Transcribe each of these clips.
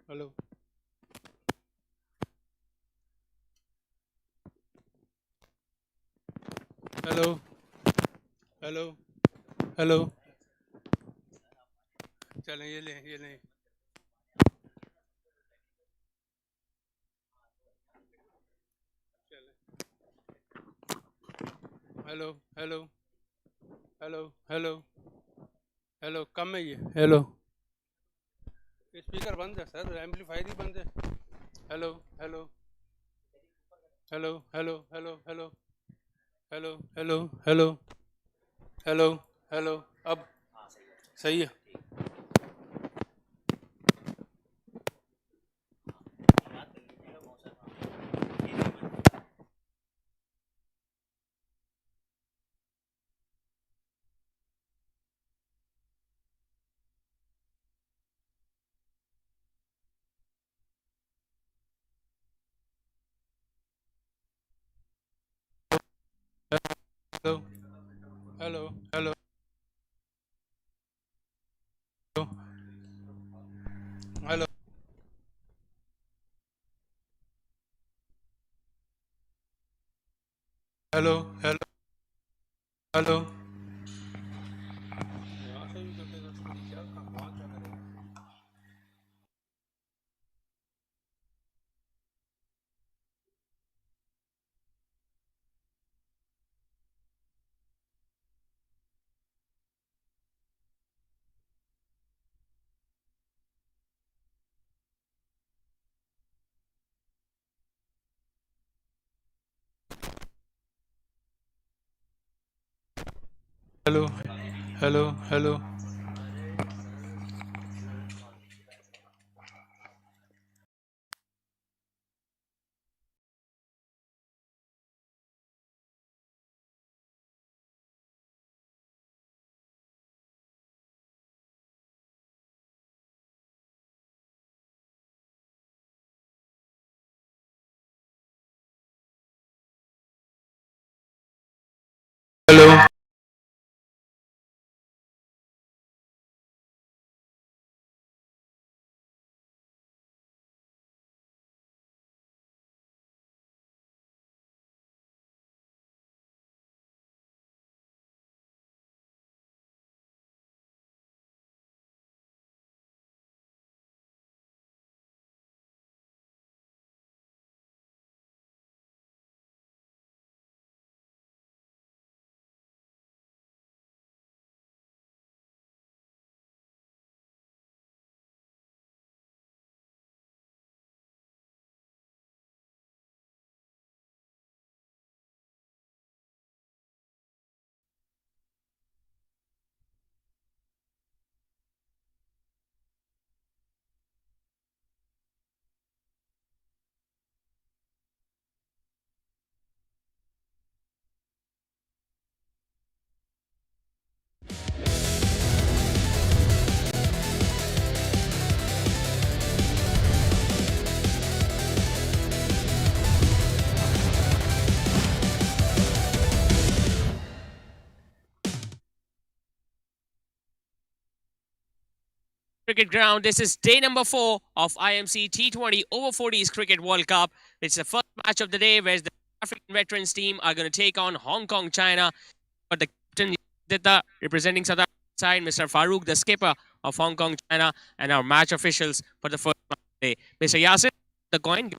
Hello. Hello. Hello. Hello. चलें ये लें चलें hello hello hello hello hello कम है ये हेलो स्पीकर बंद है सर एम्पलीफायर ही बंद है hello hello hello hello hello hello hello hello hello hello hello अब सही है hello hello hello hello hello hello hello hello hello hello hello Cricket ground. This is day number 4 of IMC T20 Over-40s Cricket World Cup. It's the first match of the day where the African veterans team are going to take on Hong Kong, China. But the captain, representing South Africa side, Mr. Farouk, the skipper of Hong Kong, China, and our match officials for the first match of the day. Mr. Yasir, the coin.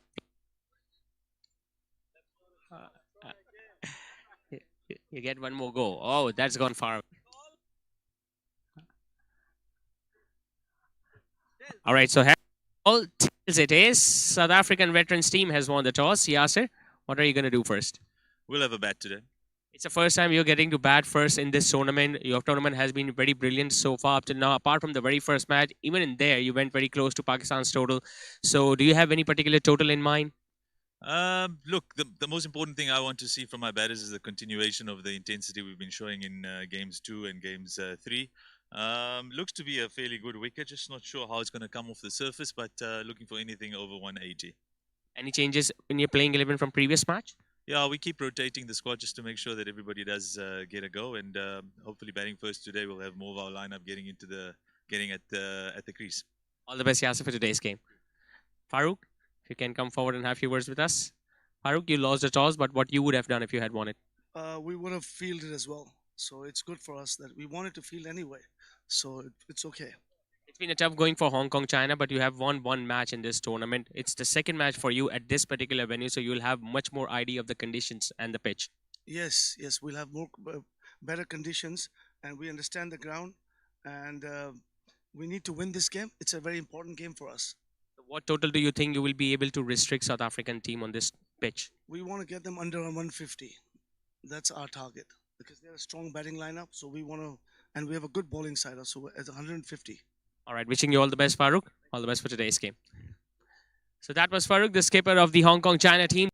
You get one more go. Oh, that's gone far. All right, so all tails it is. South African veterans team has won the toss. Yasir, what are you going to do first? We'll have a bat today. It's the first time you're getting to bat first in this tournament. Your tournament has been very brilliant so far up to now. Apart from the very first match, even in there, you went very close to Pakistan's total. So, do you have any particular total in mind? Look, the most important thing I want to see from my batters is the continuation of the intensity we've been showing in games 2 and games 3. Looks to be a fairly good wicket. Just not sure how it's going to come off the surface, but looking for anything over 180. Any changes in your playing 11 from previous match? Yeah, we keep rotating the squad just to make sure that everybody does get a go, and hopefully batting first today, we'll have more of our lineup getting at the crease. All the best, Yasir, for today's game. Farooq, if you can come forward and have a few words with us. Farooq, you lost the toss, but what you would have done if you had won it? We would have fielded as well. So it's good for us that we wanted to field anyway. So it's okay. It's been a tough going for Hong Kong, China, but you have won one match in this tournament. It's the second match for you at this particular venue, so you'll have much more idea of the conditions and the pitch. Yes, yes, we'll have more better conditions, and we understand the ground, and we need to win this game. It's a very important game for us. What total do you think you will be able to restrict South African team on this pitch? We want to get them under 150. That's our target because they're a strong batting lineup. So we want to, and we have a good bowling side also at 150. All right, wishing you all the best, Farooq. All the best for today's game. So that was Farooq, the skipper of the Hong Kong China team.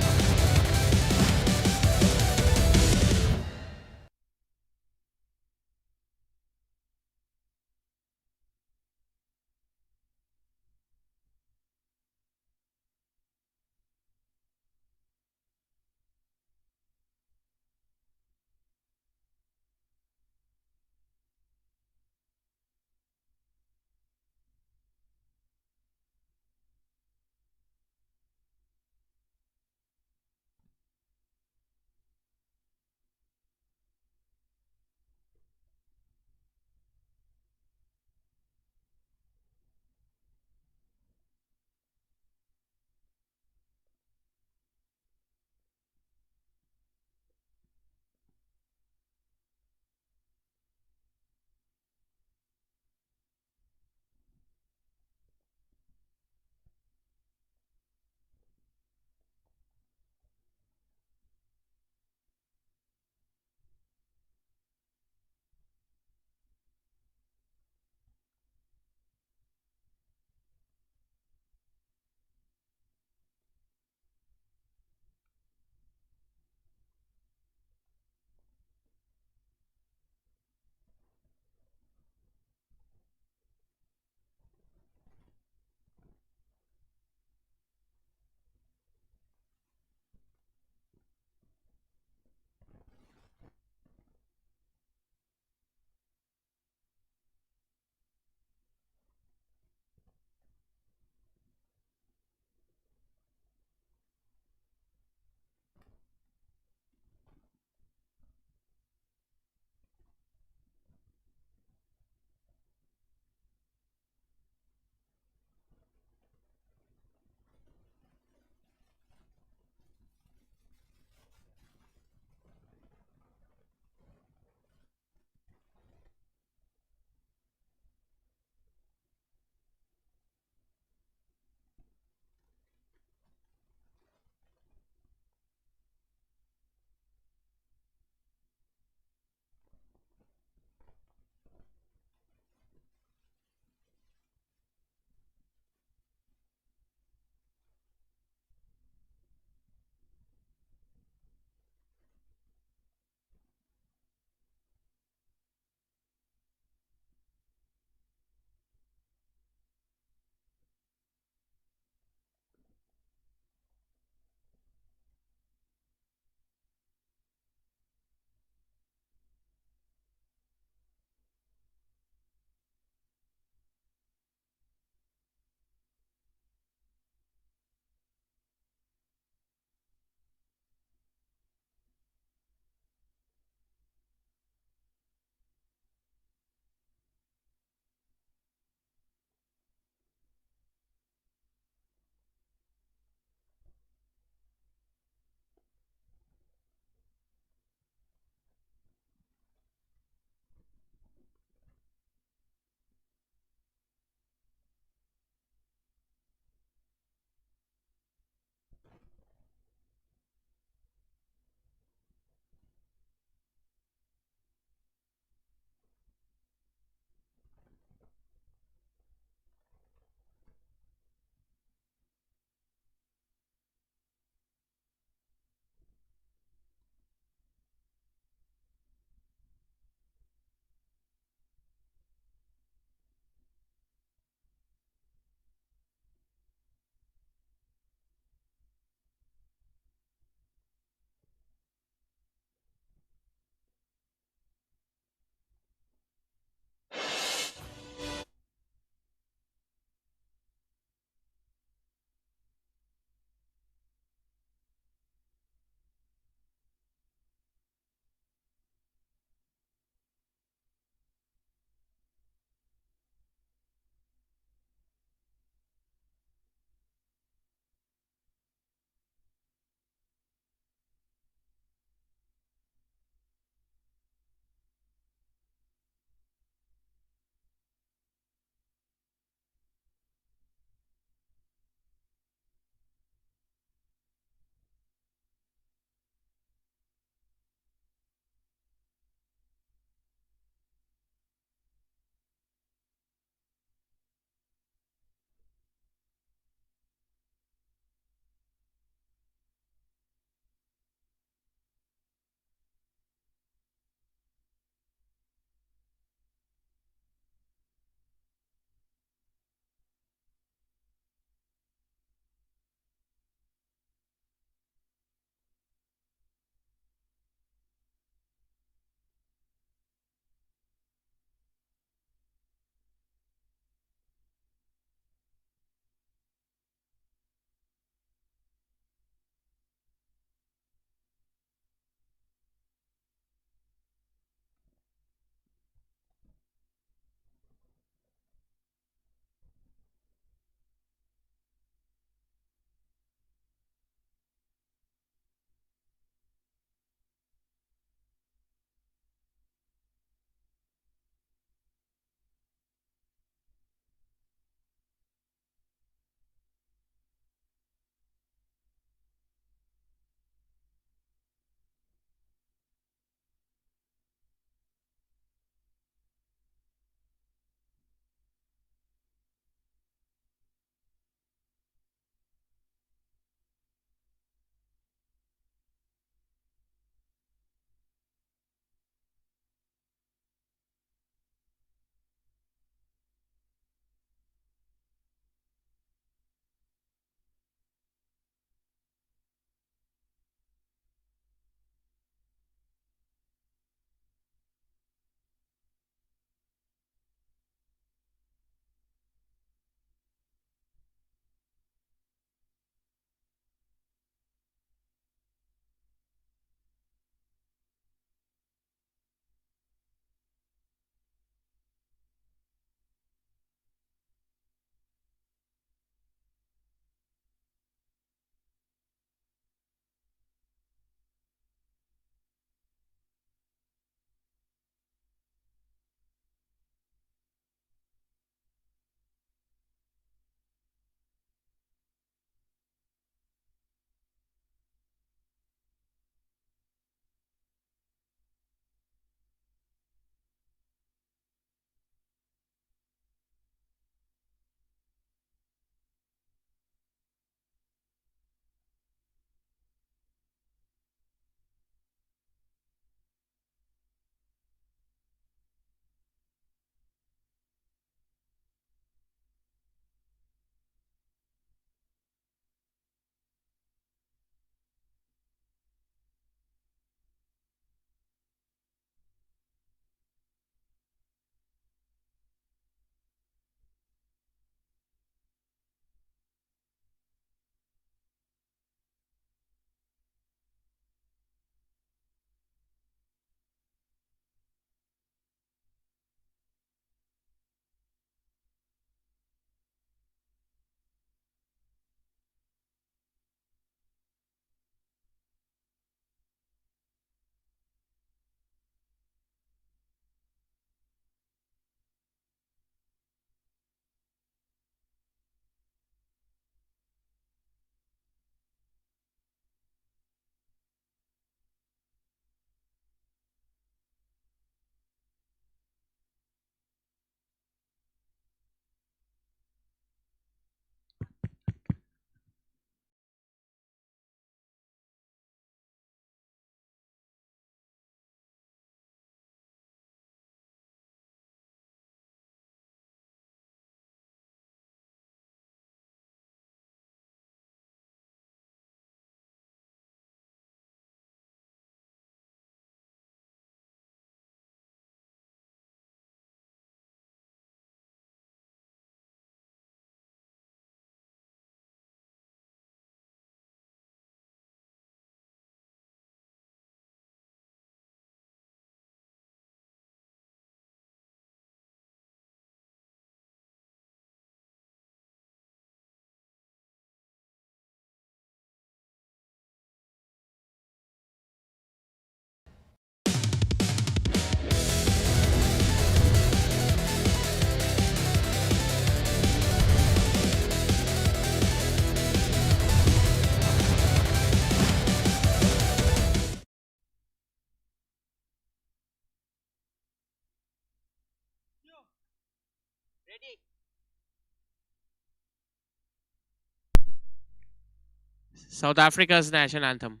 South Africa's national anthem.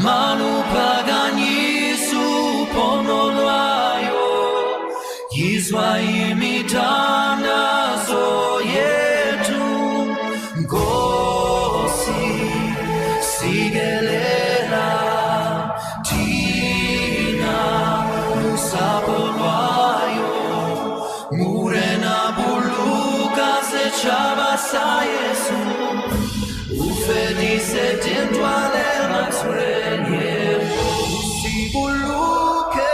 Manu pagani su pomnolayo Yizwa imitana zoyetu Gosi sigelela Tina musapolwayo Murena buluka se chavasa Yesu Ufedise tintwale matswenye Usibuluke,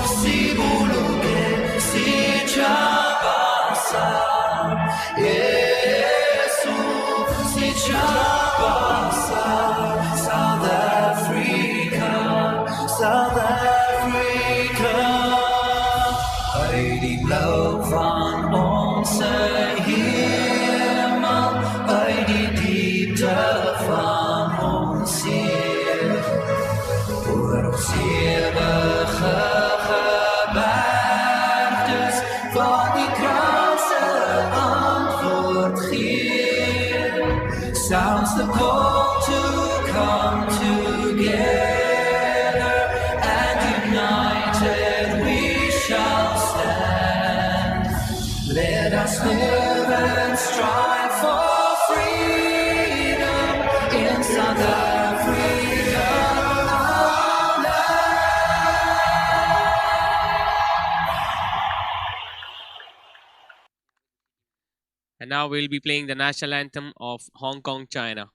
usibuluke, sichabasa Yesu, sichabasa South Africa, South Africa Heidi blauw van onze hemel Uit die diepte van ons ziel Voor ons eeuwige gebergtes Van die kruise antwoord geef Sounds the call to come together And united we shall stand Let us live and strive for freedom in South Africa. Our And now we'll be playing the national anthem of Hong Kong, China.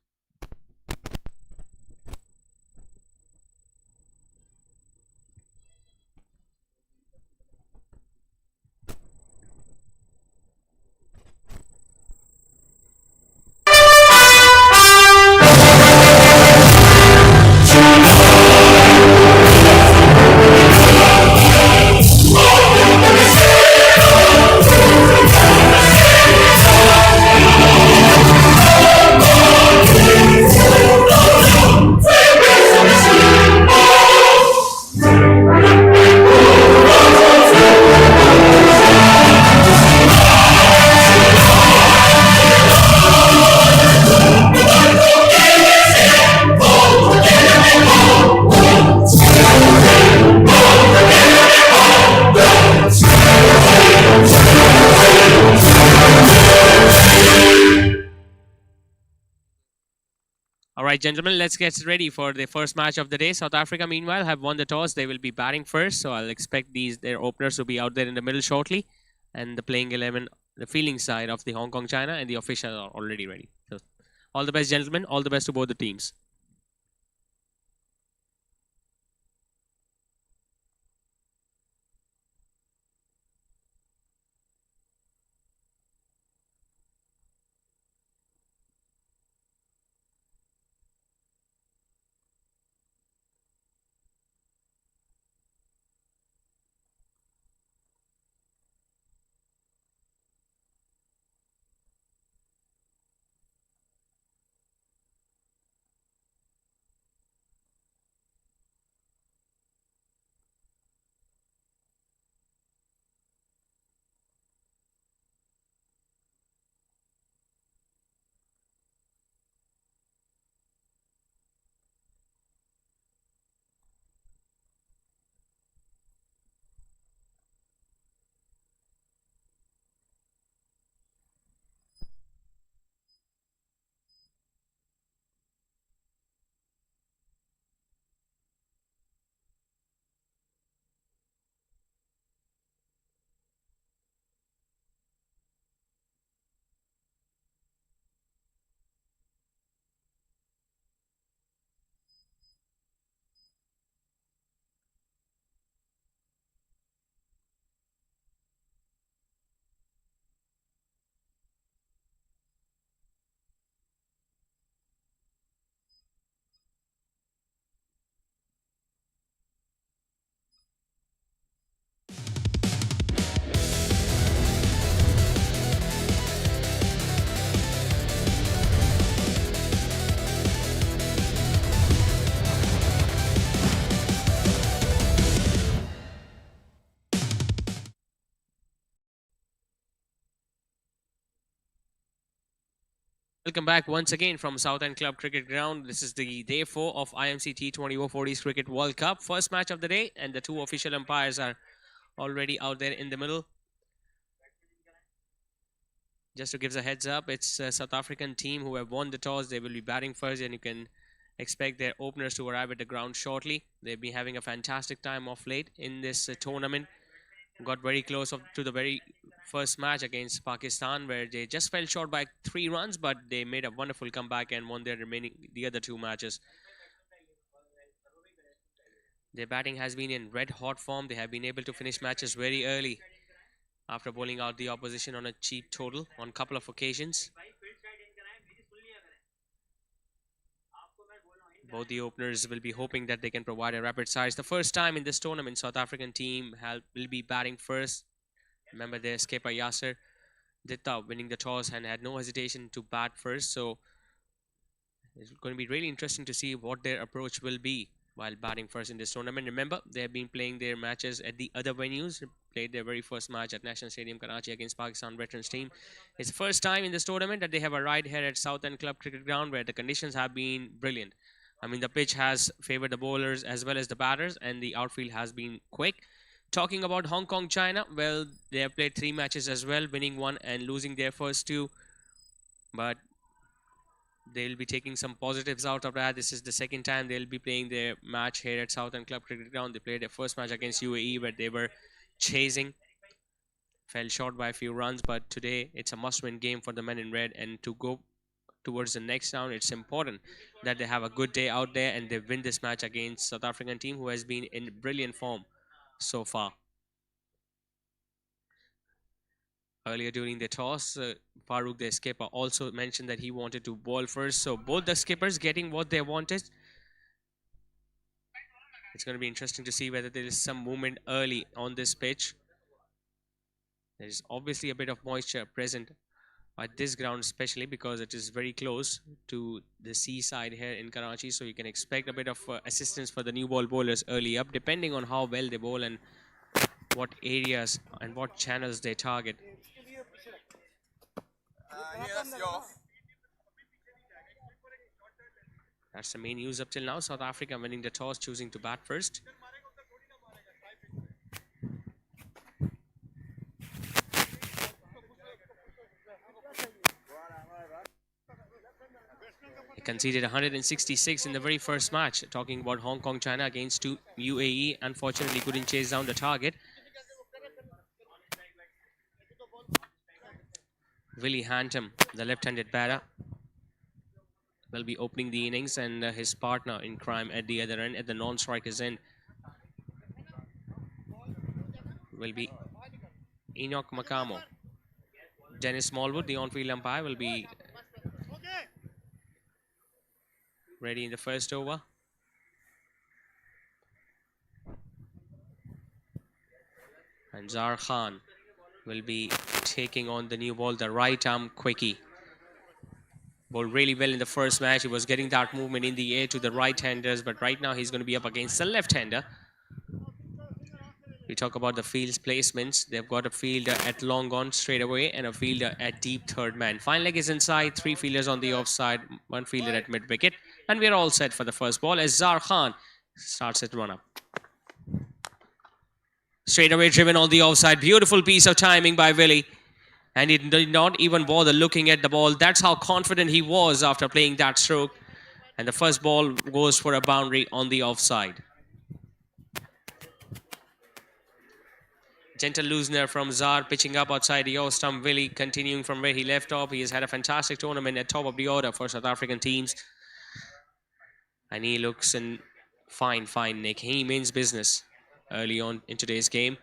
All right, gentlemen, let's get ready for the first match of the day. South Africa, meanwhile, have won the toss. They will be batting first, so I'll expect their openers to be out there in the middle shortly. And the playing 11, the fielding side of the Hong Kong China, and the officials are already ready. So, all the best, gentlemen. All the best to both the teams. Welcome back once again from Southend Club Cricket Ground. This is the day 4 of IMC T20 Over-40s Cricket World Cup. First match of the day, and the two official umpires are already out there in the middle. Just to give us a heads up, it's a South African team who have won the toss. They will be batting first, and you can expect their openers to arrive at the ground shortly. They've been having a fantastic time of late in this tournament. Got very close to the very first match against Pakistan, where they just fell short by 3 runs, but they made a wonderful comeback and won the other 2 matches. Their batting has been in red hot form. They have been able to finish matches very early after bowling out the opposition on a cheap total on a couple of occasions. Both the openers will be hoping that they can provide a rapid side. It's the first time in this tournament South African team will be batting first. Remember, their skipper Yasser Ditta winning the toss and had no hesitation to bat first. So it's going to be really interesting to see what their approach will be while batting first in this tournament. Remember, they have been playing their matches at the other venues. Played their very first match at National Stadium, Karachi against Pakistan veterans team. It's the first time in this tournament that they have arrived here at Southend Club Cricket Ground, where the conditions have been brilliant. I mean, the pitch has favored the bowlers as well as the batters, and the outfield has been quick. Talking about Hong Kong, China, well, they have played 3 matches as well, winning 1 and losing their first 2. But they'll be taking some positives out of that. This is the second time they'll be playing their match here at Southend Club Cricket Ground. They played their first match against UAE, where they were chasing, fell short by a few runs, but today it's a must-win game for the men in red, and to go towards the next round, it's important that they have a good day out there and they win this match against South African team, who has been in brilliant form so far. Earlier during the toss, Farooq, their skipper, also mentioned that he wanted to bowl first. So both the skippers getting what they wanted. It's going to be interesting to see whether there is some movement early on this pitch. There is obviously a bit of moisture present at this ground, especially because it is very close to the seaside here in Karachi. So you can expect a bit of assistance for the new ball bowlers early up, depending on how well they bowl and what areas and what channels they target. That's the main news up till now. South Africa winning the toss, choosing to bat first. He conceded 166 in the very first match. Talking about Hong Kong, China against UAE, unfortunately couldn't chase down the target. Willie Hantum, the left-handed batter, will be opening the innings, and his partner in crime at the other end, at the non-striker's end, will be Enoch Makamo. Dennis Smallwood, the on-field umpire, will be ready in the first over. And Zahar Khan will be taking on the new ball, the right-arm quickie. Bowled really well in the first match. He was getting that movement in the air to the right-handers, but right now he's going to be up against the left-hander. We talk about the field's placements. They've got a fielder at long on straight away and a fielder at deep third man. Fine leg is inside, 3 fielders on the offside, 1 fielder at mid-wicket. And we're all set for the first ball as Zahar Khan starts at run-up. Straight away driven on the offside. Beautiful piece of timing by Willie. And he did not even bother looking at the ball. That's how confident he was after playing that stroke. And the first ball goes for a boundary on the offside. Gentle loosener from Zahar, pitching up outside the off stump. Willie continuing from where he left off. He has had a fantastic tournament at top of the order for South African teams. And he looks in fine nick. He means business early on in today's game.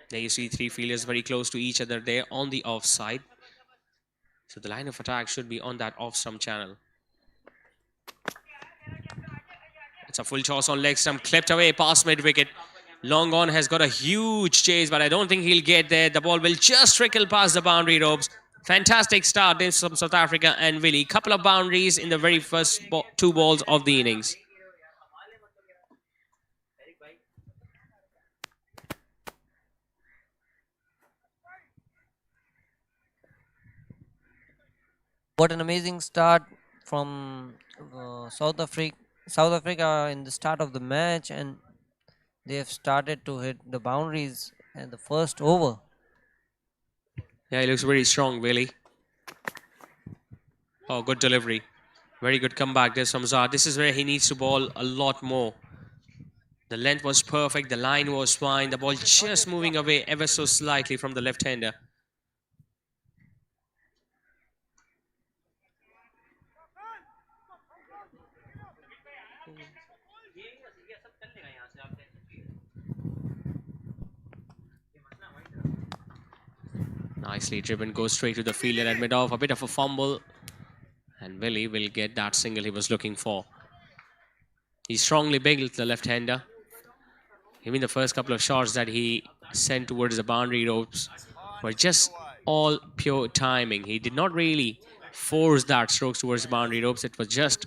There you see 3 fielders very close to each other there on the offside. So the line of attack should be on that off-stump channel. It's a full toss on leg stump, clipped away past mid-wicket. Long on has got a huge chase, but I don't think he'll get there. The ball will just trickle past the boundary ropes. Fantastic start in South Africa and Willie. Couple of boundaries in the very first 2 balls of the innings. What an amazing start from South Africa. South Africa in the start of the match, and they have started to hit the boundaries in the first over. Yeah, he looks very strong, Willie. Oh, good delivery. Very good comeback there from Zar. This is where he needs to bowl a lot more. The length was perfect. The line was fine. The ball just moving away ever so slightly from the left-hander. Nicely driven, goes straight to the fielder at mid-off. A bit of a fumble. And Willie will get that single he was looking for. He strongly built the left-hander. Even the first couple of shots that he sent towards the boundary ropes were just all pure timing. He did not really force that strokes towards the boundary ropes. It was just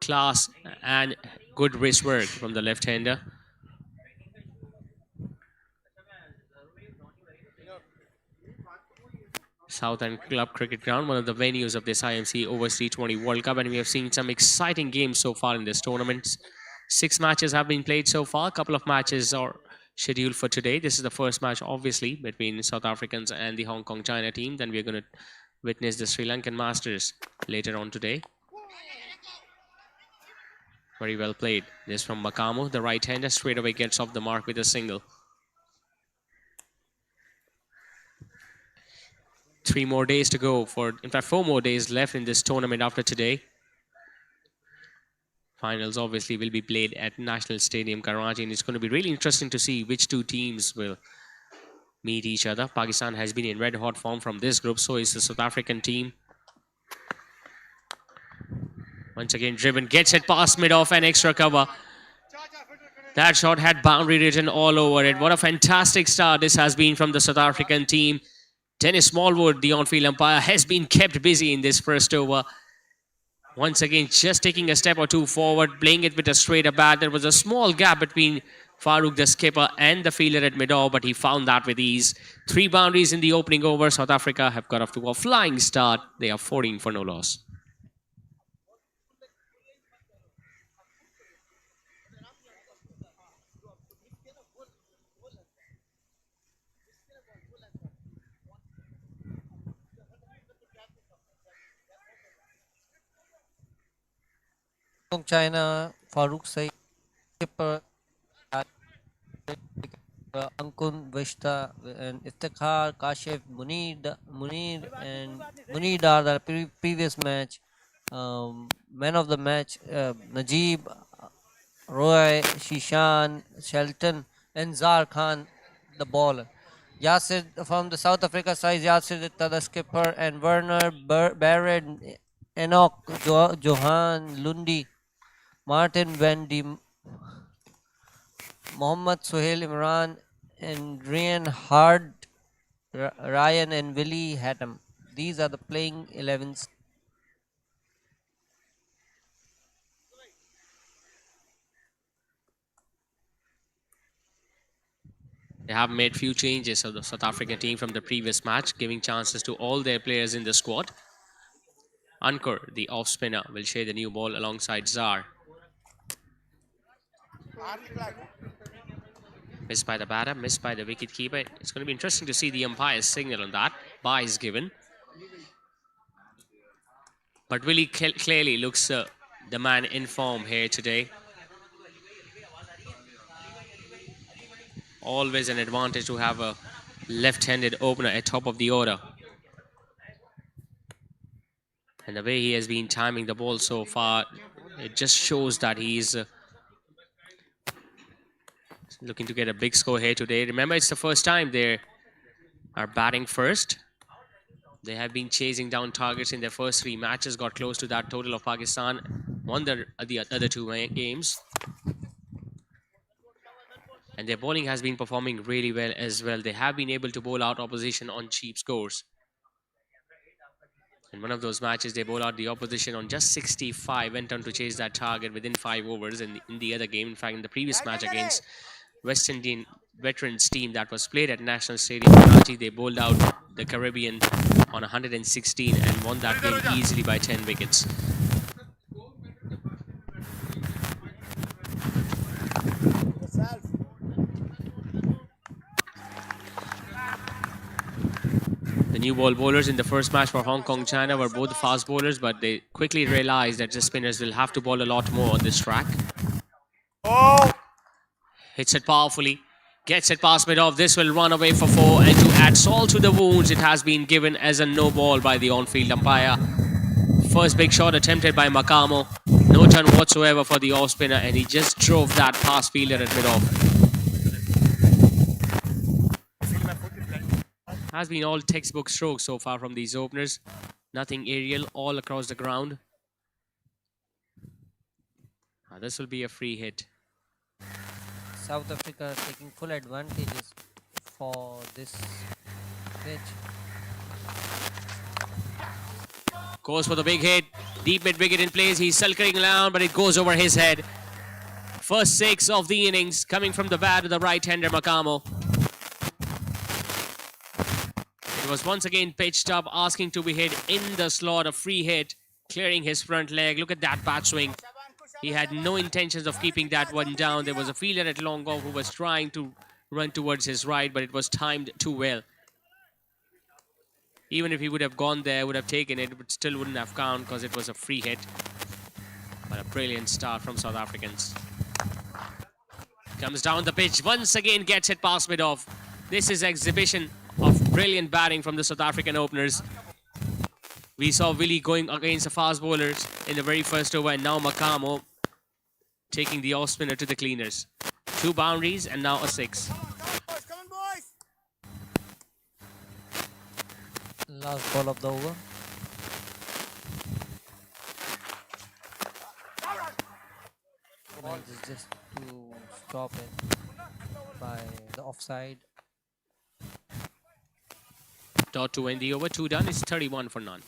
class and good wrist work from the left-hander. Southend Club Cricket Ground, one of the venues of this IMC Over-40s T20 World Cup, and we have seen some exciting games so far in this tournament. 6 matches have been played so far. A couple of matches are scheduled for today. This is the first match, obviously, between South Africans and the Hong Kong China team. Then we're going to witness the Sri Lankan Masters later on today. Very well played. This from Makamu, the right-hander, straight away gets off the mark with a single. 3 more days to go in fact 4 more days left in this tournament after today. Finals obviously will be played at National Stadium, Karachi, and it's going to be really interesting to see which 2 teams will meet each other. Pakistan has been in red hot form from this group, so is the South African team. Once again driven, gets it past mid-off and extra cover. That shot had boundary written all over it. What a fantastic start this has been from the South African team. Dennis Smallwood, the on-field umpire, has been kept busy in this first over. Once again, just taking a step or 2 forward, playing it with a straighter bat. There was a small gap between Farooq, the skipper, and the fielder at mid-off, but he found that with ease. 3 boundaries in the opening over. South Africa have got off to a flying start. They are 14 for no loss. China, Farooq Saeed, skipper, Ankun Vishta, and Iftikhar, Kashif, Munir, and Munir Dar, the previous match. Man of the match, Najib, Roy, Shishan, Shelton, and Zar Khan, the bowler. Yasir from the South Africa side, Yasir Ditta, the skipper, and Werner, Barrett, Enoch, Johan, Lundi, Martin Van Diem, Mohammad Sohail Imran, and Ryan Hard, Ryan and Willie Hattam. These are the playing 11s. They have made few changes of the South African team from the previous match, giving chances to all their players in the squad. Ankur, the off-spinner, will share the new ball alongside Zar. Missed by the batter, missed by the wicket-keeper. It's going to be interesting to see the umpire's signal on that. Bye is given. But Willie clearly looks the man in form here today. Always an advantage to have a left-handed opener at top of the order. And the way he has been timing the ball so far, it just shows that he's looking to get a big score here today. Remember, it's the first time they are batting first. They have been chasing down targets in their first 3 matches, got close to that total of Pakistan, won the other 2 games. And their bowling has been performing really well as well. They have been able to bowl out opposition on cheap scores. In one of those matches, they bowled out the opposition on just 65, went on to chase that target within 5 overs. And in the other game, in fact, in the previous match against West Indian veterans team that was played at National Stadium, Karachi, they bowled out the Caribbean on 116 and won that game easily by 10 wickets. The new ball bowlers in the first match for Hong Kong China were both fast bowlers, but they quickly realized that the spinners will have to bowl a lot more on this track. Hits it powerfully, gets it past mid-off. This will run away for 4, and to add salt to the wounds, it has been given as a no ball by the on-field umpire. First big shot attempted by Makamo. No turn whatsoever for the off spinner, and he just drove that past fielder at mid-off. Has been all textbook strokes so far from these openers. Nothing aerial, all across the ground. This will be a free hit. South Africa taking full advantages for this pitch. Goes for the big hit. Deep mid wicket in place. He's sulking around, but it goes over his head. First 6 of the innings coming from the bat of the right-hander Makamo. It was once again pitched up, asking to be hit in the slot. A free hit, clearing his front leg. Look at that bat swing. He had no intentions of keeping that one down. There was a fielder at long off who was trying to run towards his right, but it was timed too well. Even if he would have gone there, would have taken it, but still wouldn't have counted because it was a free hit. But a brilliant start from South Africans. Comes down the pitch, once again gets it past mid-off. This is exhibition of brilliant batting from the South African openers. We saw Willie going against the fast bowlers in the very first over, and now Makamo taking the off spinner to the cleaners. 2 boundaries and now a 6. Last ball of the over. And it's just to stop it by the offside. Dot to end the over. 2 done. It's 31 for none.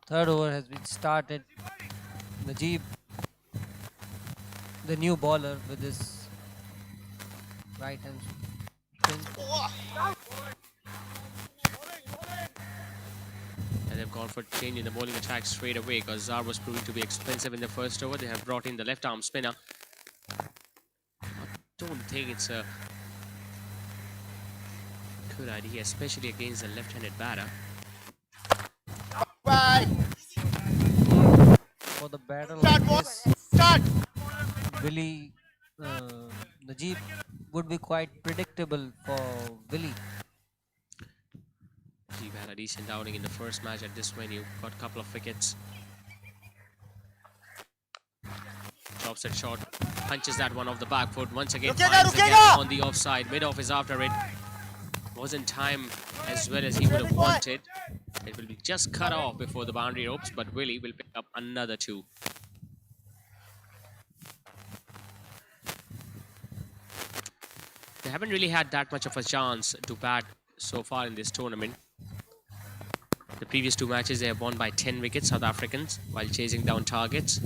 Third over has been started. Najib, the new bowler, with his right hand spin. And they've gone for change in the bowling attack straight away because Zar was proving to be expensive in the first over. They have brought in the left arm spinner. I don't think it's a good idea, especially against a left-handed batter. For the battle like this, Willie Najib would be quite predictable for Willie. Najib had a decent outing in the first match at this venue. Got a couple of wickets. Drops it short. Punches that one off the back foot. Once again, finds again on the offside. Mid-off is after it. Wasn't timed as well as he would have wanted. It will be just cut off before the boundary ropes, but Willie will pick up another 2. They haven't really had that much of a chance to bat so far in this tournament. The previous 2 matches they have won by 10 wickets, South Africans, while chasing down targets.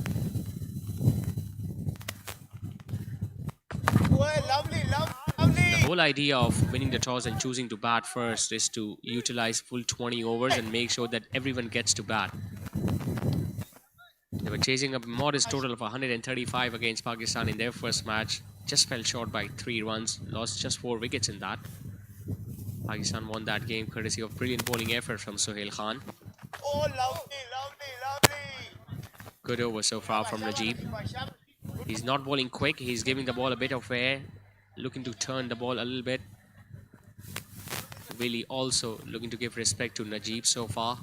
whole idea of winning the toss and choosing to bat first is to utilize full 20 overs and make sure that everyone gets to bat. They were chasing a modest total of 135 against Pakistan in their first match. Just fell short by 3 runs, lost just 4 wickets in that. Pakistan won that game courtesy of brilliant bowling effort from Sohail Khan. Oh, lovely. Good over so far from Najib. He's not bowling quick. He's giving the ball a bit of air, looking to turn the ball a little bit. Willie also looking to give respect to Najib so far.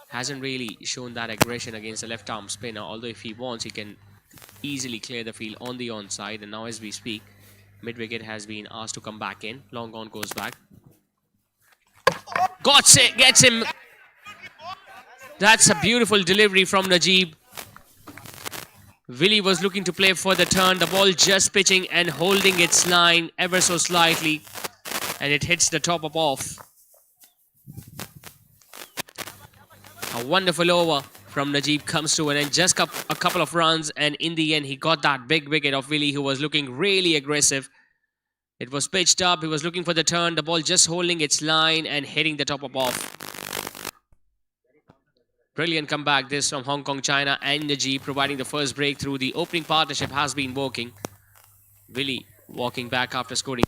Hasn't really shown that aggression against the left-arm spinner, although if he wants, he can easily clear the field on the onside. And now as we speak, mid-wicket has been asked to come back in. Long on goes back. Gets him. That's a beautiful delivery from Najib. Willie was looking to play for the turn. The ball just pitching and holding its line ever so slightly. And it hits the top of off. A wonderful over from Najib comes to an end. Just a couple of runs. And in the end, he got that big wicket of Willie, who was looking really aggressive. It was pitched up. He was looking for the turn. The ball just holding its line and hitting the top of off. Brilliant comeback this from Hong Kong, China, and Najib providing the first breakthrough. The opening partnership has been working. Willie walking back after scoring.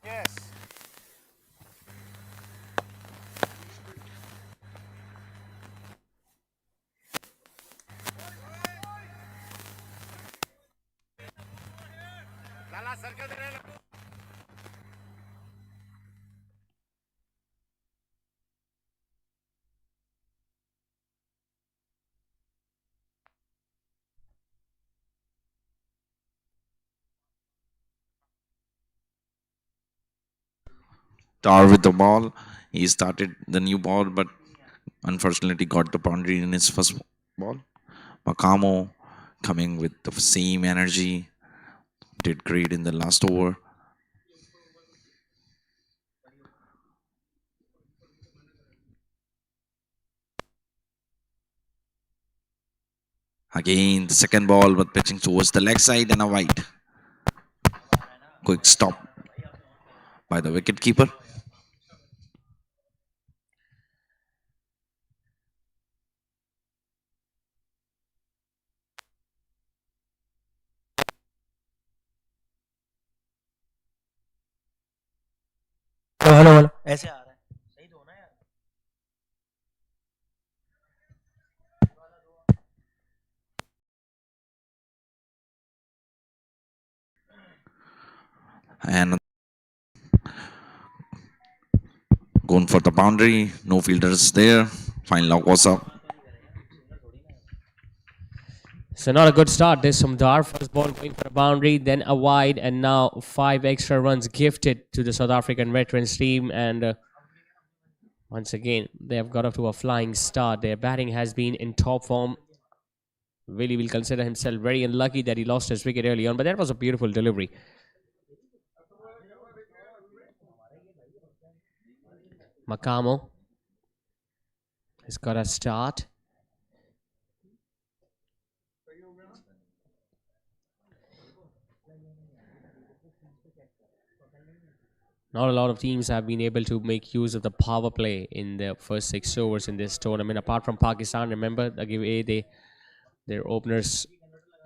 Yes. Lala, circle the rail. Tar with the ball. He started the new ball, but unfortunately got the boundary in his first ball. Makamo coming with the same energy. Did great in the last over. Again, the second ball, but pitching towards the leg side and a wide. Quick stop by the wicket keeper. Hello ऐसे आ रहा है सही दो ना यार And going for the boundary. No fielders there. Fine log was up. So not a good start this from Dar. First ball going for a boundary, then a wide, and now 5 extra runs gifted to the South African veterans team. And once again, they have got off to a flying start. Their batting has been in top form. Willie will consider himself very unlucky that he lost his wicket early on, but that was a beautiful delivery. Makamo has got a start. Not a lot of teams have been able to make use of the power play in the first 6 overs in this tournament. Apart from Pakistan, remember their openers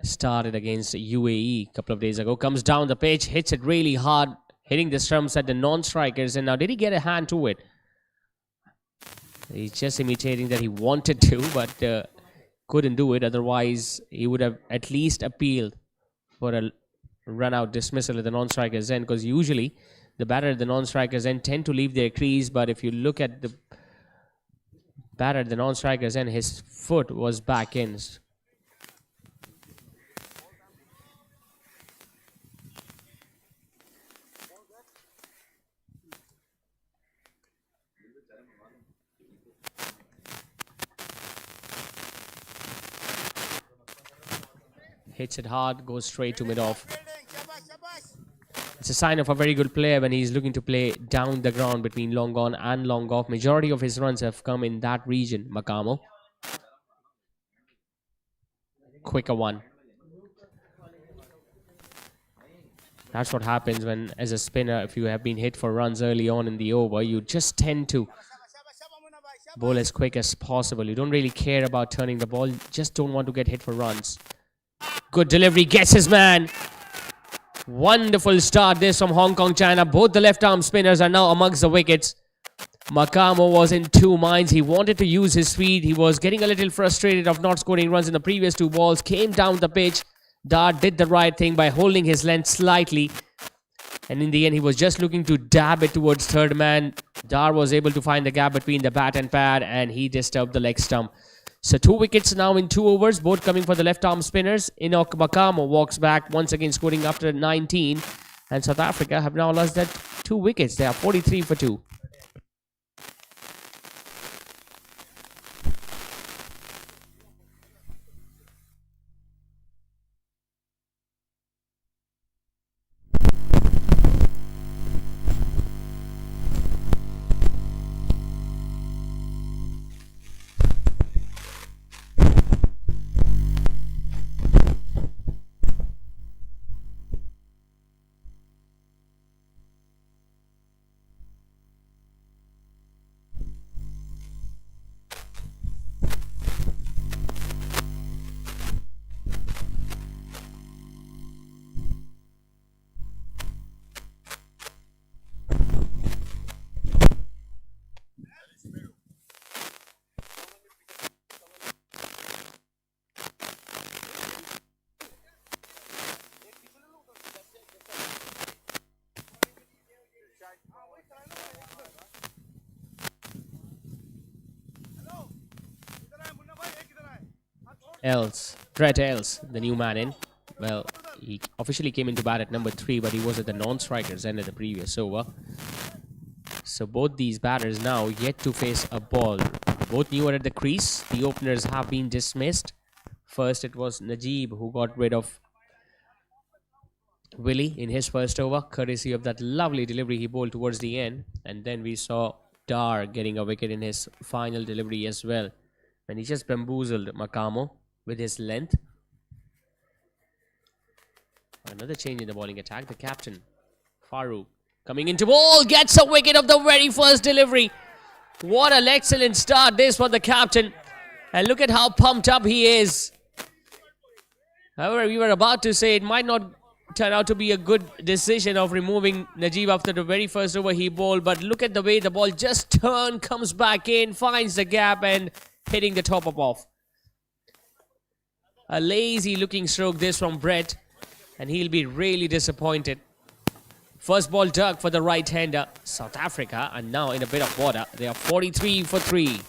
started against UAE a couple of days ago. Comes down the pitch, hits it really hard, hitting the stumps at the non-strikers. And now, did he get a hand to it? He's just imitating that he wanted to, but couldn't do it. Otherwise, he would have at least appealed for a run-out dismissal at the non-strikers end, because usually the batter at the non-strikers end tend to leave their crease. But if you look at the batter at the non-strikers end, his foot was back in. Hits it hard, goes straight to mid-off. It's a sign of a very good player when he's looking to play down the ground between long on and long off. Majority of his runs have come in that region, Makamo. Quicker one. That's what happens when, as a spinner, if you have been hit for runs early on in the over, you just tend to bowl as quick as possible. You don't really care about turning the ball, just don't want to get hit for runs. Good delivery, gets his man. Wonderful start this from Hong Kong, China. Both the left arm spinners are now amongst the wickets. Makamo was in two minds. He wanted to use his speed. He was getting a little frustrated of not scoring runs in the previous 2 balls. Came down the pitch. Dar did the right thing by holding his length slightly. And in the end, he was just looking to dab it towards third man. Dar was able to find the gap between the bat and pad, and he disturbed the leg stump. So 2 wickets now in 2 overs, both coming for the left-arm spinners. Enoch Makamo walks back, once again scoring after 19. And South Africa have now lost that 2 wickets. They are 43 for 2. Brett Els, the new man in. Well, he officially came into bat at number 3, but he was at the non-strikers end of the previous over. So both these batters now yet to face a ball. Both newer at the crease. The openers have been dismissed. First, it was Najib who got rid of Willie in his first over, courtesy of that lovely delivery he bowled towards the end. And then we saw Dar getting a wicket in his final delivery as well, and he just bamboozled Makamo with his length. Another change in the bowling attack. The captain, Farooq, coming into ball, gets a wicket of the very first delivery. What an excellent start this for the captain. And look at how pumped up he is. However, we were about to say it might not turn out to be a good decision of removing Najib after the very first over he bowled. But look at the way the ball just turned, comes back in, finds the gap and hitting the top of off. A lazy looking stroke this from Brett, and he'll be really disappointed. First ball dug for the right-hander. South Africa are now in a bit of water. They are 43 for 3.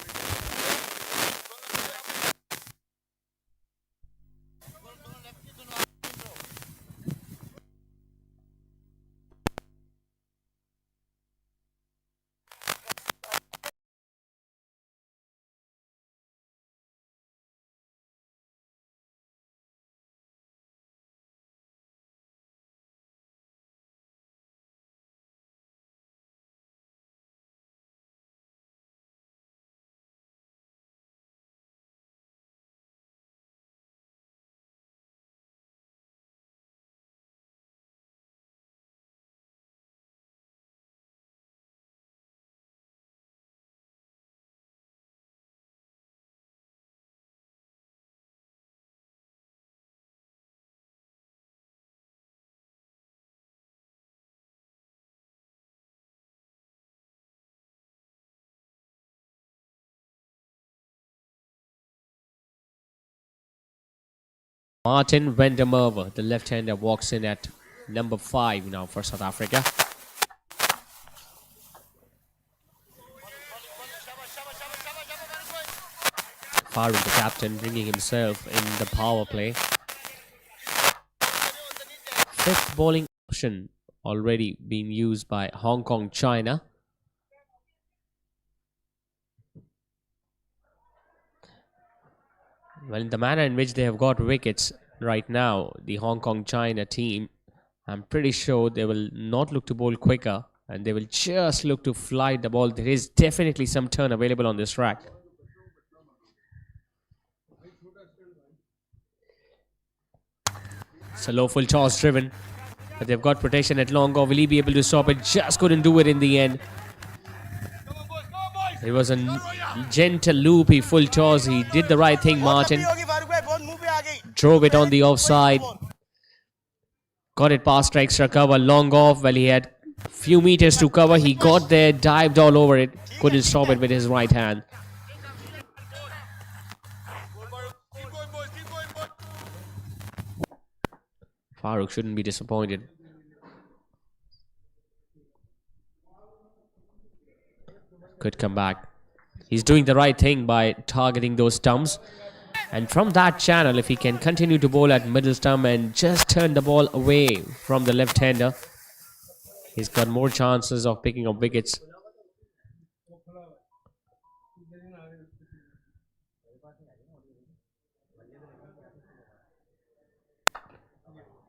Martin Vandermerwe, the left-hander, walks in at number 5 now for South Africa. Farooq, the captain, bringing himself in the power play. 5th bowling option already being used by Hong Kong, China. Well, in the manner in which they have got wickets right now, the Hong Kong, China team, I'm pretty sure they will not look to bowl quicker and they will just look to fly the ball. There is definitely some turn available on this track. It's a low full toss driven, but they've got protection at long off. Will he be able to stop it? Just couldn't do it in the end. It was a gentle loopy full toss. He did the right thing, Martin. Drove it on the offside. Got it past extra cover, long off. Well, he had few meters to cover. He got there, dived all over it. Couldn't stop it with his right hand. Farooq shouldn't be disappointed. Could come back. He's doing the right thing by targeting those stumps. And from that channel, if he can continue to bowl at middle stump and just turn the ball away from the left-hander, he's got more chances of picking up wickets.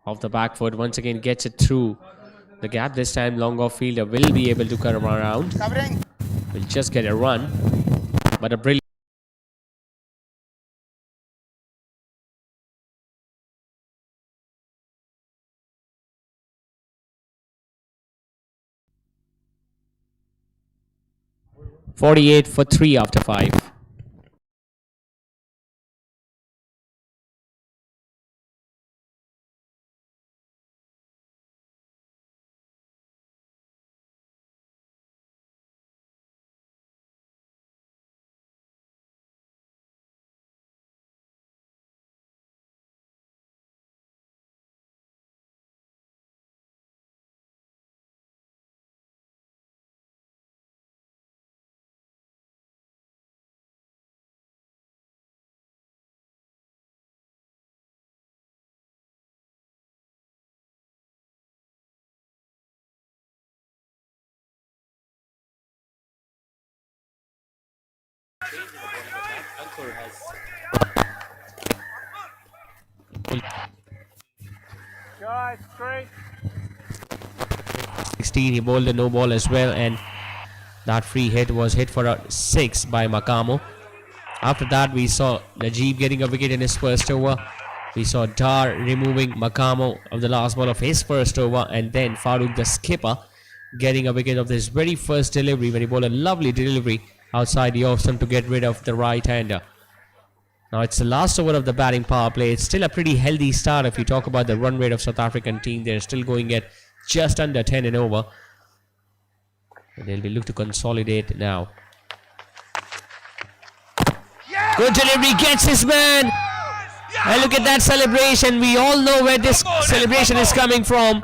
Off the back foot, once again gets it through the gap. This time, long off fielder will be able to come around. Will just get a run, but a brilliant. .48 for 3 after 5. Guys, great. 16, he bowled a no ball as well, and that free hit was hit for a 6 by Makamo. After that, we saw Najib getting a wicket in his first over. We saw Dar removing Makamo of the last ball of his first over, and then Farooq, the skipper, getting a wicket of his very first delivery when he bowled a lovely delivery outside the off stump to get rid of the right-hander. Now it's the last over of the batting power play. It's still a pretty healthy start if you talk about the run rate of South African team. They're still going at just under 10 and over. And they'll be looking to consolidate now. Good delivery, gets his man. And look at that celebration. We all know where this celebration is coming from.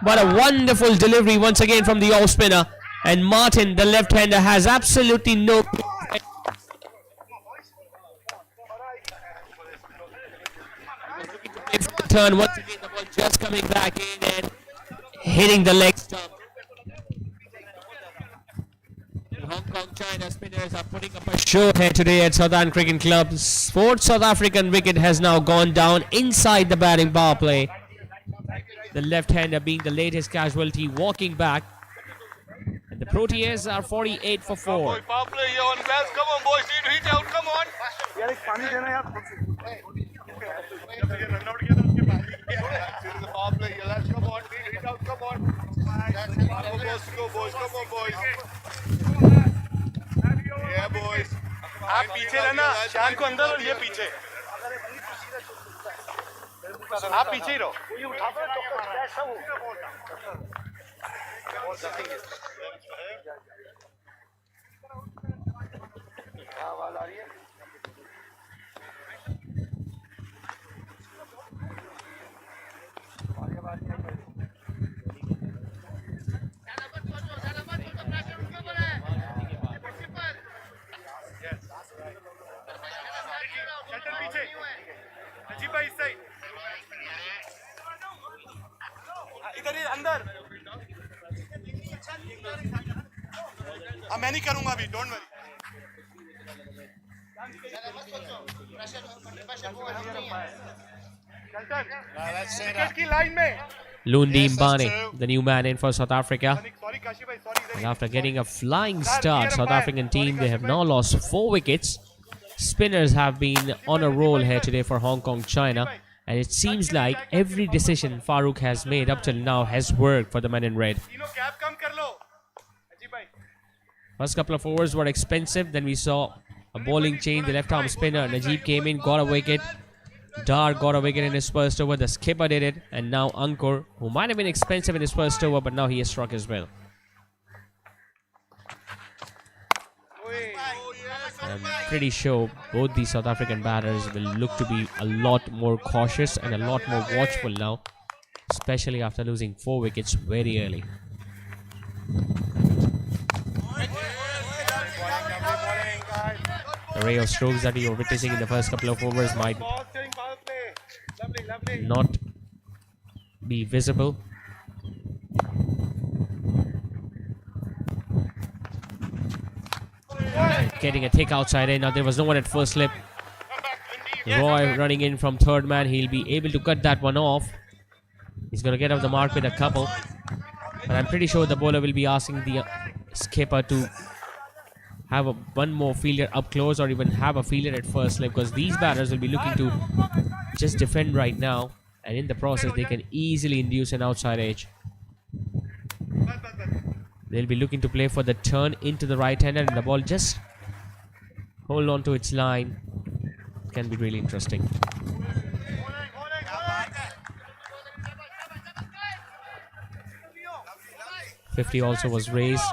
But a wonderful delivery once again from the off spinner. And Martin, the left-hander, has absolutely no turn. Once again, the ball just coming back in and hitting the leg stump. The Hong Kong China spinners are putting up a show here today at Southend Cricket Club. Fourth South African wicket has now gone down inside the batting power play. The left-hander being the latest casualty, walking back. And the Proteas are 48 for 4. Power play here on glass. Come on, boys. Need to hit out. Come on. Power play here. Let's come on. Need to hit out. Come on. Go, boys. Come on, boys. Yeah, boys. आप पीछे रहना, शान को अंदर और ये पीछे. आप पीछे ही रहो. मैं नहीं करूंगा अभी, don't worry. विकेट की लाइन में. Lundi Mbane, the new man in for South Africa. Sorry Kashi bhai, sorry. And after getting a flying start, South African team, they have now lost 4 wickets. Spinners have been on a roll here today for Hong Kong, China. And it seems like every decision Farooq has made up till now has worked for the men in red. तीनों cap कम कर लो. अजीब भाई. First couple of overs were expensive. Then we saw a bowling change. The left-arm spinner, Najib, came in, got a wicket. Dar got a wicket in his first over. The skipper did it. And now Ankur, who might have been expensive in his first over, but now he has struck as well. I'm pretty sure both these South African batters will look to be a lot more cautious and a lot more watchful now, especially after losing 4 wickets very early. The array of strokes that we were witnessing in the first couple of overs might not be visible. Getting a take outside in. Now there was no one at first slip. Roy running in from third man. He'll be able to cut that one off. He's going to get off the mark with a couple. But I'm pretty sure the bowler will be asking the skipper to have one more fielder up close or even have a fielder at first slip, because these batters will be looking to just defend right now, and in the process they can easily induce an outside edge. They'll be looking to play for the turn into the right-hander, and the ball just hold on to its line. It can be really interesting. .50 also was raised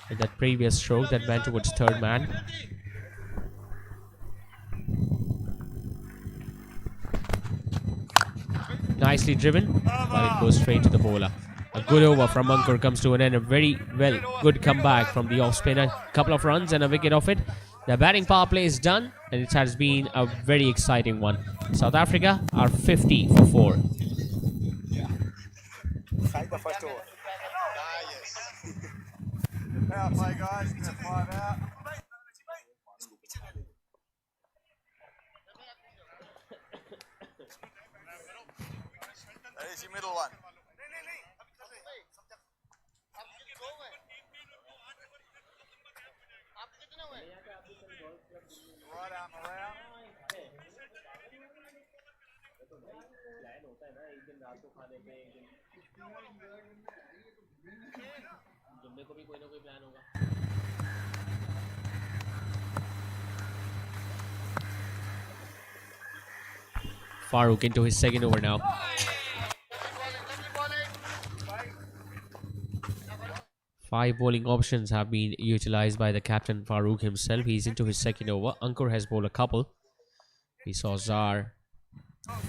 in that previous stroke that went towards third man. Nicely driven, but it goes straight to the bowler. A good over from Ankur comes to an end. A very good comeback from the off spinner. Couple of runs and a wicket off it. The batting power play is done, and it has been a very exciting one. South Africa are 50 for 4. Play guys, 5 out. That is your middle one. Right arm around. Farooq into his second over now. Five bowling options have been utilized by the captain Farooq himself. He's into his second over. Ankur has bowled a couple. We saw Zar,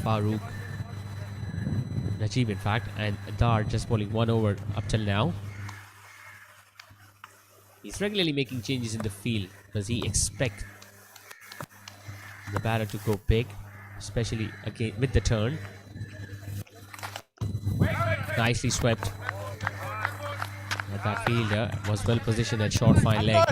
Farooq, Najib in fact, and Dar just bowling one over up till now. He's regularly making changes in the field. Does he expect the batter to go big, especially again with the turn? Nicely swept. But that fielder was well positioned at short fine leg.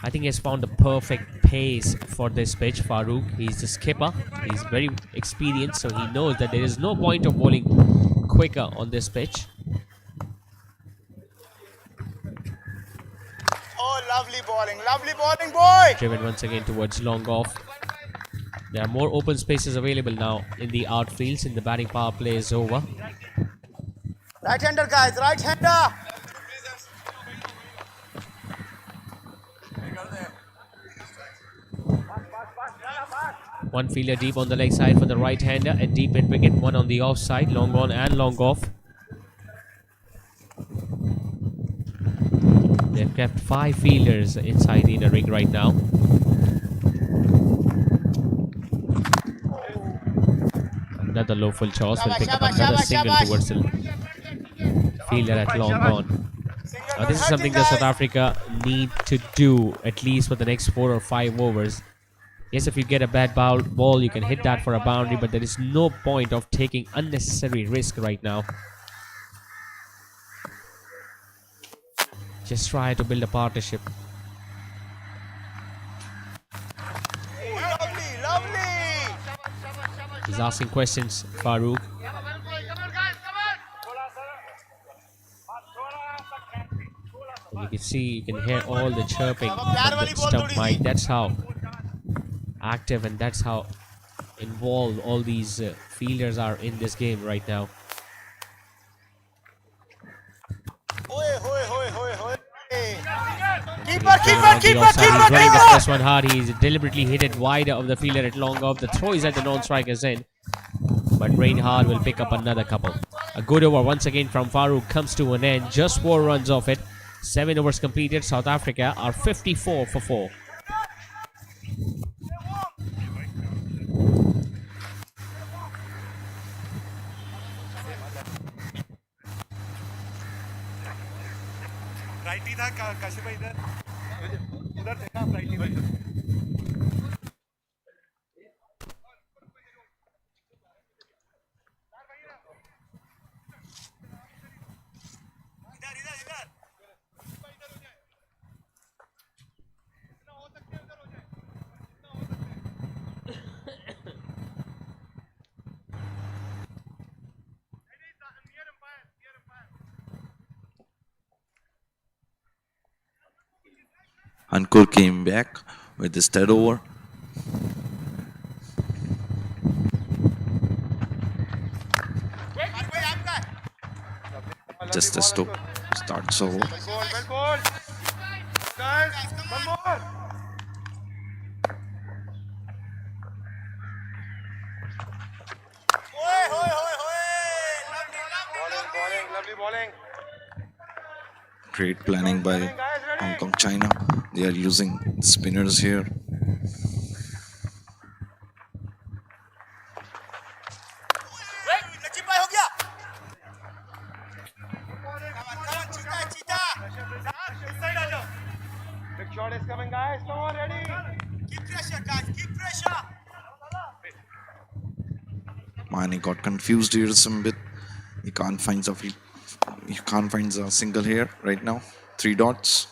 I think he has found the perfect pace for this pitch, Farooq. He's the skipper. He's very experienced, so he knows that there is no point of bowling quicker on this pitch. Oh, lovely bowling, boy. Driven once again towards long off. There are more open spaces available now in the outfields, in the batting power play is over. Right-hander, guys, right-hander. One fielder deep on the leg side for the right-hander and deep mid wicket, one on the off side, long on and long off. They've kept 5 fielders inside the inner ring right now. Another low full toss will pick up another single towards the fielder at long on. Now this is something that South Africa need to do at least for the next 4 or 5 overs. Yes, if you get a bad ball, you can hit that for a boundary, but there is no point of taking unnecessary risk right now. Just try to build a partnership. He's asking questions, Farooq. And you can see, you can hear all the chirping from the stump mic. That's how active and that's how involved all these fielders are in this game right now. Keeper. He's running the first one hard. He's deliberately hit it wider of the fielder at long off. The throw is at the non-striker's end. But Reinhard will pick up another couple. A good over once again from Farooq comes to an end. Just 4 runs off it. 7 overs completed. South Africa are 54 for 4. Ankur came back with his third over. Just a start so. Well ball. Guys, one more. Lovely bowling. Great planning by Hong Kong, China. They are using spinners here. Big shot is coming, guys. Come on, ready. Keep pressure, guys. Keep pressure. Mane got confused here some bit. He can't find a single here right now. 3 dots.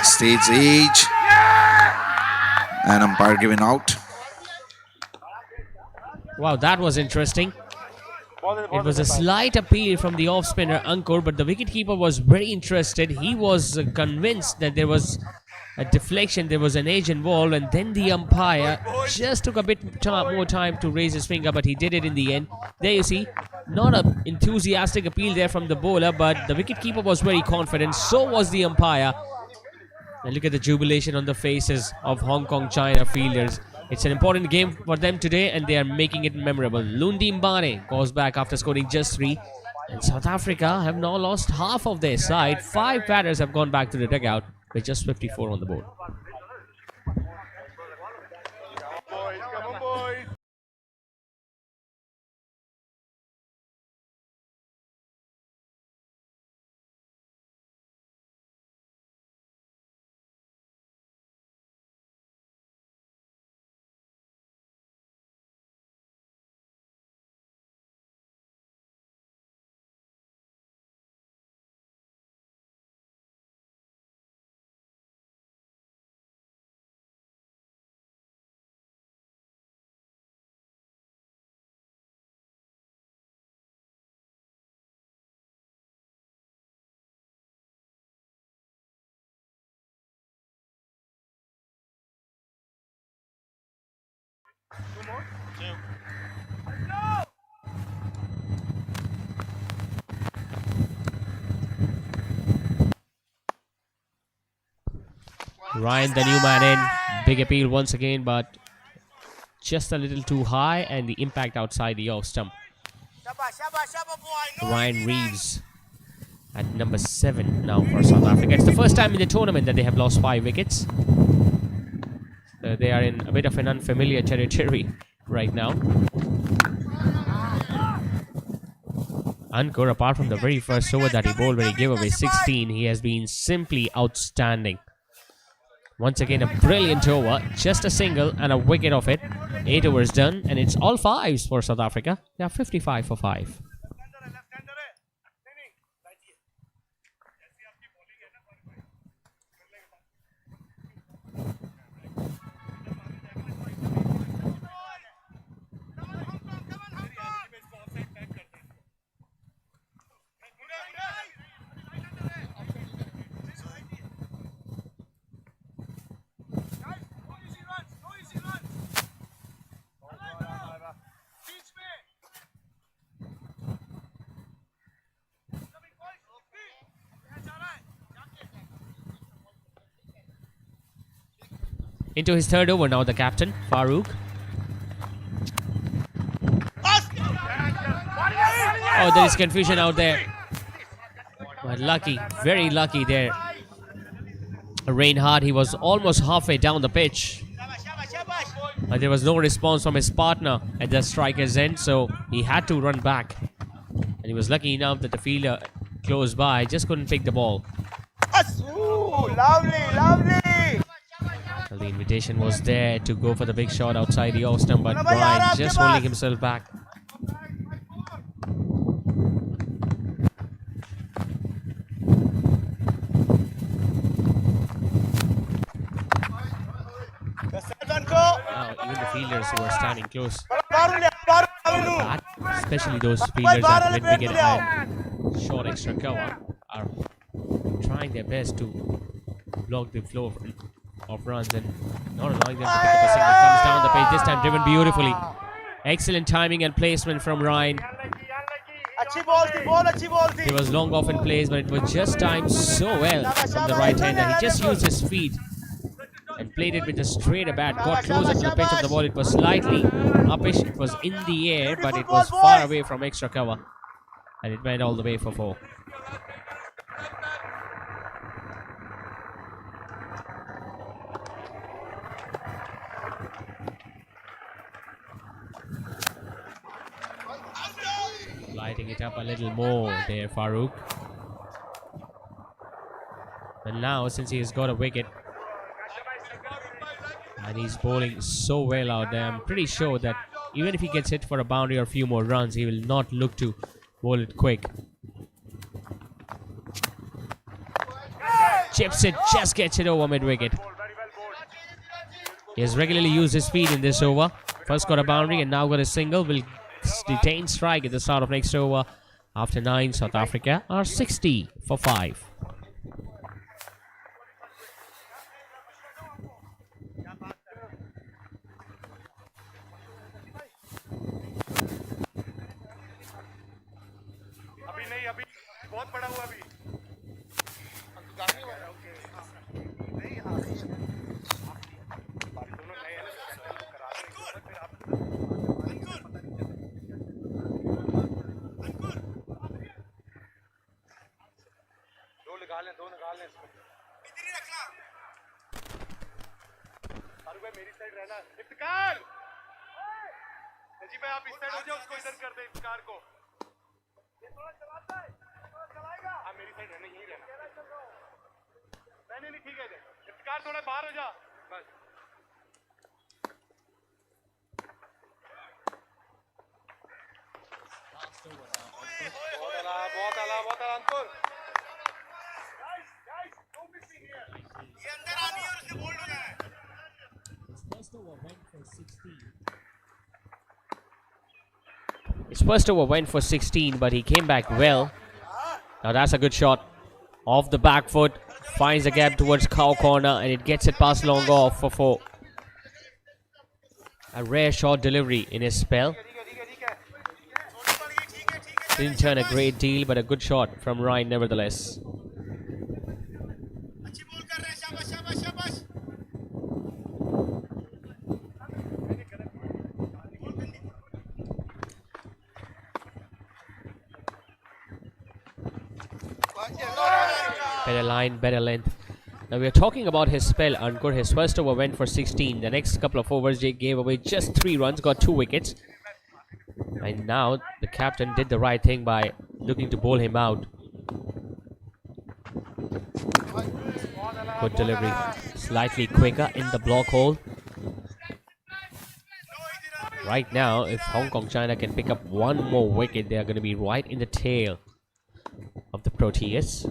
Stage age. And umpire given out. Wow, that was interesting. It was a slight appeal from the off-spinner Ankur, but the wicketkeeper was very interested. He was convinced that there was a deflection, there was an edge involved, and then the umpire just took a bit more time to raise his finger, but he did it in the end. There you see, not an enthusiastic appeal there from the bowler, but the wicketkeeper was very confident. So was the umpire. And look at the jubilation on the faces of Hong Kong China fielders. It's an important game for them today and they are making it memorable. Lundi Mbane goes back after scoring just 3. And South Africa have now lost half of their side. 5 batters have gone back to the dugout with just 54 on the board. Boys, come on, boys. Ryan, the new man in. Big appeal once again, but just a little too high and the impact outside the off stump. Ryan Reeves at number 7 now for South Africa. It's the first time in the tournament that they have lost 5 wickets. They are in a bit of an unfamiliar territory right now. Ankur, apart from the very first over that he bowled when he gave away 16, he has been simply outstanding. Once again, a brilliant over. Just a single and a wicket of it. 8 overs done, and it's all fives for South Africa. They are 55 for 5. Into his third over now, the captain, Farooq. Oh, there is confusion out there. But lucky, very lucky there. Reinhardt, he was almost halfway down the pitch. But there was no response from his partner at the striker's end, so he had to run back. And he was lucky enough that the fielder close by just couldn't pick the ball. Lovely. Well, the invitation was there to go for the big shot outside the off stump, but Ryan just holding himself back. Now, even the fielders who are standing close, especially those fielders that win wicket and short extra cover, are trying their best to block the flow of runs and not allowing them to pick up a single. Comes down the page, this time driven beautifully. Excellent timing and placement from Ryan. He was long off in place, but it was just timed so well from the right hander. He just used his feet and played it with a straighter bat. Got closer to the pitch of the ball. It was slightly uppish. It was in the air, but it was far away from extra cover. And it went all the way for 4. Lighting it up a little more there, Farooq. And now, since he has got a wicket, and he's bowling so well out there, I'm pretty sure that even if he gets hit for a boundary or a few more runs, he will not look to bowl it quick. Chips it, just gets it over mid-wicket. He has regularly used his speed in this over. First got a boundary and now got a single. Will detain strike at the start of next over. After 9, South Africa are 60 for 5. His first over went for 16, but he came back well. Now that's a good shot. Off the back foot, finds a gap towards cow corner, and it gets it past long off for 4. A rare short delivery in his spell. Didn't turn a great deal, but a good shot from Ryan nevertheless. Better line, better length. Now we are talking about his spell, Ankur. His first over went for 16. The next couple of overs, Jake gave away just 3 runs, got 2 wickets. And now the captain did the right thing by looking to bowl him out. Good delivery. Slightly quicker in the block hole. Right now, if Hong Kong China can pick up one more wicket, they are going to be right in the tail of the Proteas.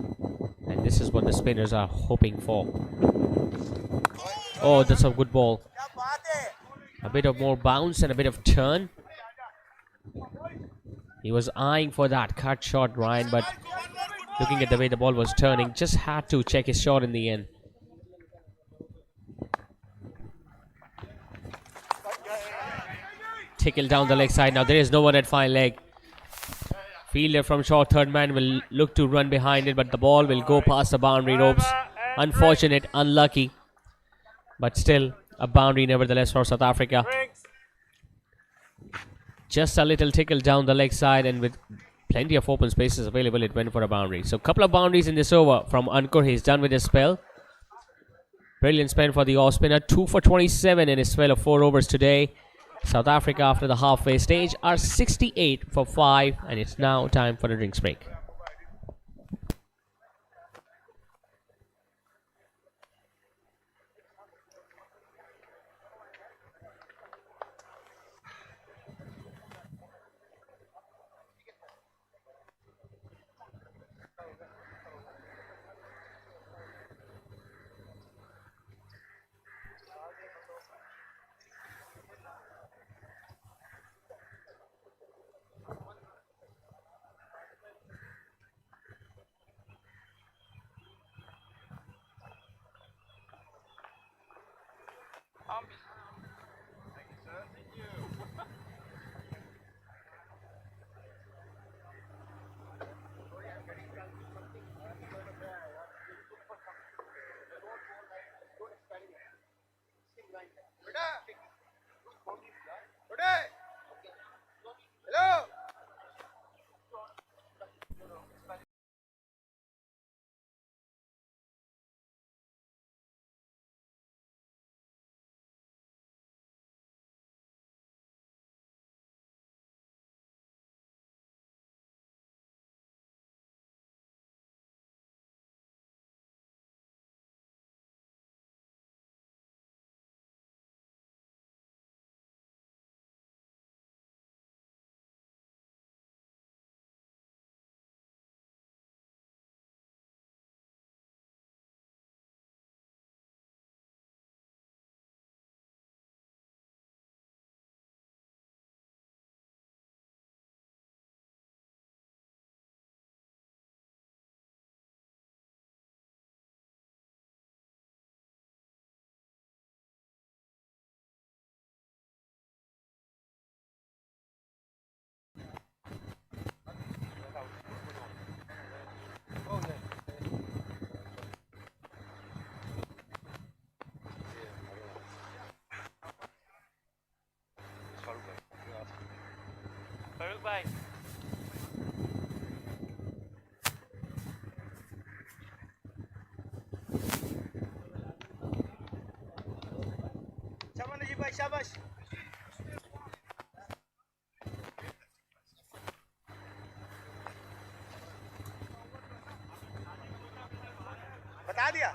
And this is what the spinners are hoping for. Oh, that's a good ball. A bit of more bounce and a bit of turn. He was eyeing for that cut shot, Ryan, but looking at the way the ball was turning, just had to check his shot in the end. Tickle down the leg side. Now there is no one at fine leg. Fielder from short third man will look to run behind it, but the ball will go past the boundary ropes. Unfortunate, unlucky, but still a boundary nevertheless for South Africa. Just a little tickle down the leg side, and with plenty of open spaces available, it went for a boundary. So a couple of boundaries in this over from Ankur. He's done with his spell. Brilliant spin for the off spinner. 2 for 27 in his spell of 4 overs today. South Africa, after the halfway stage, are 68 for 5, and it's now time for a drinks break. Hello. शाबाश बता दिया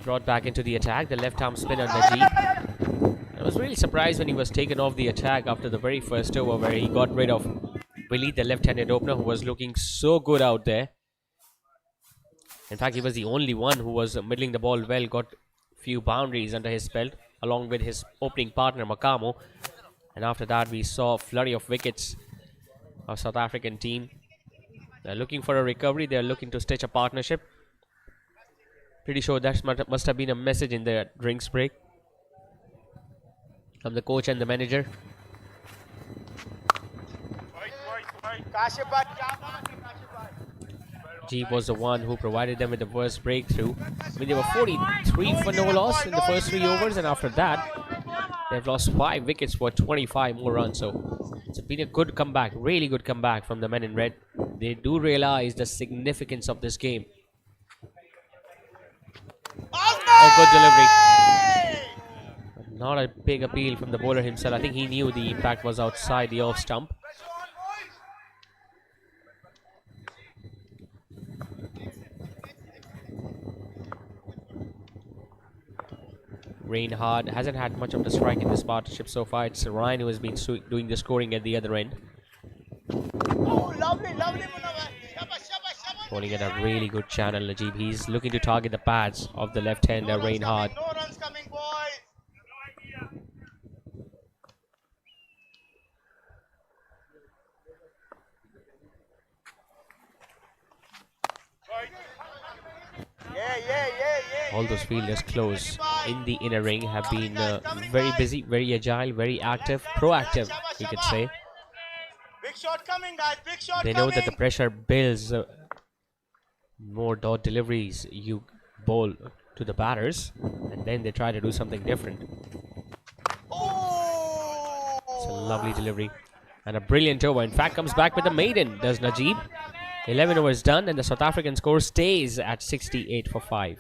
Brought back into the attack, the left-arm spinner Najib. I was really surprised when he was taken off the attack after the very first over where he got rid of Willie, the left-handed opener, who was looking so good out there. In fact, he was the only one who was middling the ball well, got few boundaries under his belt, along with his opening partner Makamo. And after that, we saw a flurry of wickets of South African team. They're looking for a recovery. They're looking to stitch a partnership. Pretty sure that must have been a message in the drinks break from the coach and the manager. Jeep was the one who provided them with the first breakthrough. I mean, they were 43 for no loss in the first 3 overs, and after that, they've lost 5 wickets for 25 more runs. So it's been a good comeback, really good comeback from the men in red. They do realize the significance of this game. Oh, good delivery. But not a big appeal from the bowler himself. I think he knew the impact was outside the off stump. Reinhardt hasn't had much of the strike in this partnership so far. It's Ryan who has been doing the scoring at the other end. Oh, lovely, lovely. Bowling at a really good channel, Najib. He's looking to target the pads of the left-hander, Reinhardt. No runs coming, boys. Yeah. All those fielders close in the inner ring have been very busy, very agile, very active, proactive, we could say. Big shot coming, guys. Big shot They know that the pressure builds. More dot deliveries you bowl to the batters, and then they try to do something different. It's a lovely delivery and a brilliant over. In fact, comes back with a maiden, does Najib. 11 overs done, and the South African score stays at 68 for 5.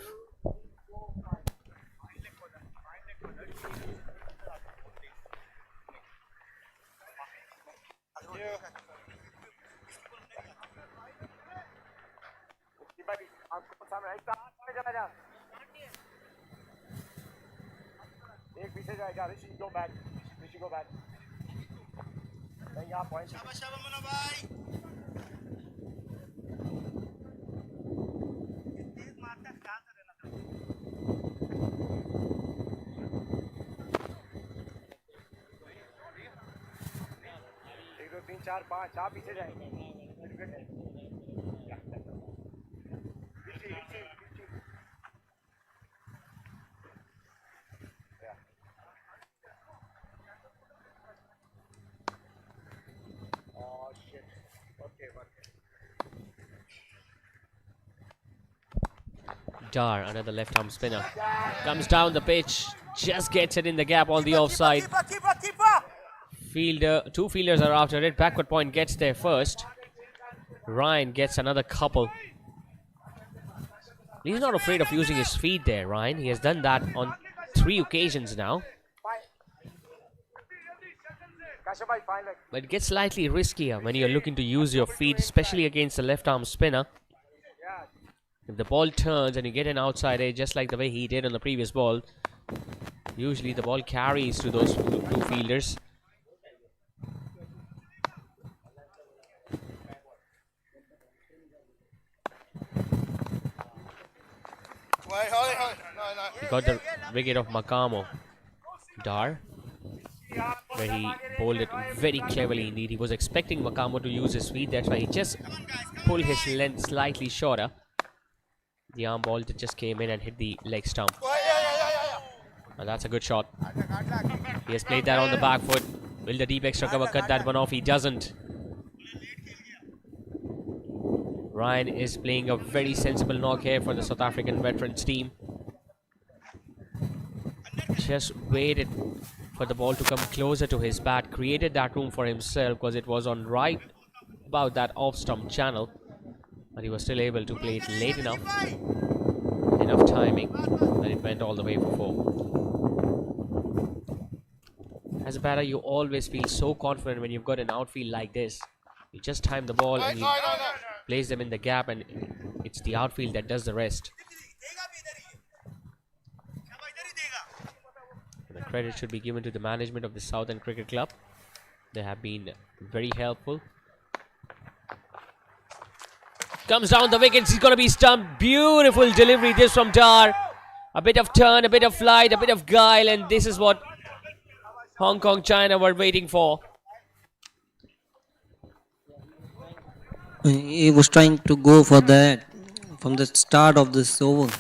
Go back. Go back. Dar, another left arm spinner, comes down the pitch, just gets it in the gap on the offside. Keeper. Two fielders are after it. Backward point gets there first. Ryan gets another couple. He's not afraid of using his feet there, Ryan. He has done that on 3 occasions now. But it gets slightly riskier when you're looking to use your feet, especially against the left arm spinner. If the ball turns and you get an outside edge, just like the way he did on the previous ball, usually the ball carries to those two fielders. He got the wicket of Makamo. Dar, where he bowled it very cleverly indeed. He was expecting Makamo to use his feet, that's why he just pulled his length slightly shorter. The arm ball just came in and hit the leg stump. And that's a good shot. He has played that on the back foot. Will the deep extra cover cut that one off? He doesn't. Ryan is playing a very sensible knock here for the South African veterans team. Just waited for the ball to come closer to his bat. Created that room for himself because it was on right about that off-stump channel. But he was still able to play it late enough. Enough timing. And it went all the way for 4. As a batter, you always feel so confident when you've got an outfield like this. You just time the ball and you place them in the gap, and it's the outfield that does the rest. And the credit should be given to the management of the Southend Cricket Club. They have been very helpful. Comes down the wickets, he's going to be stumped. Beautiful delivery this from Dar. A bit of turn, a bit of flight, a bit of guile, and this is what Hong Kong, China were waiting for. He was trying to go for that from the start of this over.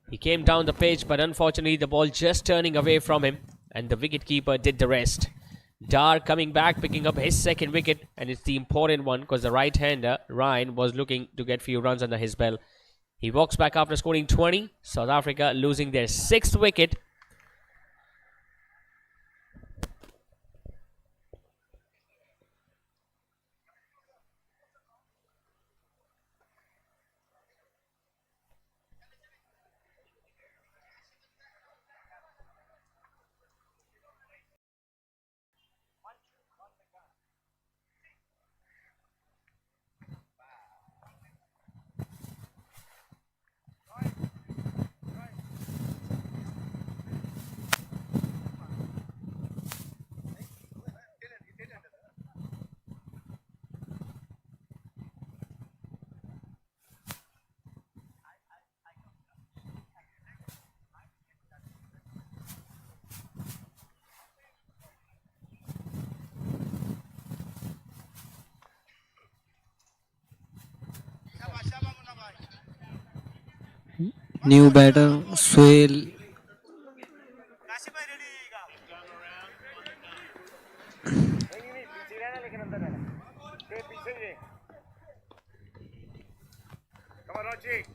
He came down the pitch, but unfortunately the ball just turning away from him, and the wicketkeeper did the rest. Dar coming back, picking up his second wicket, and it's the important one because the right-hander, Ryan, was looking to get few runs under his belt. He walks back after scoring 20. South Africa losing their 6th wicket. New batter, Swale. Come on, Raji.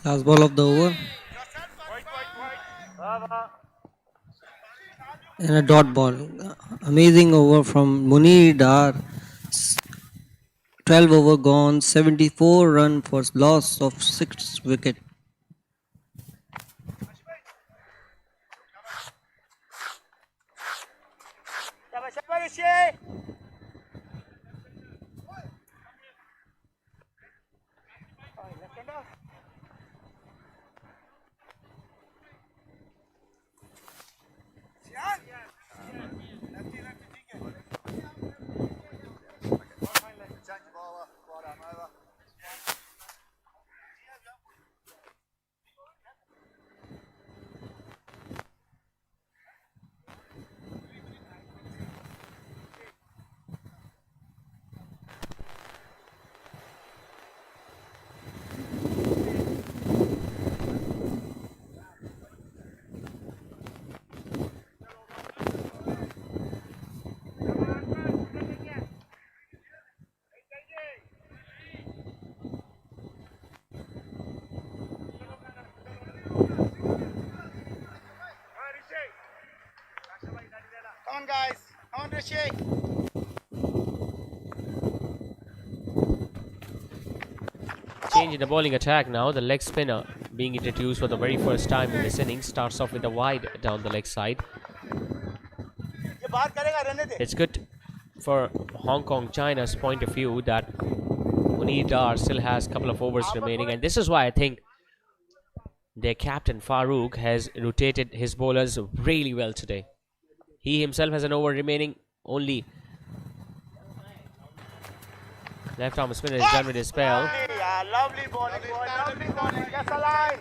Last ball of the over. And a dot ball. Amazing over from Munir Dar. 12 over gone, 74 run for loss of 6 wicket. Come on, guys. Come on, Rishi. Change in the bowling attack now. The leg spinner being introduced for the very first time in this innings starts off with a wide down the leg side. It's good for Hong Kong, China's point of view that Munir Dar still has a couple of overs remaining, and this is why I think their captain Farooq has rotated his bowlers really well today. He himself has an over remaining. Only left arm spinner is done with his spell. Lovely bowling, boy. Lovely bowling. Guess a line.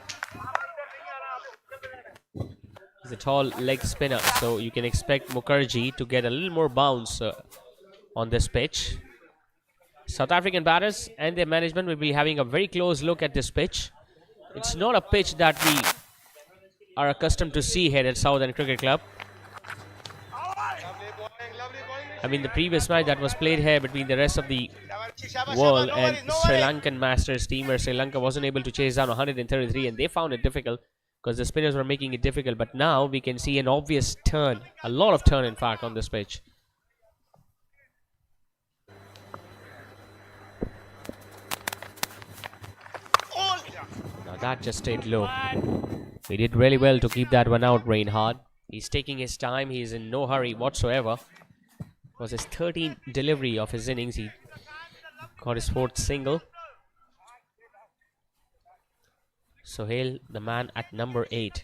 He's a tall leg spinner, so you can expect Mukherjee to get a little more bounce on this pitch. South African batters and their management will be having a very close look at this pitch. It's not a pitch that we are accustomed to see here at Southend Cricket Club. I mean, the previous match that was played here between the rest of the world and Sri Lankan Masters team, where Sri Lanka wasn't able to chase down 133, and they found it difficult because the spinners were making it difficult. But now we can see an obvious turn, a lot of turn in fact on this pitch. Now that just stayed low. He did really well to keep that one out, Reinhardt. He's taking his time. He's in no hurry whatsoever. It was his 13th delivery of his innings. He got his 4th single. Sohail, the man at number 8.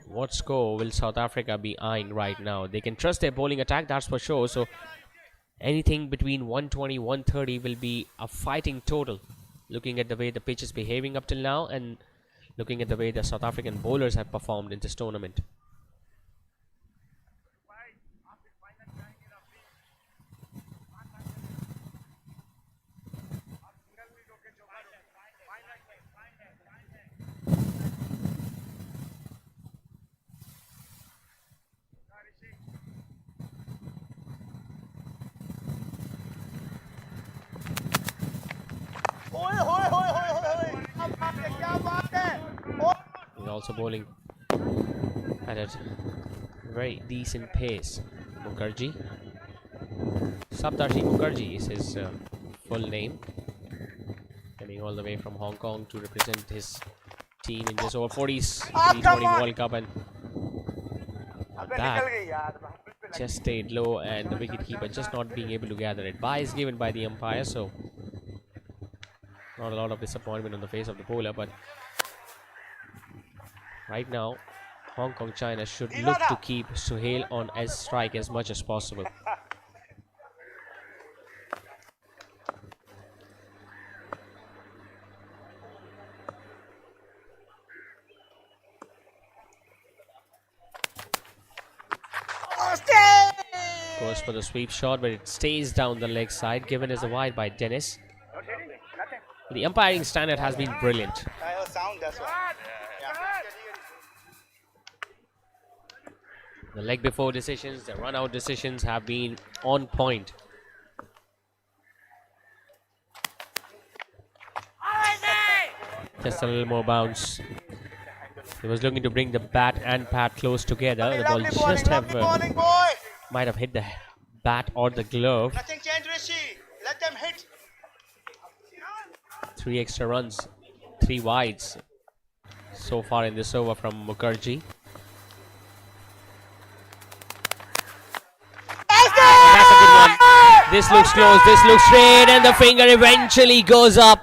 What score will South Africa be eyeing right now? They can trust their bowling attack, that's for sure. So anything between 120, 130 will be a fighting total. Looking at the way the pitch is behaving up till now, and looking at the way the South African bowlers have performed in this tournament. He's also bowling at a very decent pace. Mukherjee. Saptarshi Mukherjee is his full name. Coming all the way from Hong Kong to represent his team in this over-40s T20 World Cup, and that just stayed low, and the wicketkeeper just not being able to gather it. Bye is given by the umpire, so not a lot of disappointment on the face of the bowler, but right now Hong Kong China should look to keep Suhail on as strike as much as possible. Goes for the sweep shot, but it stays down the leg side, given as a wide by Dennis. The umpiring standard has been brilliant. The leg before decisions, the run out decisions have been on point. Just a little more bounce. He was looking to bring the bat and pad close together. The ball just might have hit the bat or the glove. Nothing change, Rishi. Let them hit. 3 extra runs, 3 wides so far in this over from Mukherjee. That's a good one. This looks close, this looks straight, and the finger eventually goes up.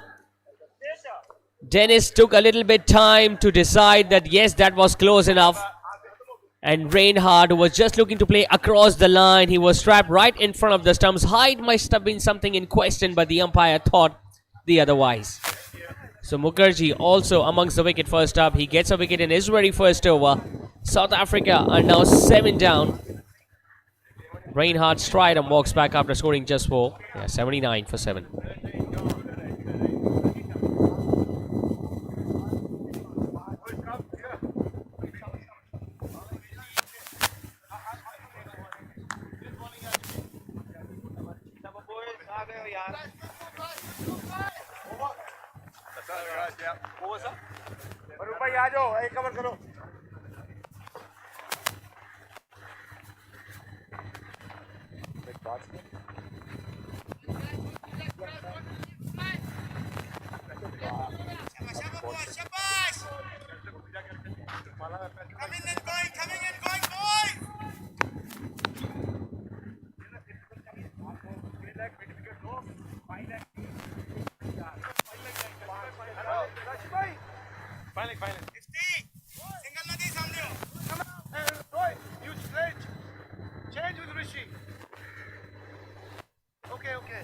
Dennis took a little bit time to decide that yes, that was close enough. And Reinhardt, who was just looking to play across the line, he was trapped right in front of the stumps. Height must have been something in question, but the umpire thought the otherwise. So Mukherjee also amongst the wicket first up. He gets a wicket in his very first over. South Africa are now 7 down. Reinhardt stride and walks back after scoring just 4. Yeah, 79 for 7. भाई आ जाओ एक cover करो coming and going boys. Single nadi samne ho. Roy, you straight. Change with Rishi. Okay.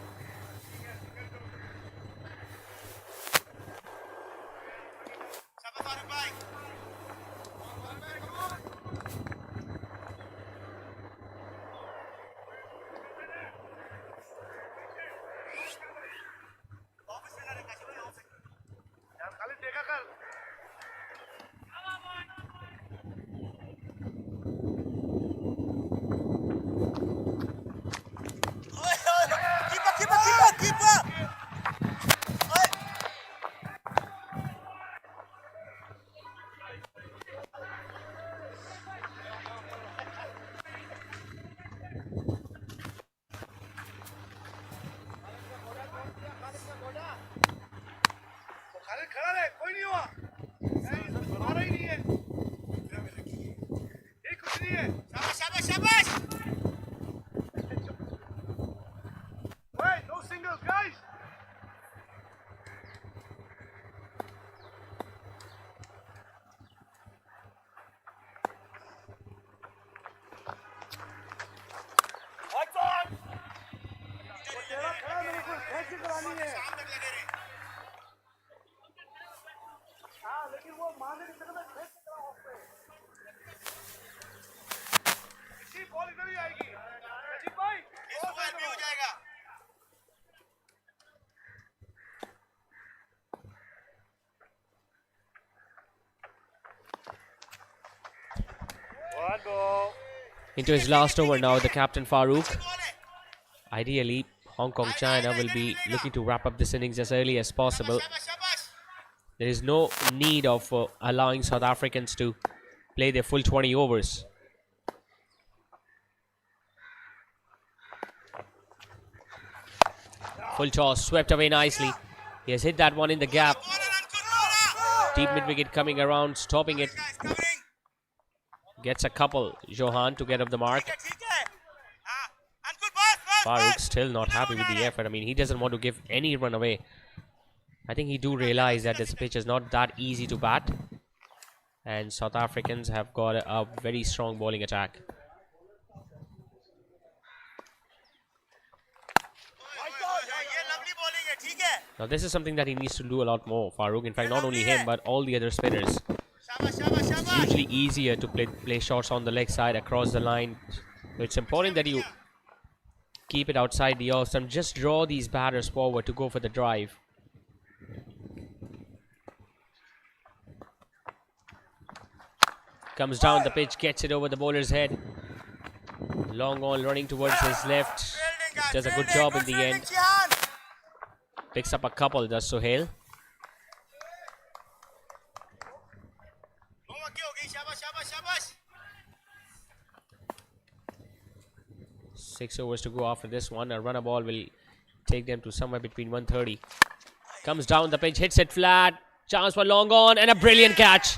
Sabah Farooq bhai. Office में ना रे काशी भाई office. यार खाली देखा कर. Keep up! खड़ा रहे, कोई नहीं हुआ। हमारा ही नहीं है। ये कुछ नहीं है। शाबाश! Wait, no singles, guys. What's on? तेरा खड़ा मेरे को कैसे करानी है? हाँ, लेकिन वो into his last over now, the captain Farooq. Ideally, Hong Kong China will be looking to wrap up this innings as early as possible. There is no need of allowing South Africans to play their full 20 overs. Full toss, swept away nicely. He has hit that one in the gap. Deep mid-wicket coming around, stopping it. Gets a couple, Johan, to get up the mark. Farooq still not happy with the effort. I mean, he doesn't want to give any run away. I think he do realize that this pitch is not that easy to bat. And South Africans have got a very strong bowling attack. Now this is something that he needs to do a lot more, Farooq. In fact, not only him, but all the other spinners. It's hugely easier to play shots on the leg side across the line. So it's important that you keep it outside the off stump. Just draw these batters forward to go for the drive. Comes down the pitch, gets it over the bowler's head. Long on, running towards his left. Does a good job in the end. Picks up a couple, does Sohail. Six overs to go after this one. A runner ball will take them to somewhere between 130. Comes down the pitch, hits it flat. Chance for long on and a brilliant catch.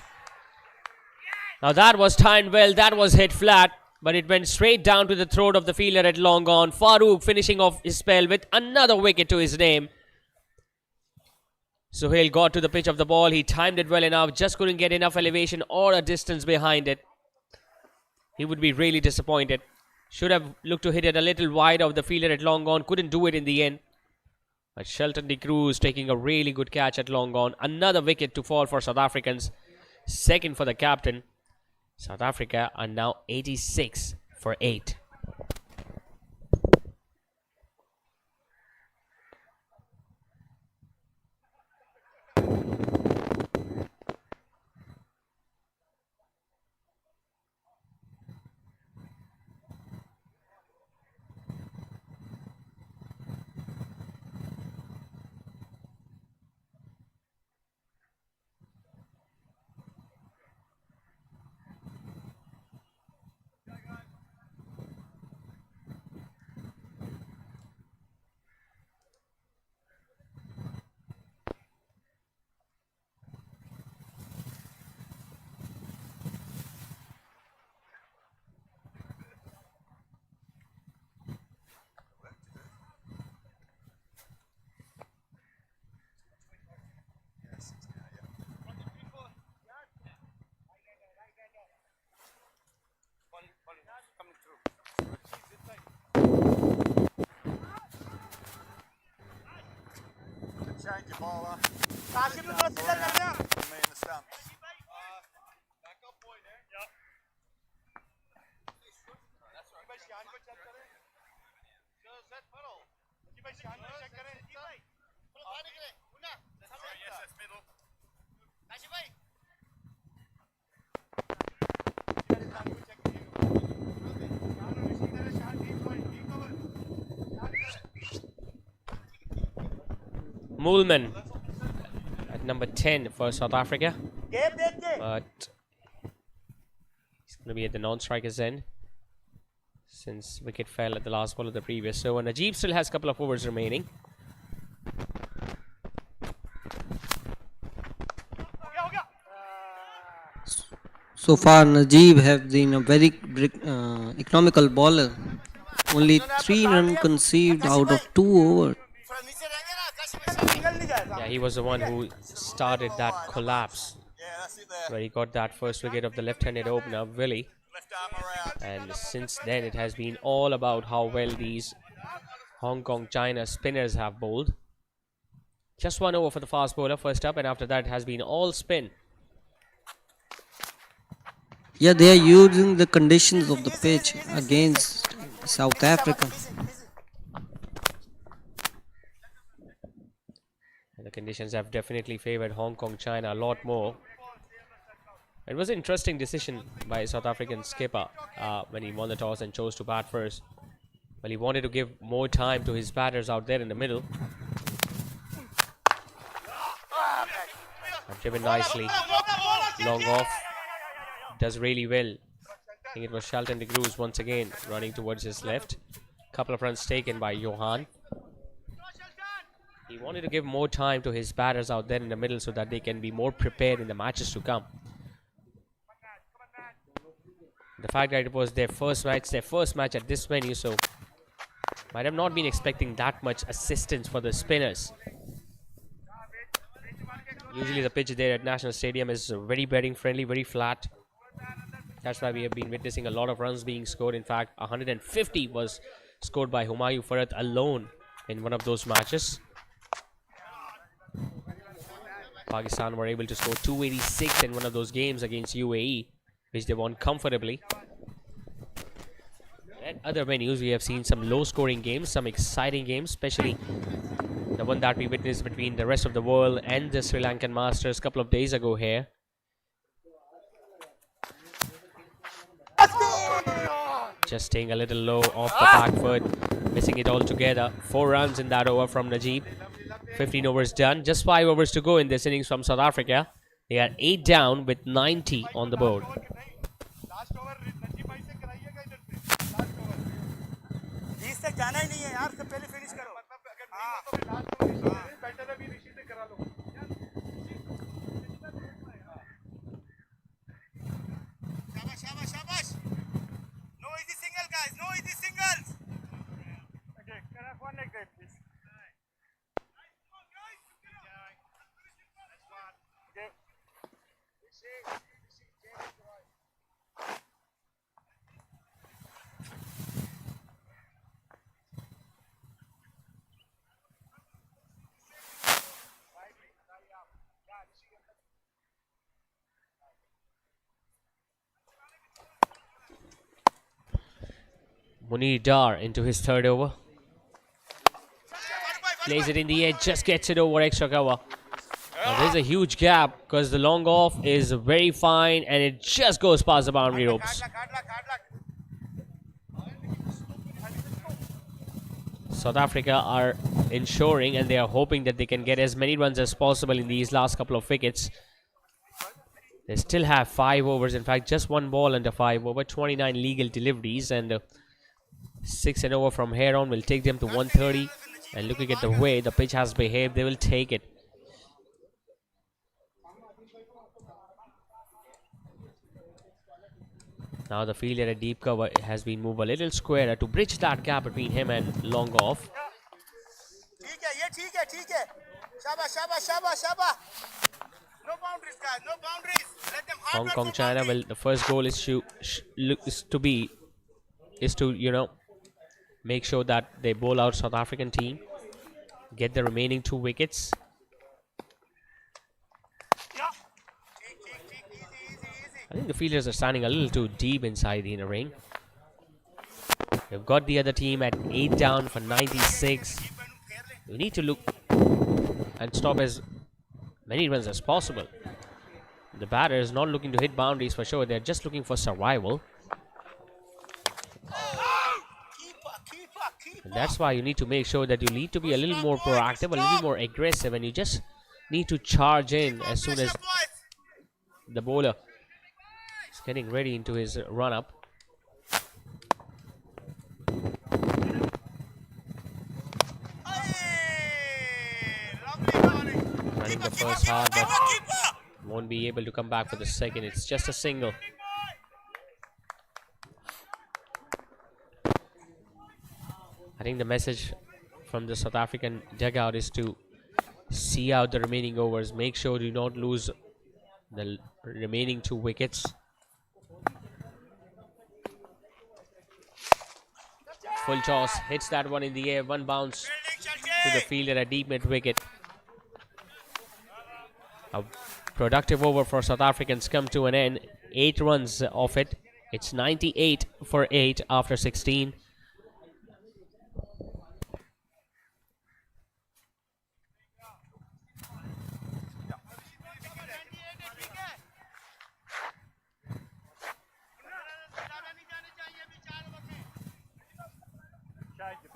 Now that was timed well, that was hit flat, but it went straight down to the throat of the fielder at long on. Farooq finishing off his spell with another wicket to his name. Sohail got to the pitch of the ball. He timed it well enough, just couldn't get enough elevation or a distance behind it. He would be really disappointed. Should have looked to hit it a little wide of the fielder at long on. Couldn't do it in the end. But Shelton de Cruz taking a really good catch at long on. Another wicket to fall for South Africans. Second for the captain. South Africa are now 86 for 8. Change your ball up. Remain in the stump. Moolman at number 10 for South Africa. But he's going to be at the non-striker's end since wicket fell at the last ball of the previous over. Najib still has a couple of overs remaining. So far, Najib have been a very economical bowler. Only 3 runs conceived out of 2 overs. Yeah, he was the one who started that collapse where he got that first wicket of the left-handed opener, Willie. And since then, it has been all about how well these Hong Kong China spinners have bowled. Just 1 over for the fast bowler first up, and after that has been all spin. Yeah, they are using the conditions of the pitch against South Africa. And the conditions have definitely favored Hong Kong China a lot more. It was an interesting decision by South African skipper when he won the toss and chose to bat first. Well, he wanted to give more time to his batters out there in the middle. And driven nicely. Long off. Does really well. I think it was Shelton de Cruz once again running towards his left. Couple of runs taken by Johan. He wanted to give more time to his batters out there in the middle so that they can be more prepared in the matches to come. The fact that it was their first match at this venue, so might have not been expecting that much assistance for the spinners. Usually the pitch there at National Stadium is very batting friendly, very flat. That's why we have been witnessing a lot of runs being scored. In fact, 150 was scored by Humayun Farhat alone in one of those matches. Pakistan were able to score 286 in one of those games against UAE, which they won comfortably. At other venues, we have seen some low-scoring games, some exciting games, especially the one that we witnessed between the rest of the world and the Sri Lankan Masters a couple of days ago here. Just staying a little low off the back foot, missing it altogether. 4 runs in that over from Najib. 15 overs done. Just 5 overs to go in this innings from South Africa. They are 8 down with 90 on the board. Munir Dar into his 3rd over. Plays it in the air, just gets it over extra cover. Now there's a huge gap because the long off is very fine and it just goes past the boundary ropes. South Africa are ensuring and they are hoping that they can get as many runs as possible in these last couple of wickets. They still have 5 overs, in fact just 1 ball under 5 over, 29 legal deliveries, and 6 and over from here on will take them to 130. And looking at the way the pitch has behaved, they will take it. Now the fielder at deep cover has been moved a little squarer to bridge that gap between him and long off. No boundaries, guys. No boundaries. Let them hard Hong work Kong, for China. boundaries. Well, the first goal is to make sure that they bowl out South African team, get the remaining 2 wickets. I think the fielders are standing a little too deep inside the inner ring. We've got the other team at 8 down for 96. We need to look and stop as many runs as possible. The batter is not looking to hit boundaries for sure. They're just looking for survival. And that's why you need to make sure that you need to be a little more proactive, a little more aggressive, and you just need to charge in as soon as the bowler is getting ready into his run-up. Running the first hard, but won't be able to come back for the second. It's just a single. I think the message from the South African dugout is to see out the remaining overs. Make sure do not lose the remaining 2 wickets. Full toss, hits that one in the air. 1 bounce to the fielder at deep mid wicket. A productive over for South Africans come to an end. 8 runs off it. It's 98 for 8 after 16.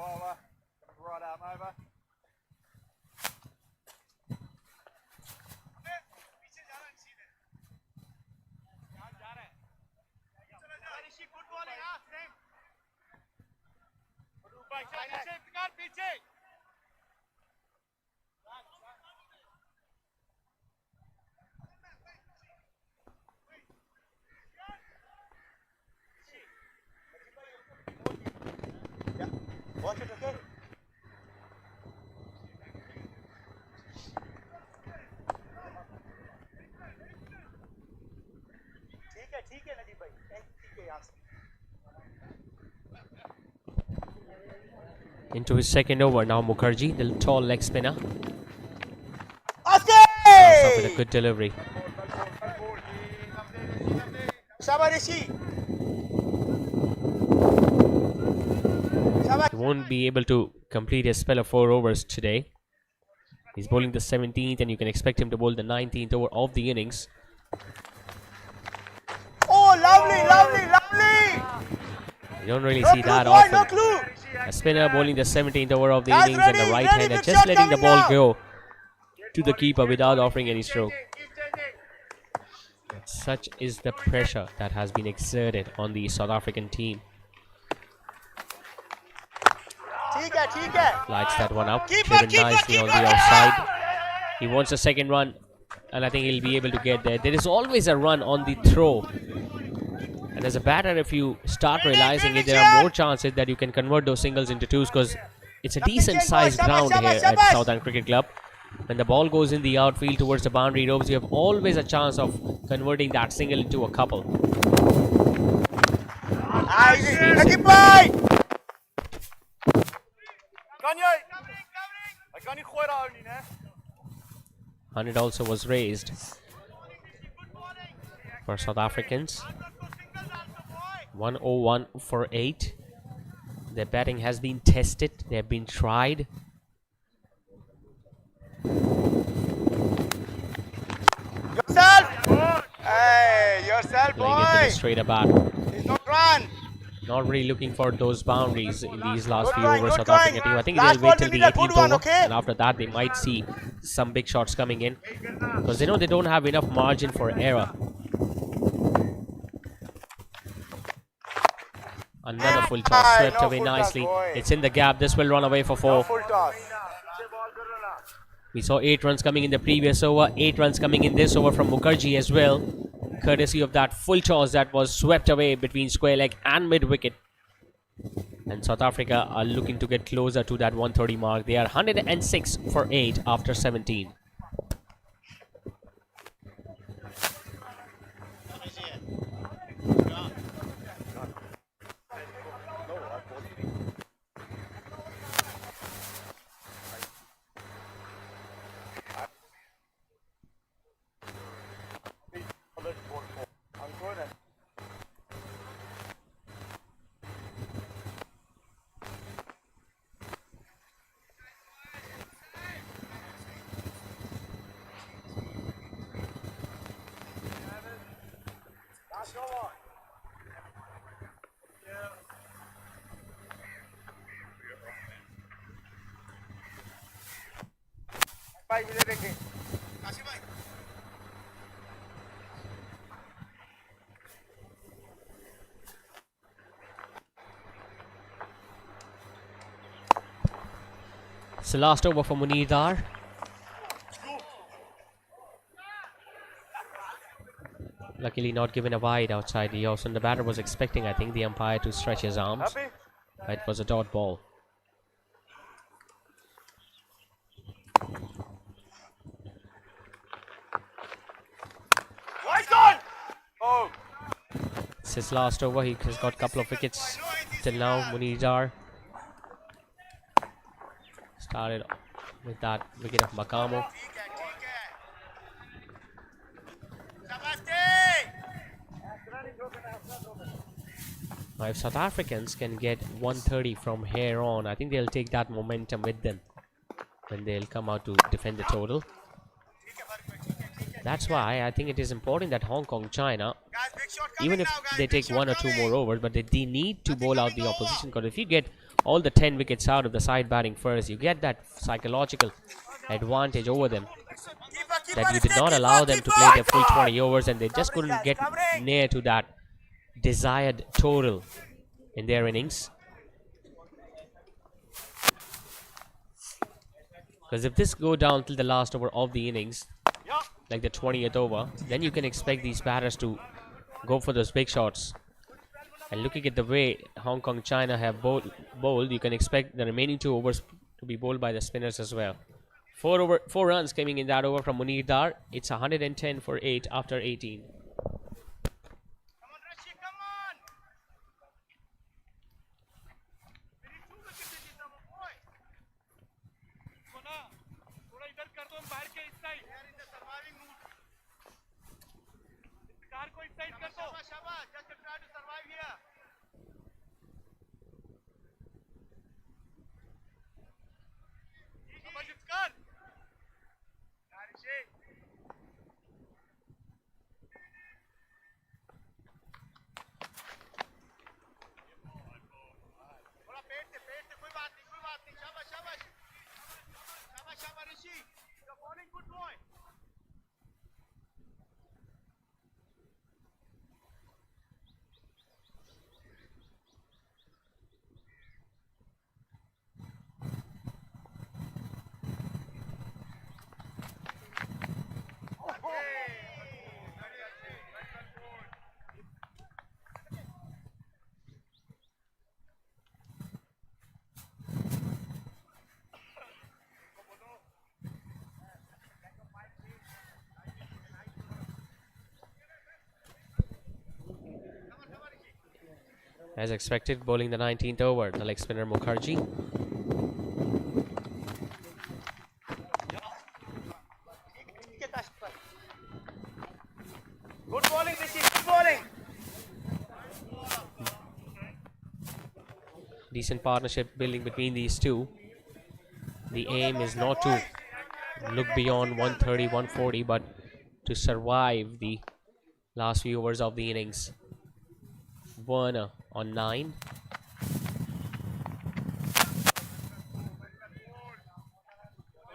over. Right arm over. Watch it, okay? ठीक है नजीब भाई ठीक है यहाँ से Into his second over now, Mukherjee, the tall leg spinner. Off With a good delivery. Shabarishi. He won't be able to complete his spell of 4 overs today. He's bowling the 17th, and you can expect him to bowl the 19th over of the innings. Oh, lovely, lovely, lovely. You don't really No see clue, that boy, often. no clue. A spinner bowling the 17th over of the Guys, innings and the ready, right-hander big just shot letting the coming ball now. go to the keeper without offering any stroke. Such is the pressure that has been exerted on the South African team. ठीक है Lights that one up, Keeper, driven keeper, nicely on the keeper. offside. He wants a second run, and I think he'll be able to get there. There is always a run on the throw. And as a batter, if you start realizing it, there are more chances that you can convert those singles into twos, because it's a decent sized ground here at Southend Cricket Club. When the ball goes in the outfield towards the boundary ropes, you have always a chance of converting that single into a couple. Najeeb भाई Kanye I kan nie gooi daar nie né 100 also was raised for South Africans. 101 for 8. Their batting has been tested. They have been tried. Yourself Hey yourself Playing it with boy a straighter bat. He's not run Not really looking for those boundaries in these last Good few going, overs. good South African going. team. I think Last they'll wait ball till will the be the good 18th one, over, okay? and after that they might see some big shots coming in, because they know they don't have enough margin for error. Another full toss, Aye, swept no away full toss, nicely. boy. It's in the gap. This will run away for 4. full toss We saw 8 runs coming in the previous over, 8 runs coming in this over from Mukherjee as well, courtesy of that full toss that was swept away between square leg and mid wicket. And South Africa are looking to get closer to that 130 mark. They are 106 for 8 after 17. भाई मिले देंगे It's the last over for Munir Dar. Luckily not given a wide outside the off, and the batter was expecting, I think, the umpire to stretch his arms. Happy? It was a dot ball. Right on Oh It's his last over. He has got a couple of wickets till now. Munir Dar started with that wicket of Makamo. Now, if South Africans can get 130 from here on, I think they'll take that momentum with them when they'll come out to defend the total. That's why I think it is important that Hong Kong, China, even if they take 1 or 2 more overs, but they need to bowl out the opposition, because if you get all the 10 wickets out of the side batting first. You get that psychological advantage over them, that you did not allow them to play their full 20 overs, and they just couldn't get near to that desired total in their innings. Because if this go down till the last over of the innings, like the 20th over, then you can expect these batters to go for those big shots. And looking at the way Hong Kong China have bowled, you can expect the remaining 2 overs to be bowled by the spinners as well. 4 runs coming in that over from Munir Dar. It's 110 for 8 after 18. As expected, bowling the 19th over, the leg spinner Mukherjee. Good bowling, Rishi. Good bowling. Decent partnership building between these two. The aim is not to look beyond 130, 140, but to survive the last few overs of the innings. Warner on 9.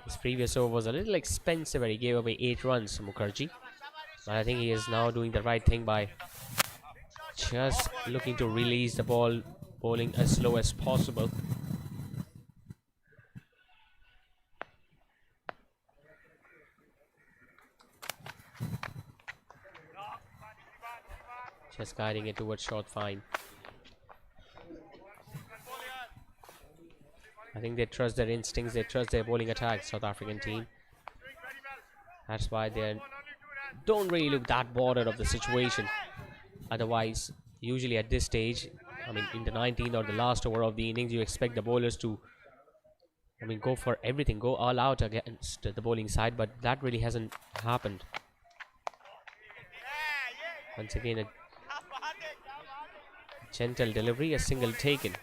His previous over was a little expensive where he gave away 8 runs to Mukherjee. But I think he is now doing the right thing by just looking to release the ball, bowling as slow as possible. Just guiding it towards short fine. I think they trust their instincts, they trust their bowling attack, South African team. That's why they don't really look that bothered of the situation. Otherwise, usually at this stage, I mean in the 19th or the last over of the innings, you expect the bowlers to, go for everything, go all out against the bowling side, but that really hasn't happened. Once again, a gentle delivery, a single taken.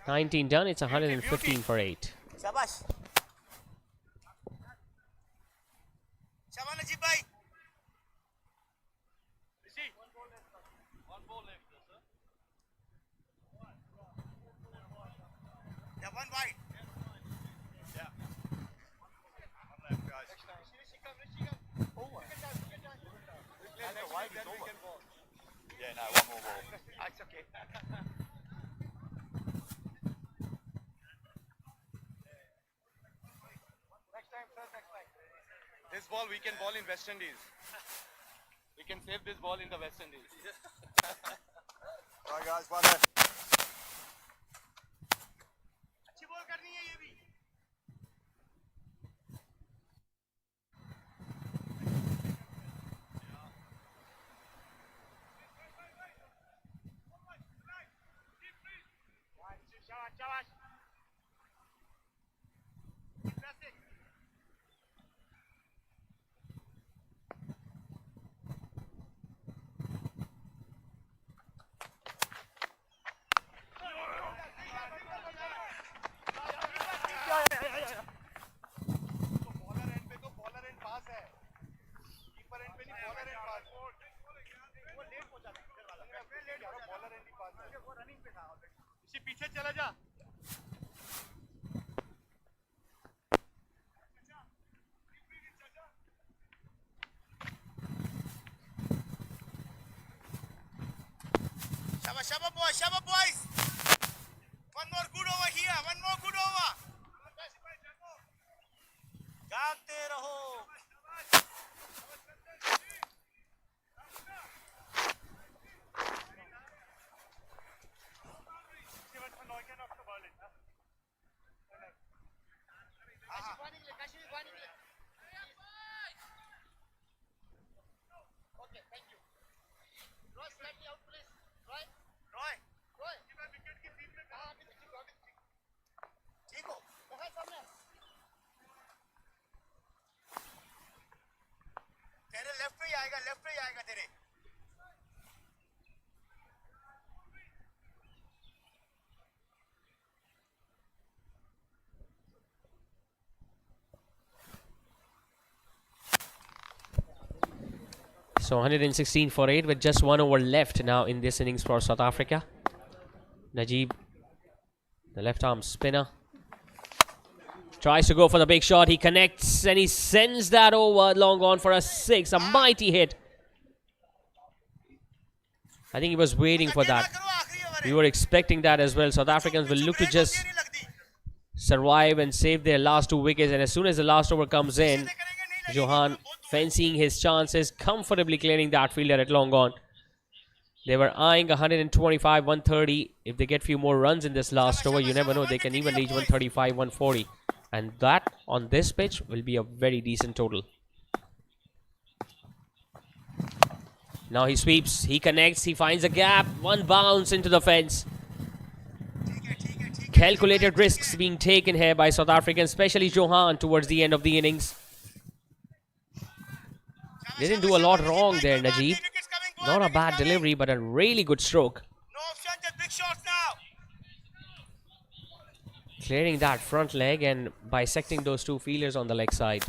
$19 done, it's 115 for 8. Shabash. Shabash, Najib bhai. Rishi. One ball left, sir. Yeah, one wide. Yeah. One left, guys. Rishi, come. Over. Wide is over. Yeah, no, one more ball. That's okay. This ball we can ball in West Indies. We can save this ball in the West Indies. Alright guys, one left. अच्छी ball करनी है ये भी. Shabash. वो running पे था already इसी पीछे चला जा Shabba boys one more good over here one more good over जागते रहो Okay, thank you. Roy, slightly out, please. Roy. ठीक हो कहाँ सामने तेरे लेफ्ट पे ही आएगा तेरे So 116 for 8 with just 1 over left now in this innings for South Africa. Najib, the left arm spinner, tries to go for the big shot. He connects and he sends that over long on for a 6. A mighty hit. I think he was waiting for that. We were expecting that as well. South Africans will look to just survive and save their last 2 wickets. And as soon as the last over comes in, Johan fancying his chances, comfortably clearing that fielder at long on. They were eyeing 125, 130. If they get few more runs in this last over, you never know. They can even reach 135, 140. And that, on this pitch, will be a very decent total. Now he sweeps, he connects, he finds a gap. One bounce into the fence. Calculated risks being taken here by South Africans, especially Johan towards the end of the innings. They didn't do a lot wrong there, Najib. Not a bad delivery, but a really good stroke. No option, just big shots now. Clearing that front leg and bisecting those 2 fielders on the leg side.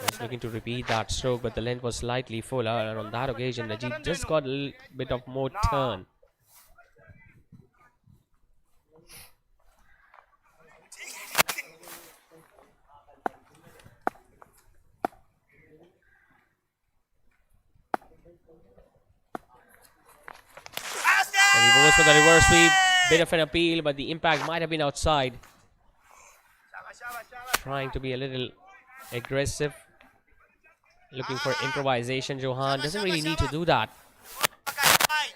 Just looking to repeat that stroke, but the length was slightly fuller, and on that occasion, Najib just got a little bit of more turn. And he goes for the reverse sweep. Bit of an appeal, but the impact might have been outside. Trying to be a little aggressive. Looking for improvisation. Johan doesn't really need to do that.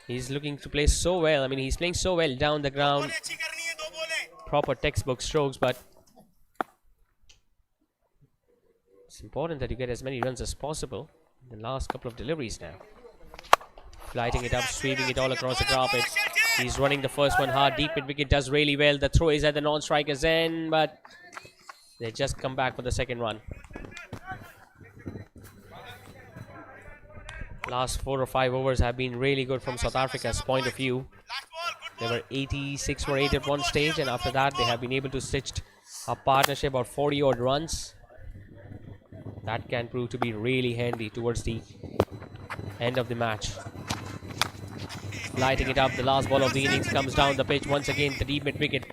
He's looking to play so well. I mean, he's playing so well down the ground. Proper textbook strokes, but it's important that you get as many runs as possible. The last couple of deliveries now. Flighting it up, sweeping it all across the carpet. He's running the first one hard. Deep mid wicket does really well. The throw is at the non-striker's end, but they just come back for the second run. Last 4 or 5 overs have been really good from South Africa's point of view. They were 86 for 8 at one stage, and after that they have been able to stitch a partnership of 40 odd runs. That can prove to be really handy towards the end of the match. Lighting it up, the last ball of the innings comes down the pitch. Once again, the deep mid wicket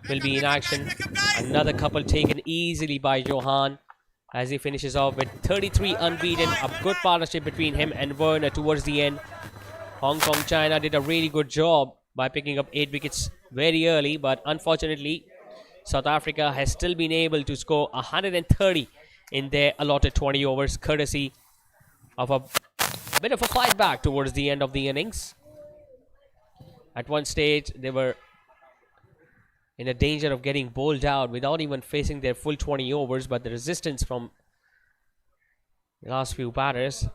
will be in action. Another couple taken easily by Johan as he finishes off with 33 unbeaten. A good partnership between him and Werner towards the end. Hong Kong China did a really good job by picking up 8 wickets very early, but unfortunately South Africa has still been able to score 130 in their allotted 20 overs, courtesy of a bit of a fight back towards the end of the innings. At one stage they were in a danger of getting bowled out without even facing their full 20 overs, but the resistance from the last few batters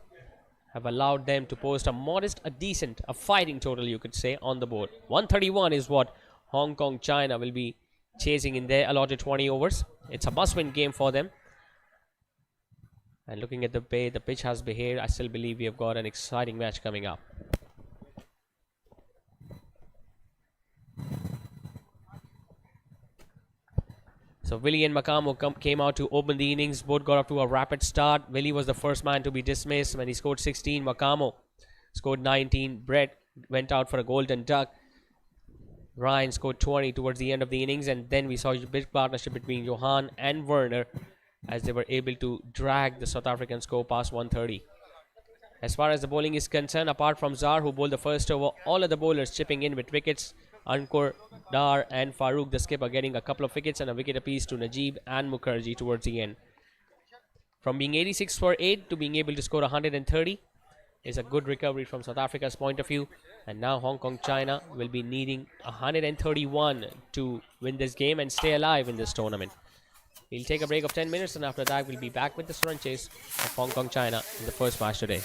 have allowed them to post a modest, a decent, a fighting total, you could say, on the board. 131 is what Hong Kong China will be chasing in their allotted 20 overs. It's a must-win game for them. And looking at the way the pitch has behaved, I still believe we have got an exciting match coming up. So Willie and Makamo came out to open the innings. Both got off to a rapid start. Willie was the first man to be dismissed when he scored 16. Makamo scored 19. Brett went out for a golden duck. Ryan scored 20 towards the end of the innings, and then we saw a big partnership between Johan and Werner as they were able to drag the South African score past 130. As far as the bowling is concerned, apart from Zar, who bowled the first over, all of the bowlers chipping in with wickets. Ankur, Dar and Farooq, the skipper, getting a couple of wickets and a wicket apiece to Najib and Mukherjee towards the end. From being 86 for 8 to being able to score 130 is a good recovery from South Africa's point of view. And now Hong Kong China will be needing 131 to win this game and stay alive in this tournament. We'll take a break of 10 minutes, and after that we'll be back with the run chase of Hong Kong China in the first match today.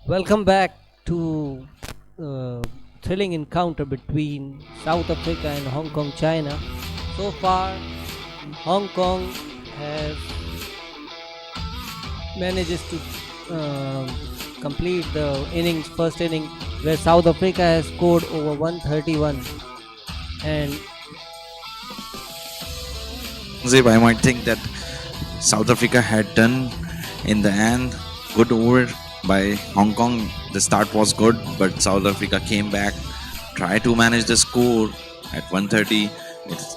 Welcome back to thrilling encounter between South Africa and Hong Kong, China. So far, Hong Kong has manages to complete the first inning, where South Africa has scored over 131. And Zib, I might think that South Africa had done in the end good over by Hong Kong. The start was good, but South Africa came back, tried to manage the score at 130.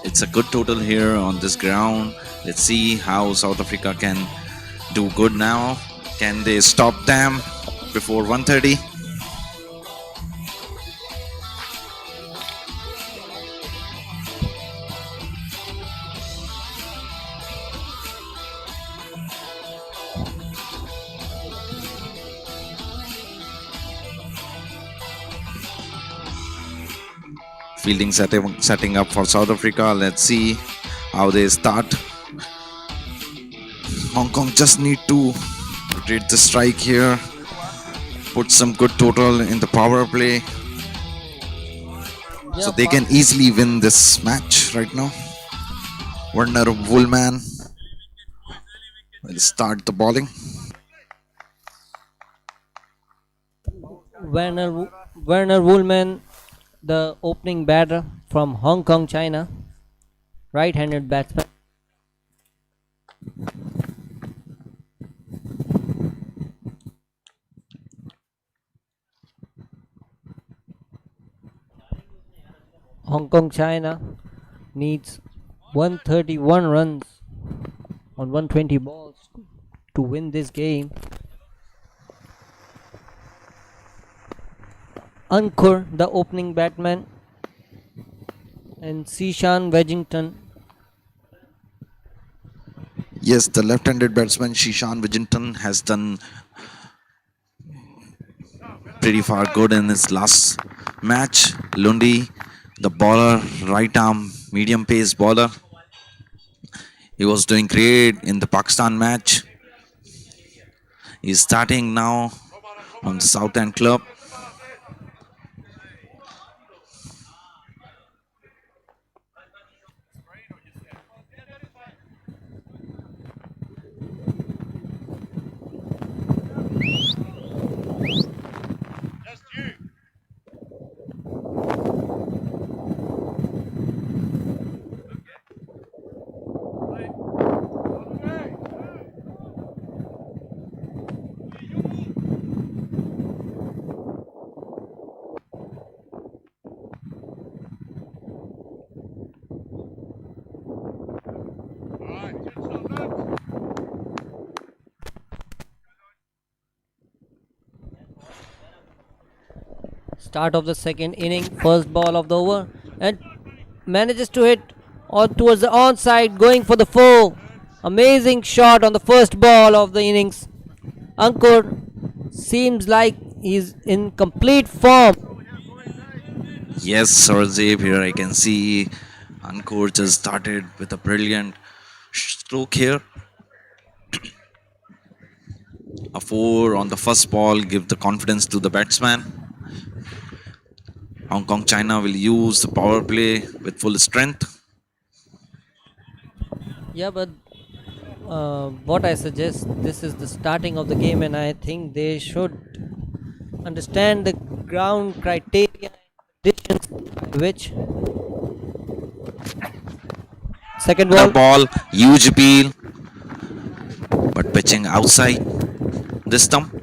It's a good total here on this ground. Let's see how South Africa can do good now. Can they stop them before 130? Fielding setting up for South Africa. Let's see how they start. Hong Kong just need to rotate the strike here, put some good total in the power play, so they can easily win this match right now. Werner Woolman will start the bowling. Werner Woolman, the opening batter from Hong Kong, China, right-handed batsman. Hong Kong, China needs 131 runs on 120 balls to win this game. Ankur, the opening batsman, and Sishan Wedgington. Yes, the left-handed batsman Sishan Wedgington has done pretty far good in his last match. Lundy, the bowler, right arm, medium pace bowler. He was doing great in the Pakistan match. He's starting now from the Southend club. Start of the second inning, first ball of the over, and manages to hit towards the onside, going for the four. Amazing shot on the first ball of the innings. Ankur seems like he's in complete form. Yes, Saurabh, here I can see Ankur just started with a brilliant stroke here. A 4 on the first ball give the confidence to the batsman. Hong Kong China will use the power play with full strength. Yeah, but what I suggest, this is the starting of the game, and I think they should understand the ground criteria and conditions by which. Second ball, huge appeal, but pitching outside the stump.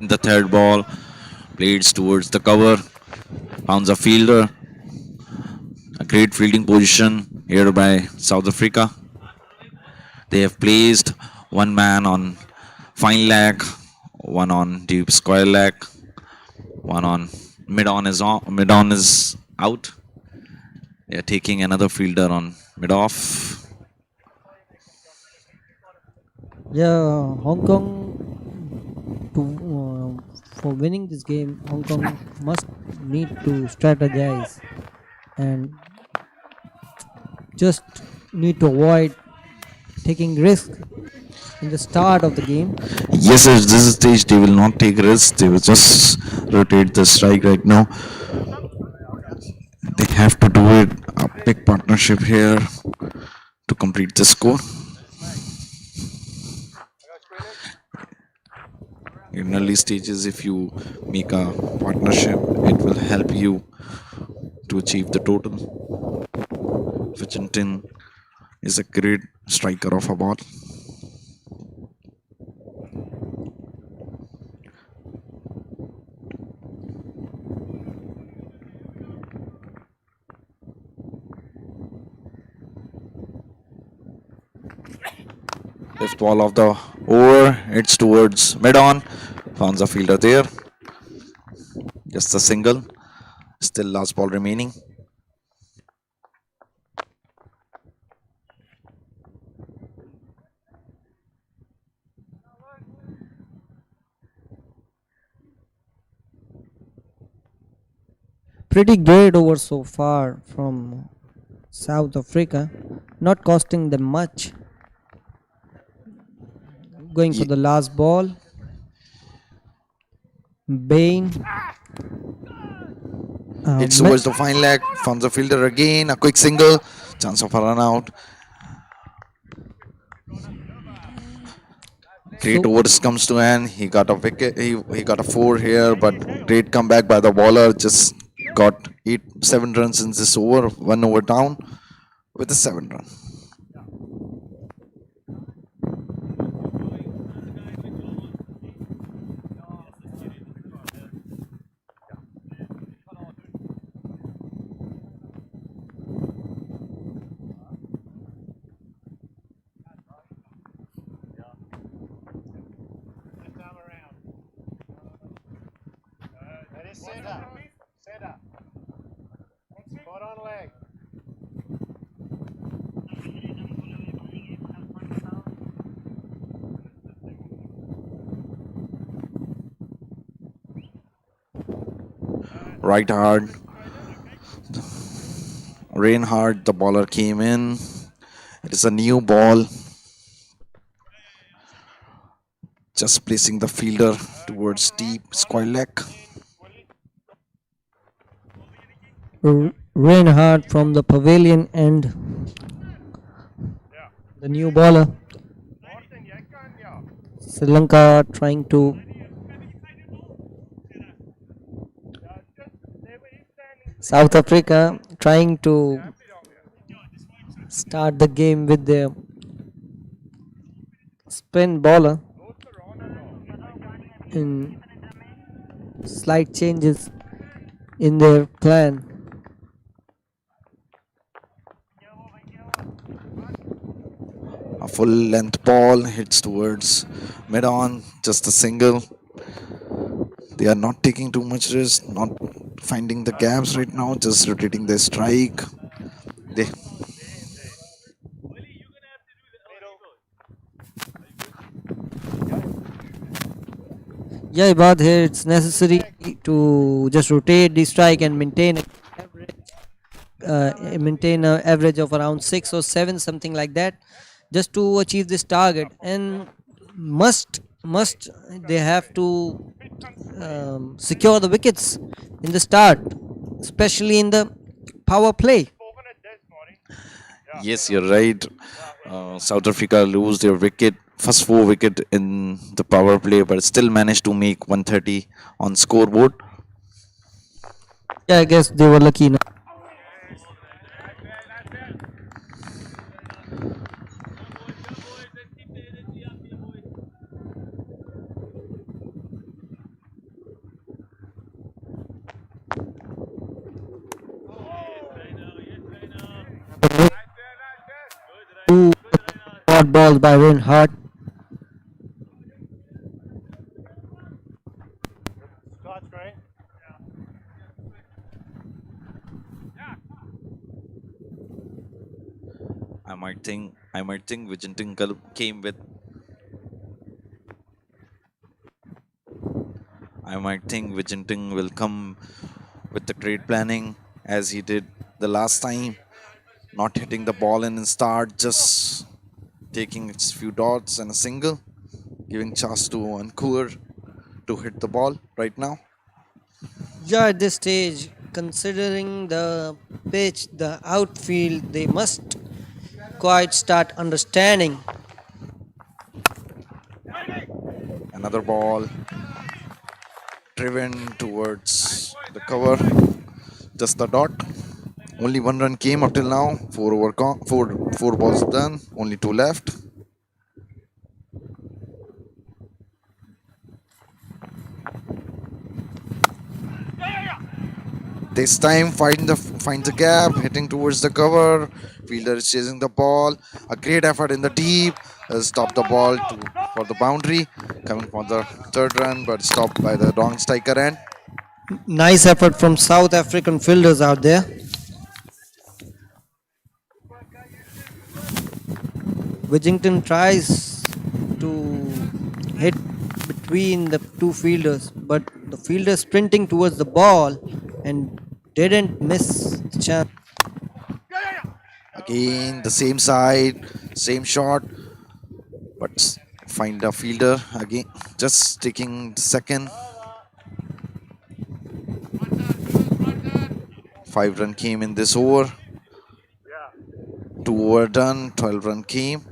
The third ball, blades towards the cover, founds a fielder. A great fielding position here by South Africa. They have placed one man on fine leg, one on deep square leg, one on mid on is out. They are taking another fielder on mid off. Yeah, Hong Kong for winning this game, Hong Kong must need to strategize and just need to avoid taking risk in the start of the game. Yes, at this stage they will not take risks. They will just rotate the strike right now. They have to do it a big partnership here to complete the score. In early stages, if you make a partnership, it will help you to achieve the total. Vichinton is a great striker of a ball. Fifth ball of the over, it's towards mid-on. Found the fielder there. Just a single. Still last ball remaining. Pretty great over so far from South Africa, not costing them much. Going for the last ball. Bain. It's towards the fine leg. Found the fielder again. A quick single. Chance of a run out. Great overs comes to end. He got a wicket. He got a 4 here, but great comeback by the bowler. Just got 7 runs in this over. 1 over down with a 7 run. That is centre. Centre. Spot on leg. Right hard. Rain hard. The bowler came in. It is a new ball. Just placing the fielder towards deep square leg. Reinhardt from the pavilion end. The new bowler. Sri Lanka trying to South Africa trying to start the game with the spin bowler in slight changes in their plan. A full length ball hits towards mid on, just a single. They are not taking too much risk, not finding the gaps right now, just rotating their strike. They Yeah, but here it's necessary to just rotate the strike and maintain an average of around 6 or 7, something like that, just to achieve this target. And must they have to secure the wickets in the start, especially in the power play. Yes, you're right. South Africa lose their wicket, first 4 wicket in the power play, but still managed to make 130 on scoreboard. Yeah, I guess they were lucky enough. Two hot balls by Reinhardt. Start screen. I might think Vichinton came with I might think Wiginton will come with the great planning as he did the last time, not hitting the ball in start, just taking its few dots and a single, giving chance to Ankur to hit the ball right now. Yeah, at this stage, considering the pitch, the outfield, they must quite start understanding. Another ball driven towards the cover, just the dot. Only one run came up till now. Four balls done. Only two left. This time finds the gap, hitting towards the cover. Fielder is chasing the ball. A great effort in the deep. Stop the ball for the boundary. Coming for the third run, but stopped by the wrong striker end. Nice effort from South African fielders out there. Widgington tries to hit between the two fielders, but the fielder sprinting towards the ball and didn't miss the chance. Again, the same side, same shot, but find a fielder again. Just taking second. 5 run came in this over. 2 over done. 12 run came.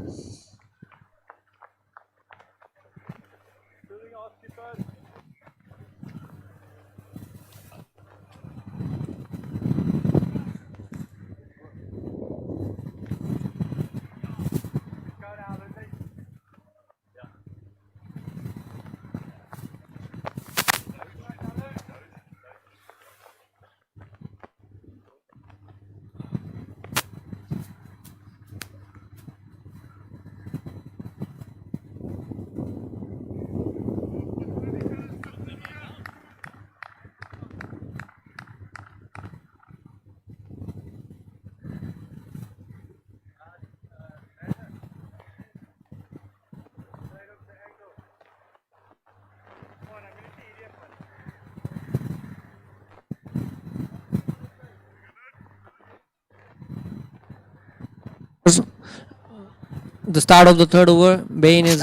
The start of the third over, Bain is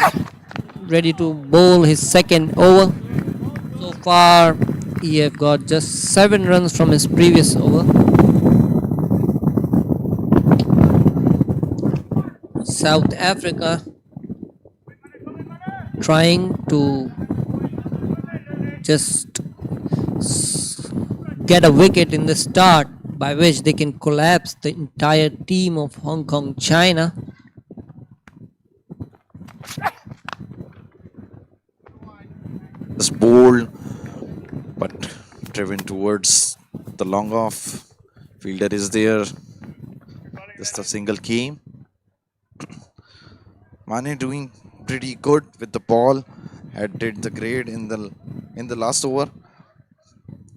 ready to bowl his second over. So far, he have got just 7 runs from his previous over. South Africa trying to just get a wicket in the start by which they can collapse the entire team of Hong Kong China. Just bowled, but driven towards the long off. Fielder is there. Just a single came. Mane doing pretty good with the ball. Had did the grade in the last over.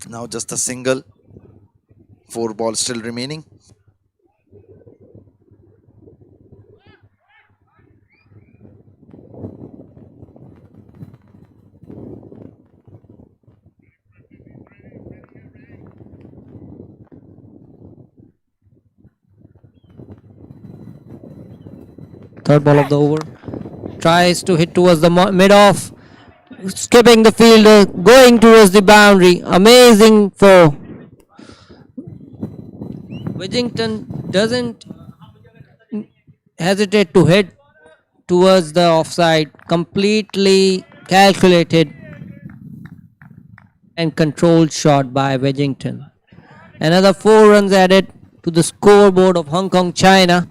Now just a single. 4 balls still remaining. Third ball of the over. Tries to hit towards the mid-off. Skipping the fielder. Going towards the boundary. Amazing for Widgington. Doesn't hesitate to hit towards the offside. Completely calculated and controlled shot by Widgington. Another 4 runs added to the scoreboard of Hong Kong China.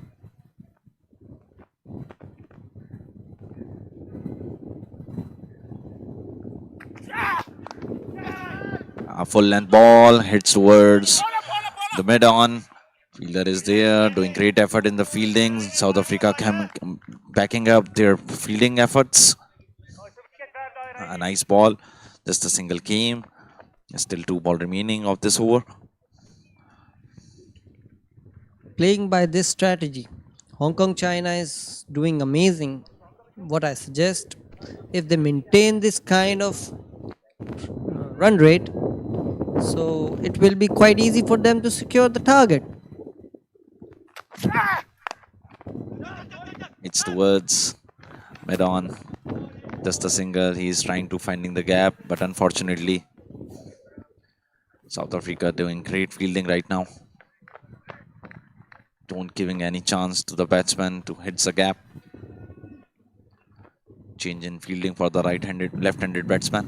A full length ball hits towards the mid on. Fielder is there, doing great effort in the fielding. South Africa backing up their fielding efforts. A nice ball, just a single came. Still 2 balls remaining of this over. Playing by this strategy, Hong Kong China is doing amazing. What I suggest, if they maintain this kind of run rate, so it will be quite easy for them to secure the target. It's towards mid on. Just a single. He's trying to finding the gap, but unfortunately, South Africa doing great fielding right now. Don't giving any chance to the batsman to hit the gap. Change in fielding for the left-handed batsman.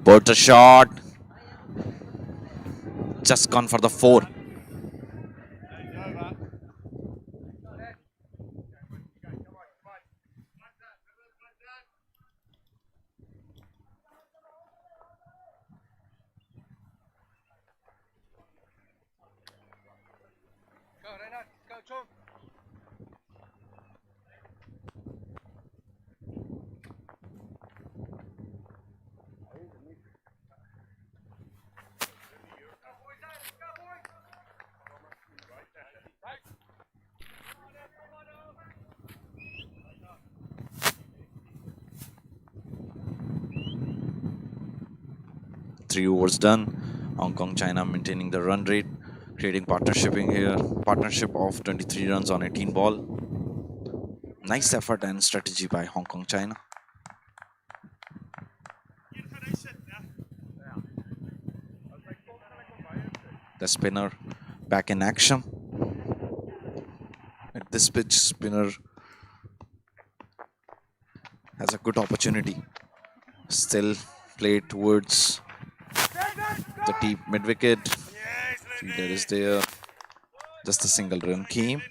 But a shot. Just gone for the 4. Go, Renat. Go, Tom. 3 overs done. Hong Kong, China maintaining the run rate, creating partnership of 23 runs on 18 ball. Nice effort and strategy by Hong Kong, China. The spinner back in action. At this pitch, spinner has a good opportunity. Still played towards the deep mid wicket. Fielder is there. Just a single run came.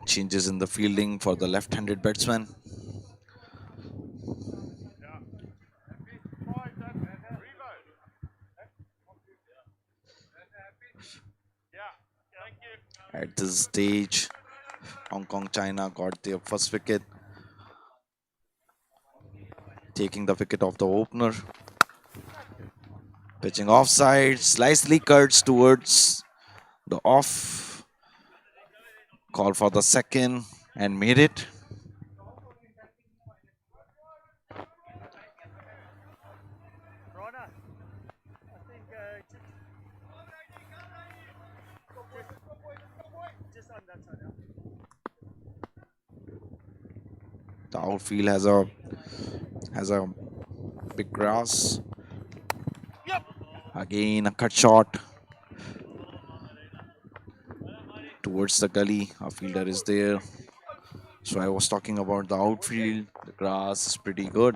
Changes in the fielding for the left-handed batsman. At this stage, Hong Kong, China got their first wicket, taking the wicket of the opener. Pitching offside, slightly cuts towards the off. Call for the second and made it. The outfield has a big grass. Again a cut shot towards the gully. A fielder is there. So I was talking about the outfield. The grass is pretty good.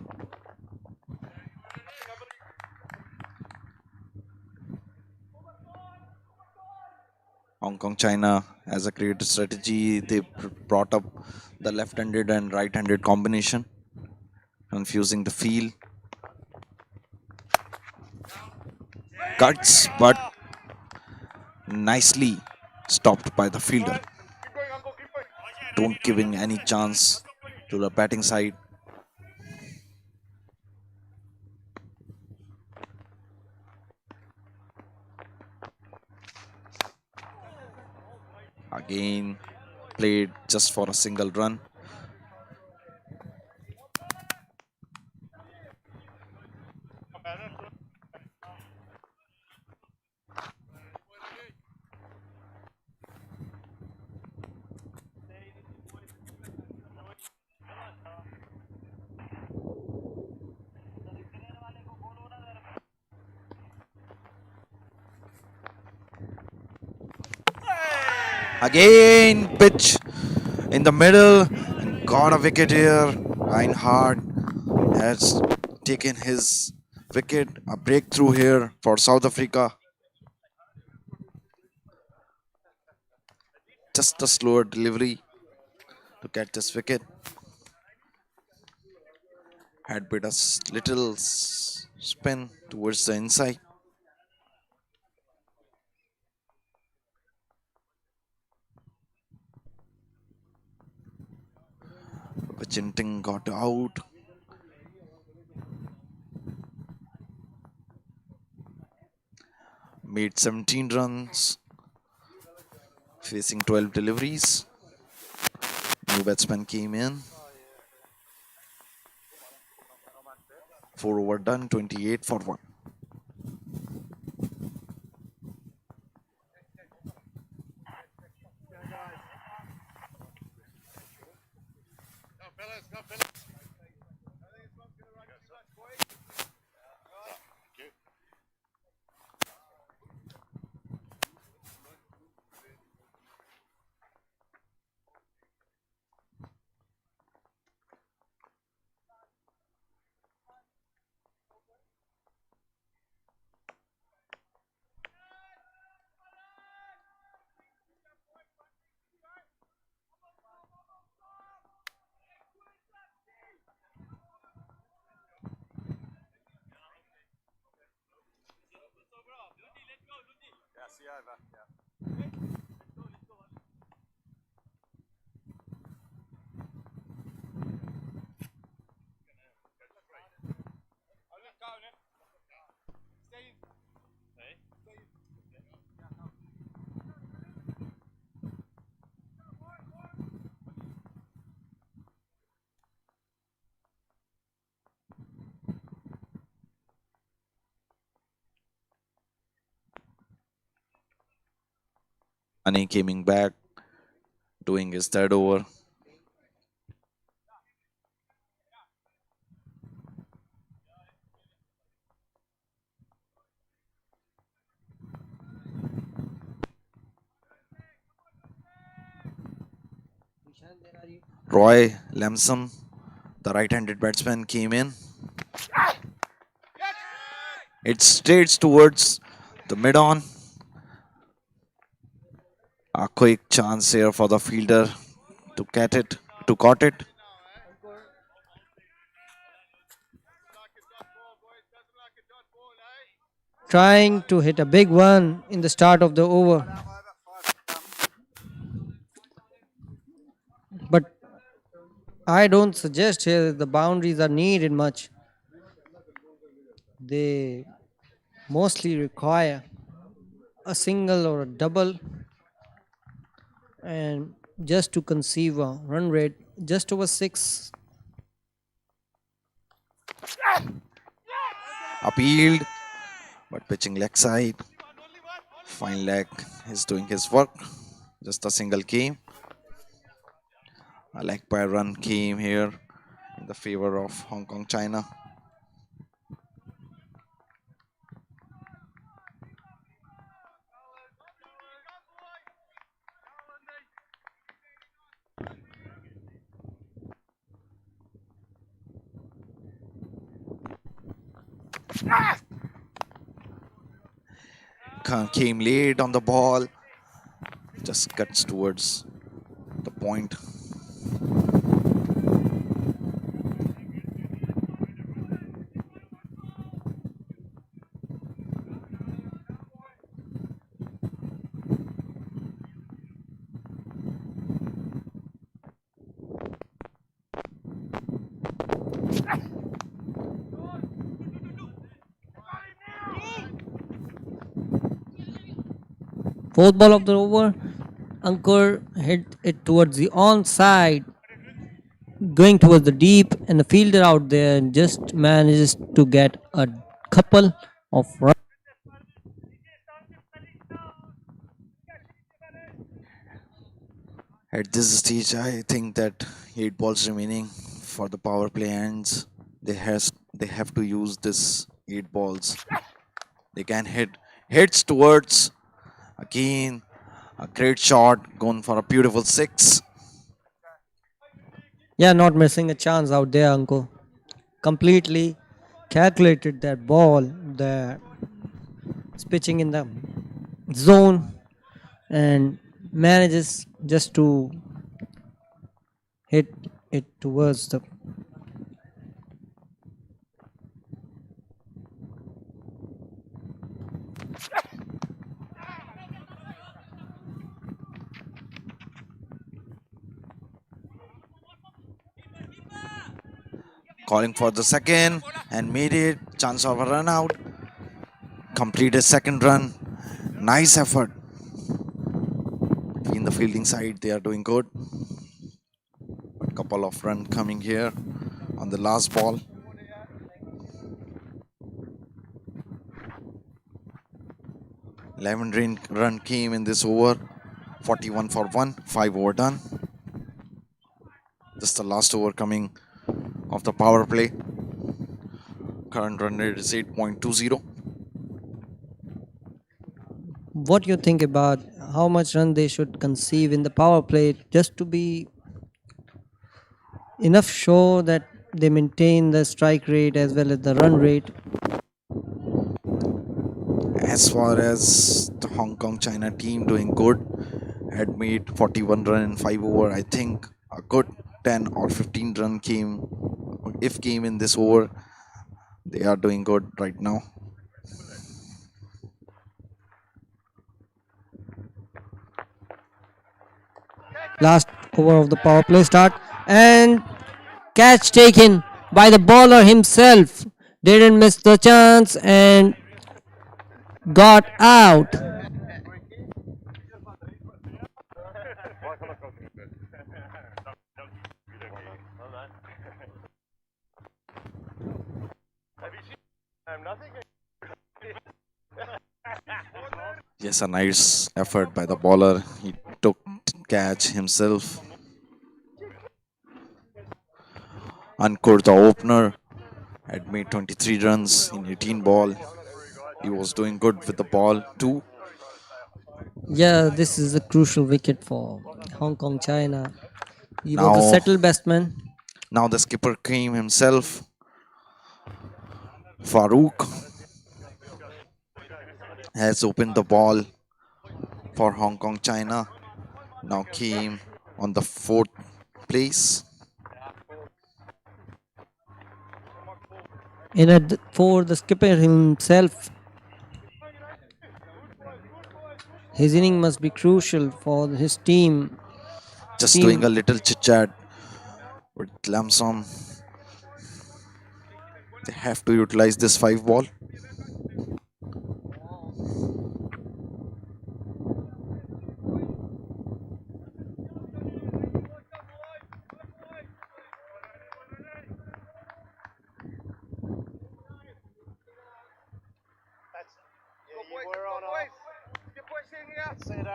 Hong Kong, China as a creative strategy, they brought up the left-handed and right-handed combination, confusing the field. Cuts, but nicely stopped by the fielder. Keep going, Uncle. Keep going. Don't giving any chance to the batting side. Again, played just for a single run. Again, pitch in the middle and got a wicket here. Reinhardt has taken his wicket, a breakthrough here for South Africa. Just a slower delivery to get this wicket. Had bit a little spin towards the inside. Vichinting got out. Made 17 runs, facing 12 deliveries. New batsman came in. 4 over done, 28 for 1. Go, fellas, go, fellas. I think this one's going to run too much, boys. Thank you. Yeah, see over. Yeah. I'll let go, then. Stay in. Stay in. Mane coming back, doing his third over. Roy Lamson, the right-handed batsman, came in. It stays towards the mid-on. A quick chance here for the fielder to catch it, to caught it. Trying to hit a big one in the start of the over. But I don't suggest here that the boundaries are needed much. They mostly require a single or a double, and just to conceive a run rate just over 6. Appealed, but pitching leg side. Fine leg is doing his work. Just a single came. A leg by run came here in the favor of Hong Kong China. Came late on the ball. Just cuts towards the point. Fourth ball of the over, Ankur hit it towards the onside, going towards the deep, and the fielder out there just manages to get a couple of runs. At this stage, I think that 8 balls remaining for the power play ends. They have to use this 8 balls. They can hits towards again a great shot, going for a beautiful 6. Yeah, not missing a chance out there, Ankur. Completely calculated that ball, that it's pitching in the zone, and manages just to hit it towards the calling for the second and made it. Chance of a run out. Completed second run. Nice effort. In the fielding side, they are doing good. But couple of runs coming here on the last ball. 11 run came in this over. 41 for 1. 5 over done. Just the last over coming of the power play. Current run rate is 8.20. What do you think about how much run they should conceive in the power play just to be enough show that they maintain the strike rate as well as the run rate? As far as the Hong Kong China team doing good, had made 41 run in 5 over. I think a good 10 or 15 run came in this over. They are doing good right now. Last over of the power play start, and catch taken by the bowler himself. Didn't miss the chance and got out. Yes, a nice effort by the bowler. He took catch himself. Ankur, the opener, had made 23 runs in 18 ball. He was doing good with the ball too. Yeah, this is a crucial wicket for Hong Kong China. He was a settled batsman. Now the skipper came himself. Farouk has opened the ball for Hong Kong China. Now came on the 4th place. And for the skipper himself, his inning must be crucial for his team. Just doing a little chit chat with Lamson. They have to utilize this 5 ball.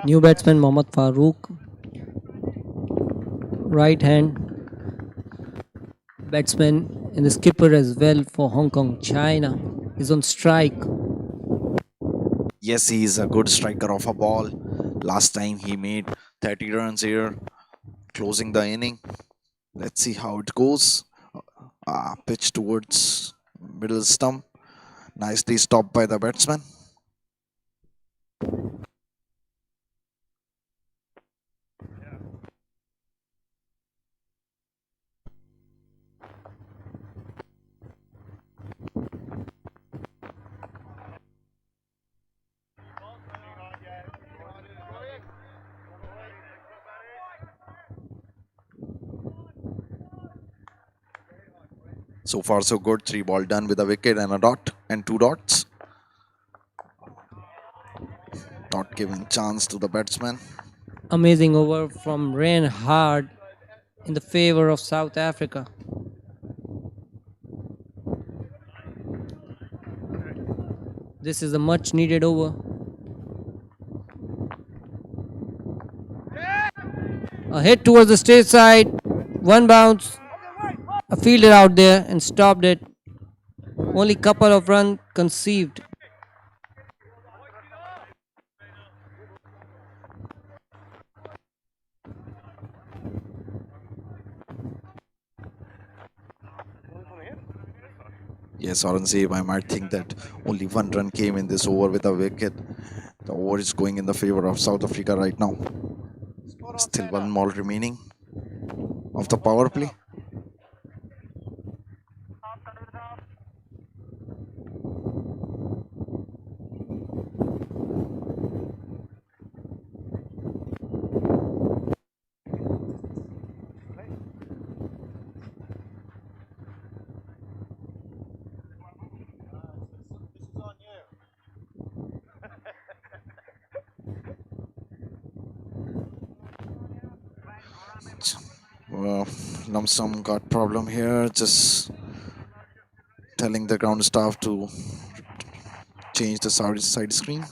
New batsman Mohammad Farouk, right hand batsman and the skipper as well for Hong Kong China, is on strike. Yes, he is a good striker of a ball. Last time he made 30 runs here, closing the inning. Let's see how it goes. Pitch towards middle stump. Nicely stopped by the batsman. So far so good. 3 ball done with a wicket and a dot and 2 dots. Not giving chance to the batsman. Amazing over from Rain Hard in the favor of South Africa. This is a much needed over. A hit towards the straight side, one bounce, a fielder out there and stopped it. Only couple of runs conceived. Yes, Aurangzeb, I might think that only 1 run came in this over with a wicket. The over is going in the favor of South Africa right now. Still 1 ball remaining of the power play. lump sum got problem here. Just telling the ground staff to change the side screen.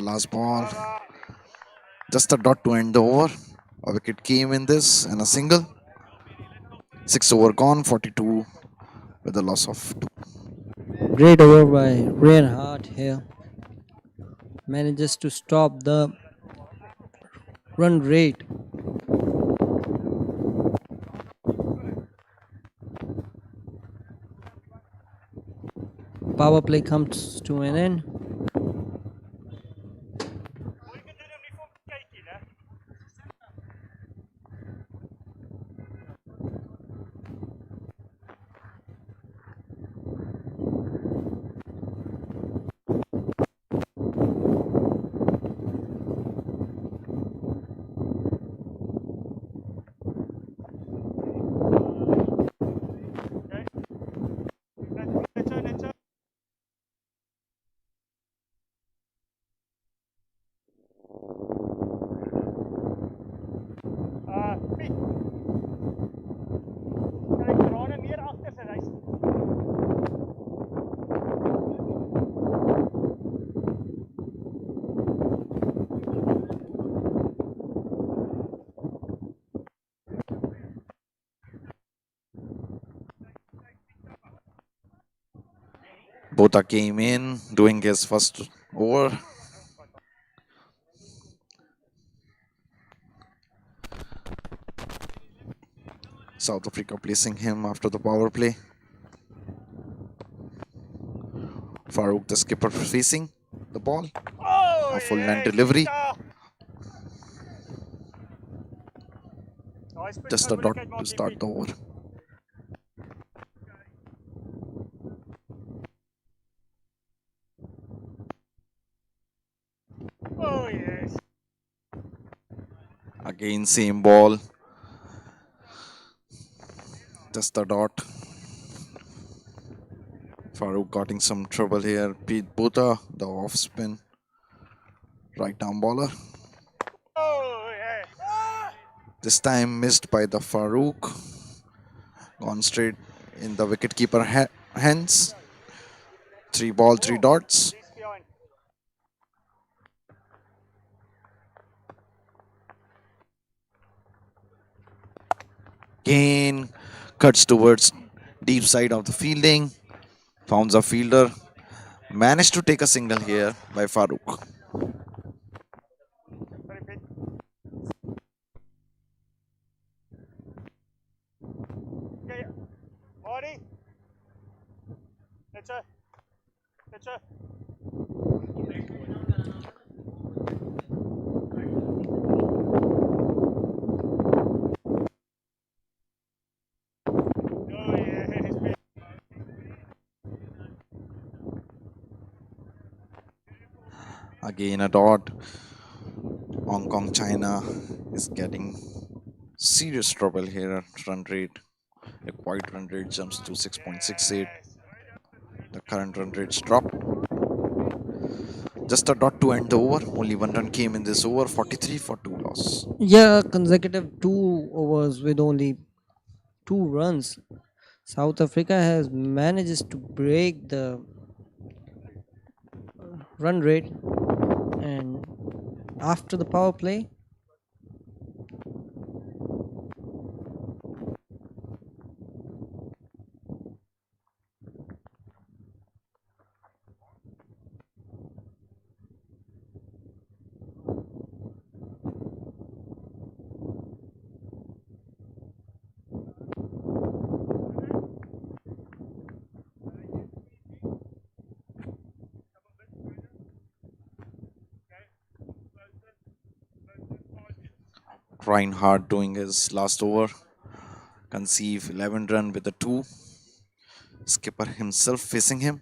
Last ball, just a dot to end the over. A wicket came in this and a single. 6 over gone, 42 with a loss of 2. Great over by Reinhardt here. Manages to stop the run rate. Power play comes to an end. Botha came in, doing his first over. South Africa placing him after the power play. Farouk, the skipper, facing the ball. A full length delivery. Just a dot to start the over. Again, same ball. Just a dot. Farouk got in some trouble here. Pete Botha, the off spin. Right arm bowler. This time missed by the Farouk. Gone straight in the wicketkeeper hands. 3 ball, 3 dots. Again, cuts towards deep side of the fielding. Founds a fielder. Managed to take a single here by Farouk. Again a dot. Hong Kong, China is getting serious trouble here. Run rate, a quiet run rate jumps to 6.68. The current run rates drop. Just a dot to end the over. Only 1 run came in this over. 43 for 2 loss. Yeah, consecutive 2 overs with only 2 runs. South Africa has managed to break the run rate, and after the power play, Reinhardt doing his last over. Conceive 11 run with a 2. Skipper himself facing him.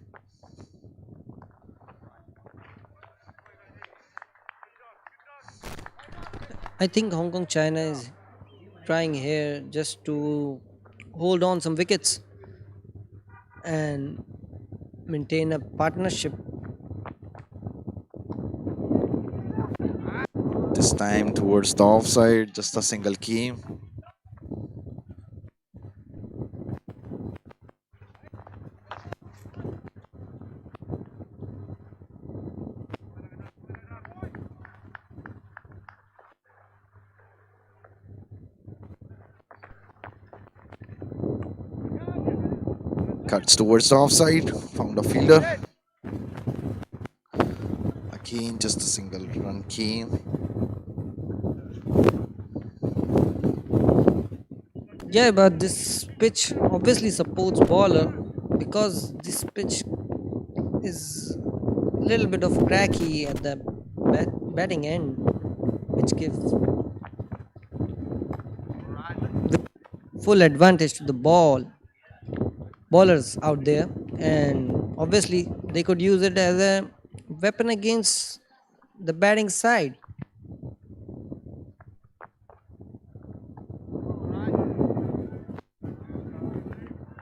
I think Hong Kong China is trying here just to hold on some wickets and maintain a partnership. This time towards the offside, just a single came. Cuts towards the offside. Found a fielder. Again, just a single run came. Yeah, but this pitch obviously supports bowler because this pitch is a little bit of cracky at the batting end, which gives full advantage to the bowlers out there, and obviously they could use it as a weapon against the batting side.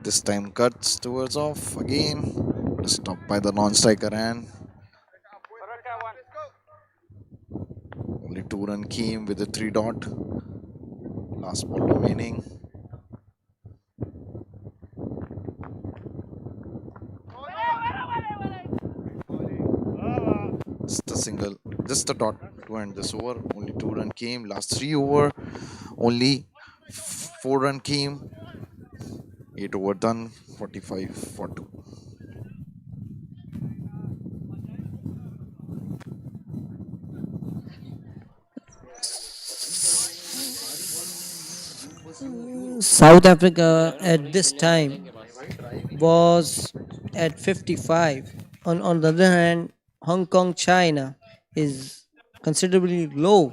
This time cuts towards off again. But stopped by the non-striker and only 2 run came with a 3 dot. Last ball remaining. Just a single, just a dot to end this over. Only 2 run came. Last 3 over, only 4 run came. 8 over done. 45 for 2. South Africa at this time was at 55. On the other hand, Hong Kong, China is considerably low.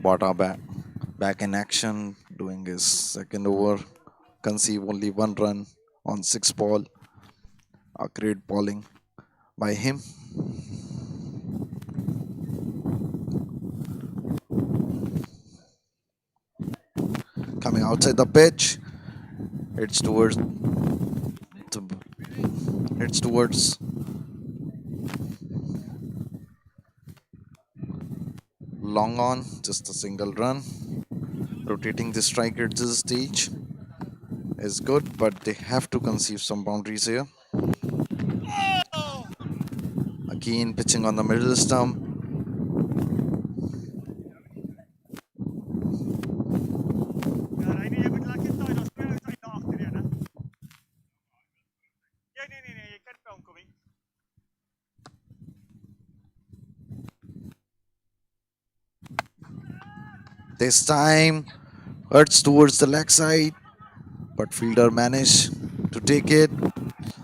Bata back in action, doing his second over. Conceive only 1 run on 6 ball. A great bowling by him. Coming outside the pitch, it's towards long on, just a single run. Rotating the striker at this stage is good, but they have to conceive some boundaries here. Again, pitching on the middle stump. This time, hurts towards the leg side, but fielder managed to take it.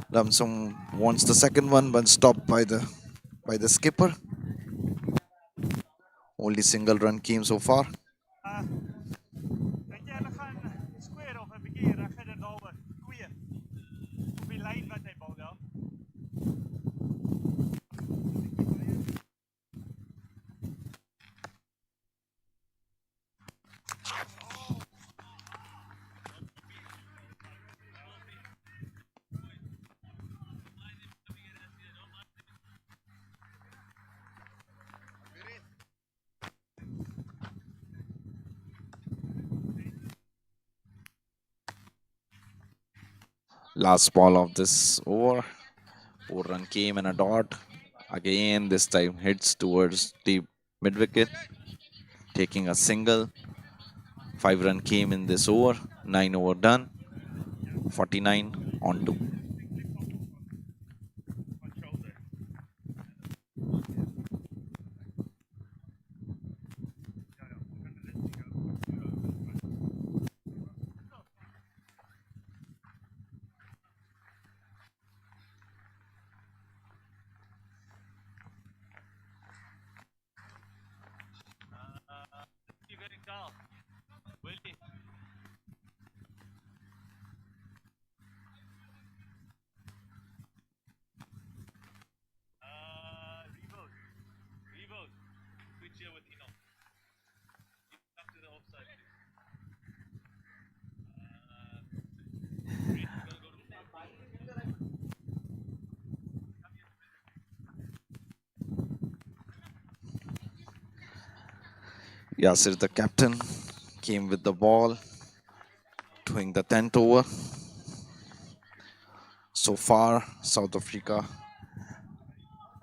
Lamsong wants the second one, but stopped by the skipper. Only single run came so far. Last ball of this over. 4 run came and a dot. Again, this time hits towards the mid wicket, taking a single. 5 run came in this over. 9 over done. 49 on 2. Yasir, the captain, came with the ball, doing the 10th over. So far, South Africa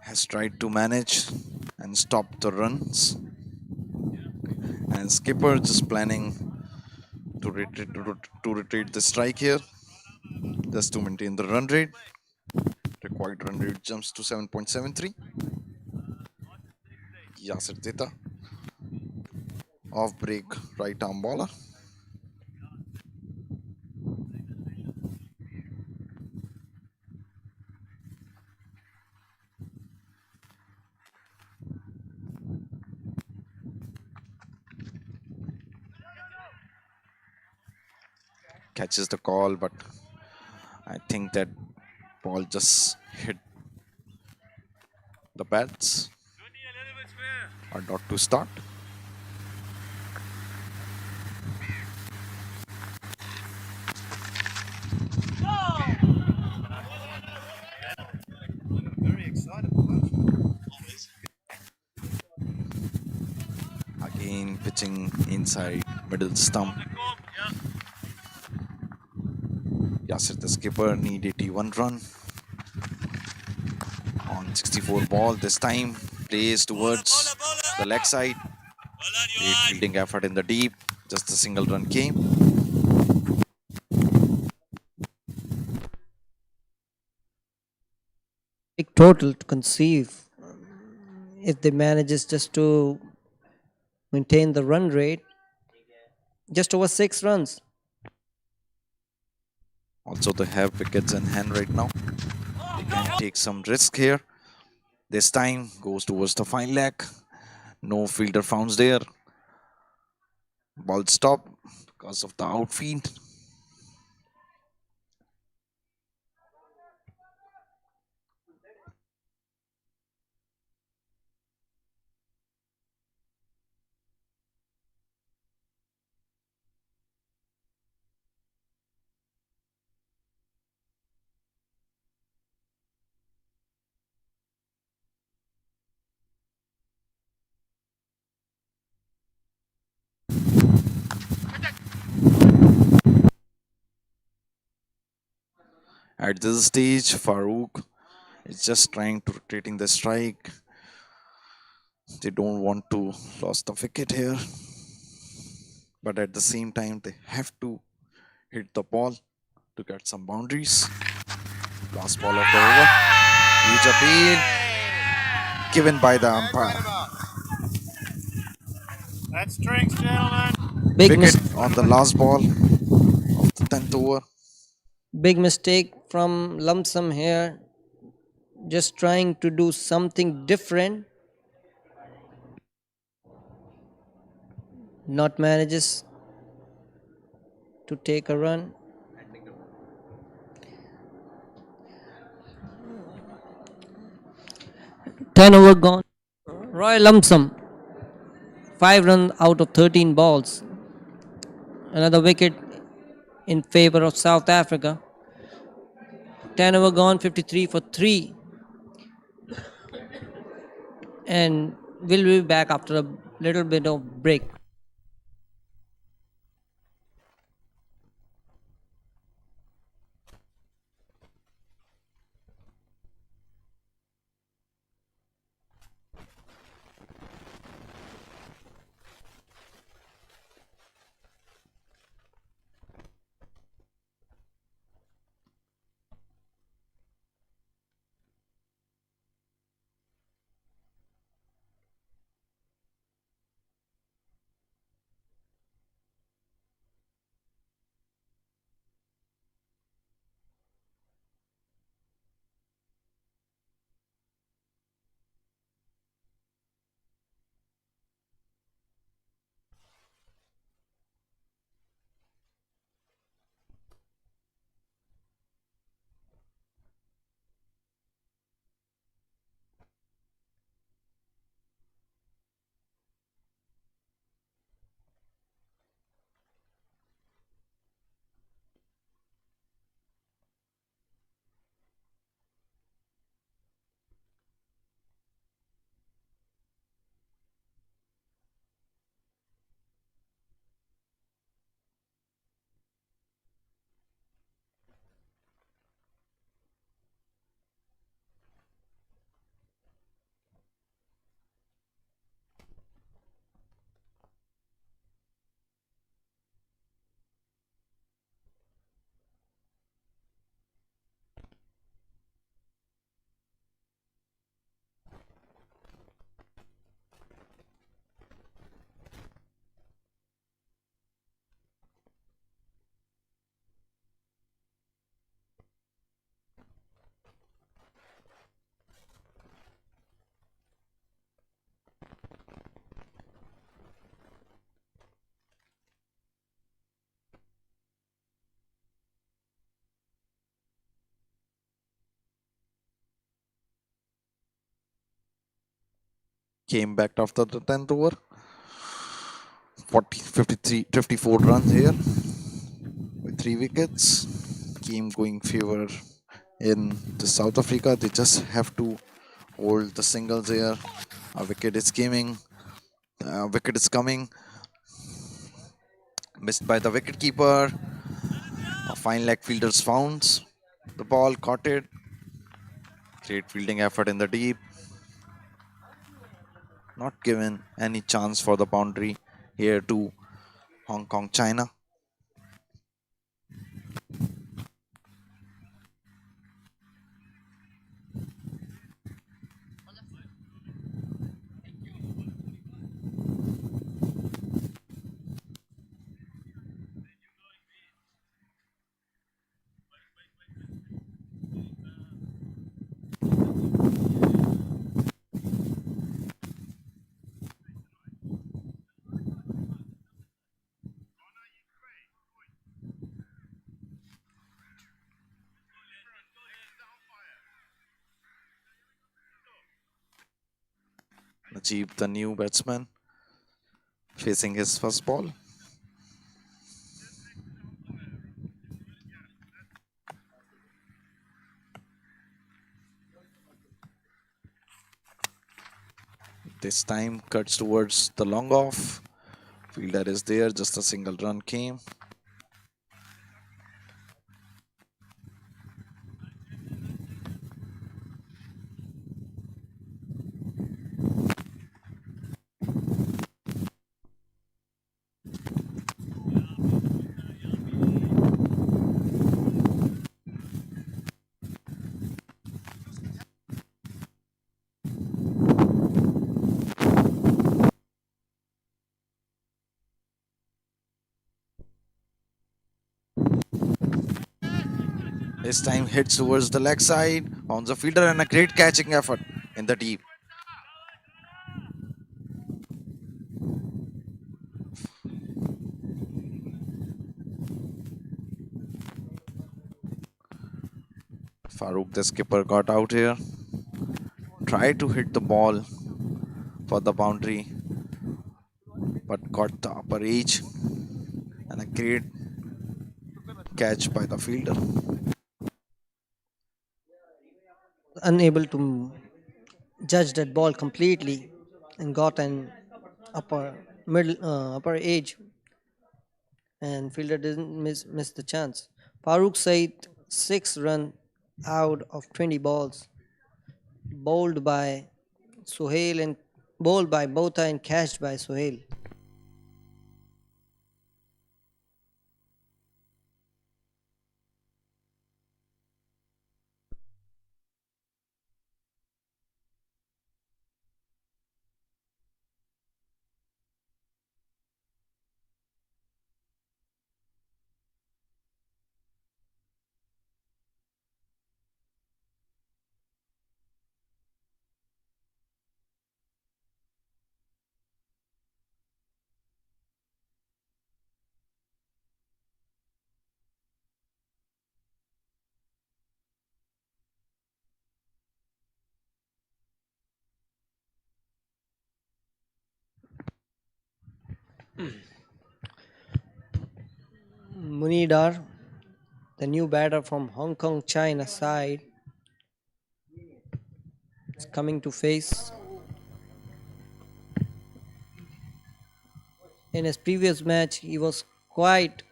has tried to manage and stop the runs. And skipper just planning to retreat the strike here, just to maintain the run rate. Required run rate jumps to 7.73. Yasir Teta, off break right arm bowler. Catches the call, but I think that ball just hit the bats. A dot to start. Very excited. Again pitching inside middle stump. Yasir, the skipper, need 81 run on 64 ball. This time plays towards the leg side. Great fielding effort in the deep. Just a single run came. Big total to conceive. If they manages just to maintain the run rate, just over 6 runs. Also, they have wickets in hand right now. They can take some risk here. This time goes towards the fine leg. No fielder found there. Ball stop because of the outfield. At this stage, Farouk is just trying to rotating the strike. They don't want to lose the wicket here. But at the same time, they have to hit the ball to get some boundaries. Last ball of the over. Huge appeal given by the umpire. That's drinks, gentlemen. Big, Wicket on the last ball of the 10th over. big mistake from Lumsum here. Just trying to do something different. Not manages to take a run. Ten over gone. Roy Lumsum, 5 runs out of 13 balls. Another wicket in favor of South Africa. 10 over gone, 53 for 3. And we'll be back after a little bit of break. came back after the 10th over. 54 runs here with 3 wickets. Game going favor in the South Africa. They just have to hold the singles here. A wicket is coming. Wicket is coming. Missed by the wicket keeper. A fine leg fielder's found the ball, caught it. Great fielding effort in the deep. Not given any chance for the boundary here to Hong Kong, China. Najib, the new batsman, facing his first ball. This time cuts towards the long off. Fielder is there, just a single run came. This time hits towards the leg side, on the fielder, and a great catching effort in the deep. Farooq, the skipper, got out here. Tried to hit the ball for the boundary, but got the upper edge, and a great catch by the fielder. Unable to judge that ball completely and got an upper edge, and fielder didn't miss the chance. Farooq Said 6 run out of 20 balls, bowled by Sohail and bowled by Botha and catched by Sohail. Munidar, the new batter from Hong Kong China side, is coming to face. In his previous match, he was quite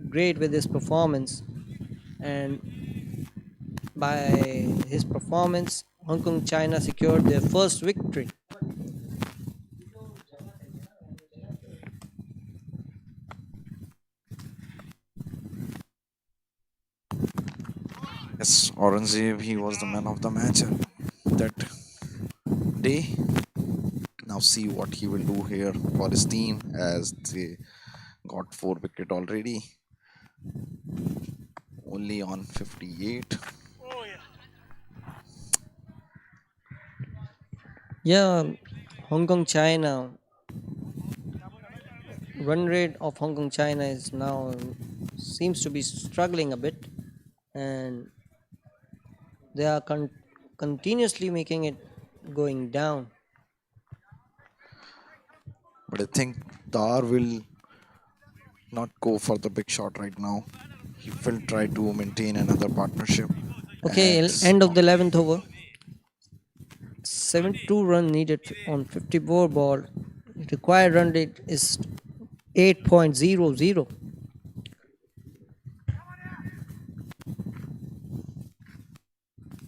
great with his performance, and by his performance, Hong Kong China secured their first victory. Yes, Aurangzeb, he was the man of the match that day. Now see what he will do here for his team, as they got 4 wickets already. Only on 58. Yeah, Hong Kong China, run rate of Hong Kong China is now seems to be struggling a bit, and they are continuously making it going down. But I think Dar will not go for the big shot right now. He will try to maintain another partnership. Okay, And end of the 11th over. 72 run needed on 54 ball. Required run rate is 8.00.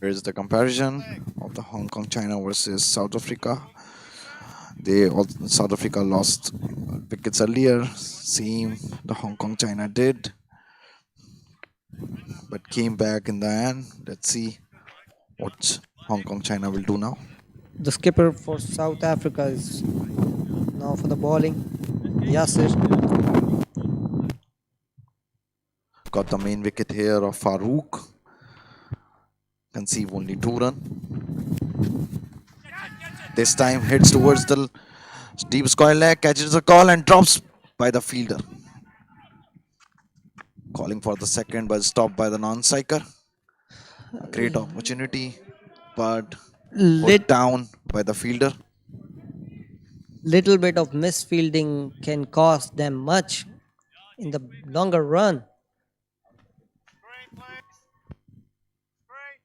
here's the comparison of the Hong Kong China versus South Africa. South Africa lost wickets earlier, same the Hong Kong China did, but came back in the end. Let's see what Hong Kong China will do now. The skipper for South Africa is now for the bowling. Yasir. Got the main wicket here of Farouk. Conceive only 2 runs. This time heads towards the deep square leg, catches the call and drops by the fielder. Calling for the second but stopped by the non-striker. A great opportunity but put down by the fielder. Little bit of misfielding can cost them much in the longer run. Straight legs. Straight.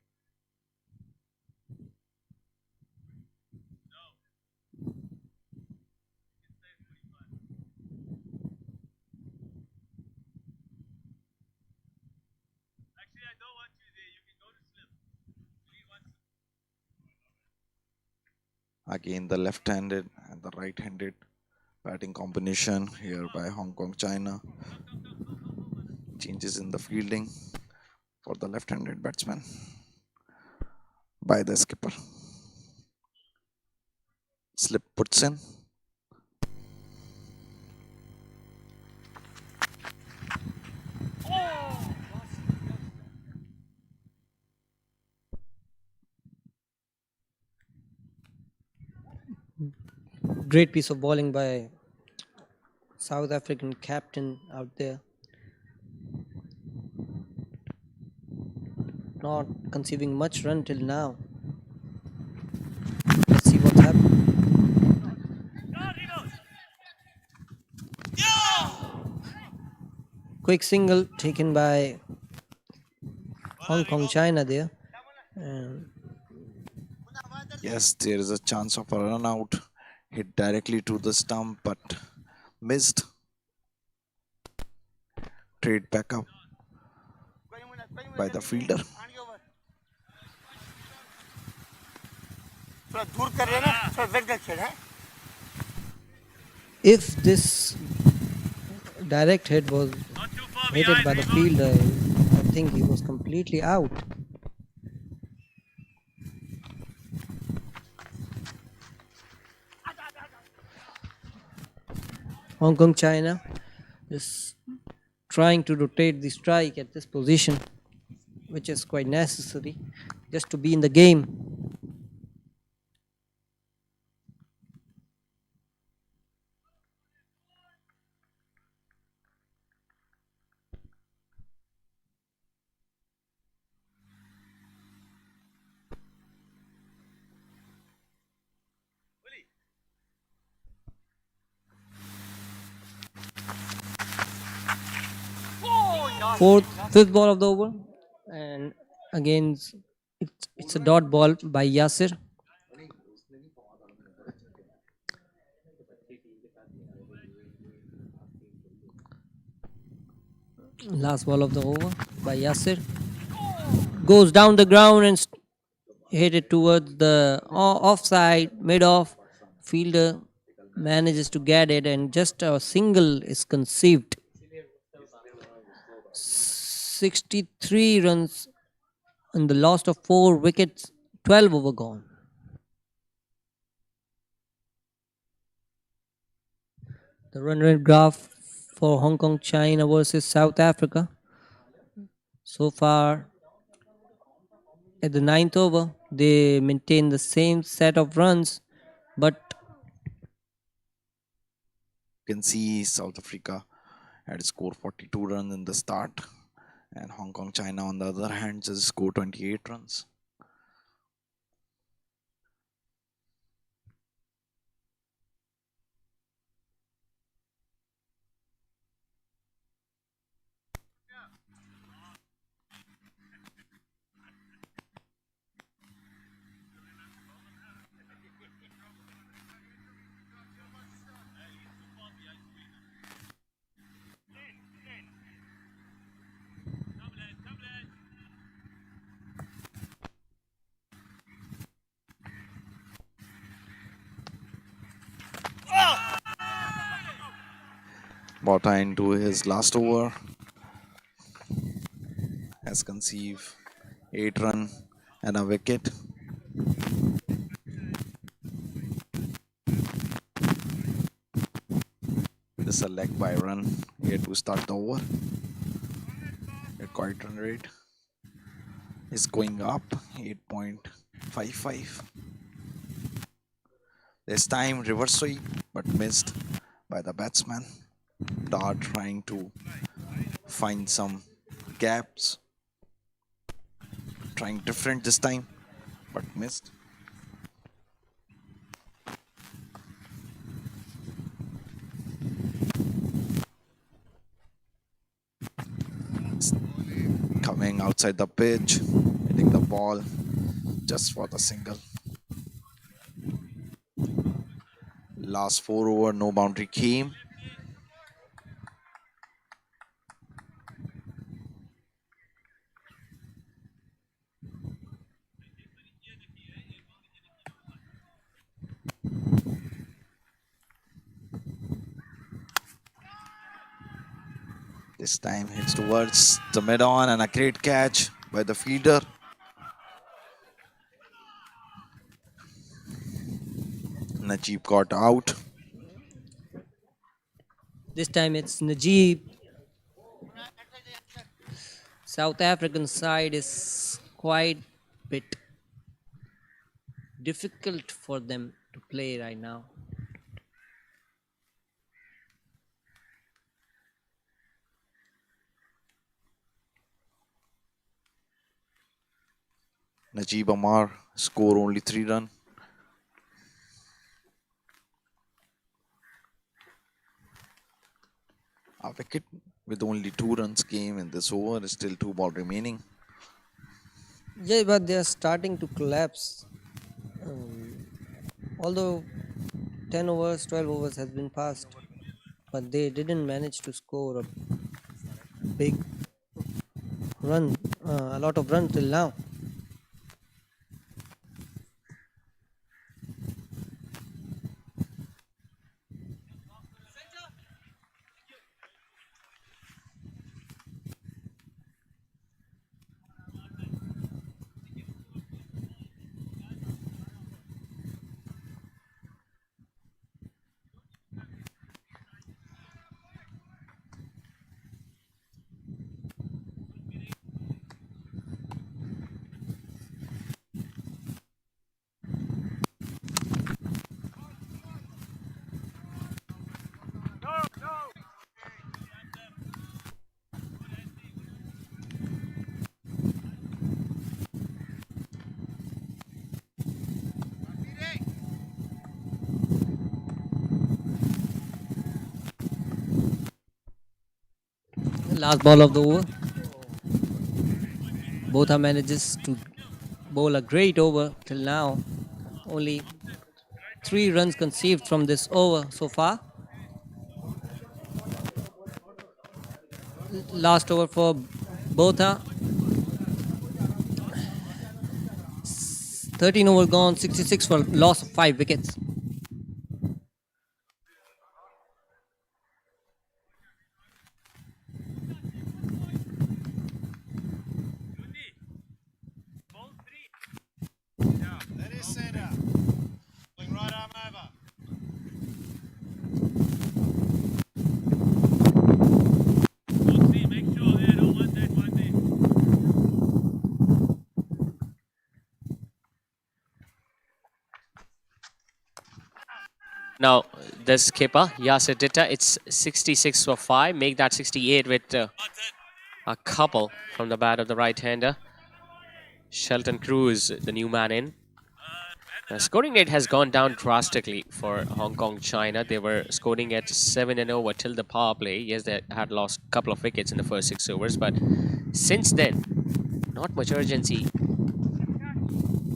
Actually, I don't want you there. You can go to slip. Three, one. Again the left-handed and the right-handed batting combination here by Hong Kong China. Changes in the fielding for the left-handed batsman by the skipper. Slip puts in. Great piece of bowling by South African captain out there. Not conceiving much run till now. Let's see what's happening. Quick single taken by Hong Kong China there. And Yes, there is a chance of a run out. Hit directly to the stump but missed. Trade back up by the fielder. if this direct hit was hit by the fielder, I think he was completely out. Hong Kong China is trying to rotate the strike at this position, which is quite necessary just to be in the game. Fifth ball of the over, and again it's a dot ball by Yasir. Last ball of the over by Yasir. Goes down the ground and hit it towards the offside, mid-off. Fielder manages to get it, and just a single is conceived. 63 runs and the loss of 4 wickets, 12 over gone. The run rate graph for Hong Kong China versus South Africa. So far, at the 9th over, they maintain the same set of runs, but You can see South Africa had scored 42 runs in the start, and Hong Kong China on the other hand just scored 28 runs. Bota into his last over. Has conceived 8 run and a wicket. This is a leg by run here to start the over. Required run rate is going up 8.55. This time reverse sweep but missed by the batsman. Dar trying to find some gaps, trying different this time but missed. Coming outside the pitch, hitting the ball just for the single. Last 4 over, no boundary came. This time hits towards the mid-on and a great catch by the fielder. Najib got out. This time it's Najib. South African side is quite bit difficult for them to play right now. Najib Amar score only 3 runs. A wicket with only 2 runs came in this over. Still 2 balls remaining. Yeah, but they are starting to collapse. Although 10 overs, 12 overs has been passed, but they didn't manage to score a big run, a lot of runs till now. Last ball of the over. Botha manages to bowl a great over till now. Only 3 runs conceived from this over so far. Last over for Botha. 13 over gone, 66 for loss of 5 wickets. That is centre. Pulling right arm over. Now, the skipper, Yasir Ditta, it's 66 for 5. Make that 68 with a couple from the bat of the right-hander. Shelton Cruz, the new man in. The scoring rate has gone down drastically for Hong Kong China. They were scoring at 7 and over till the power play. Yes, they had lost a couple of wickets in the first 6 overs, but since then, not much urgency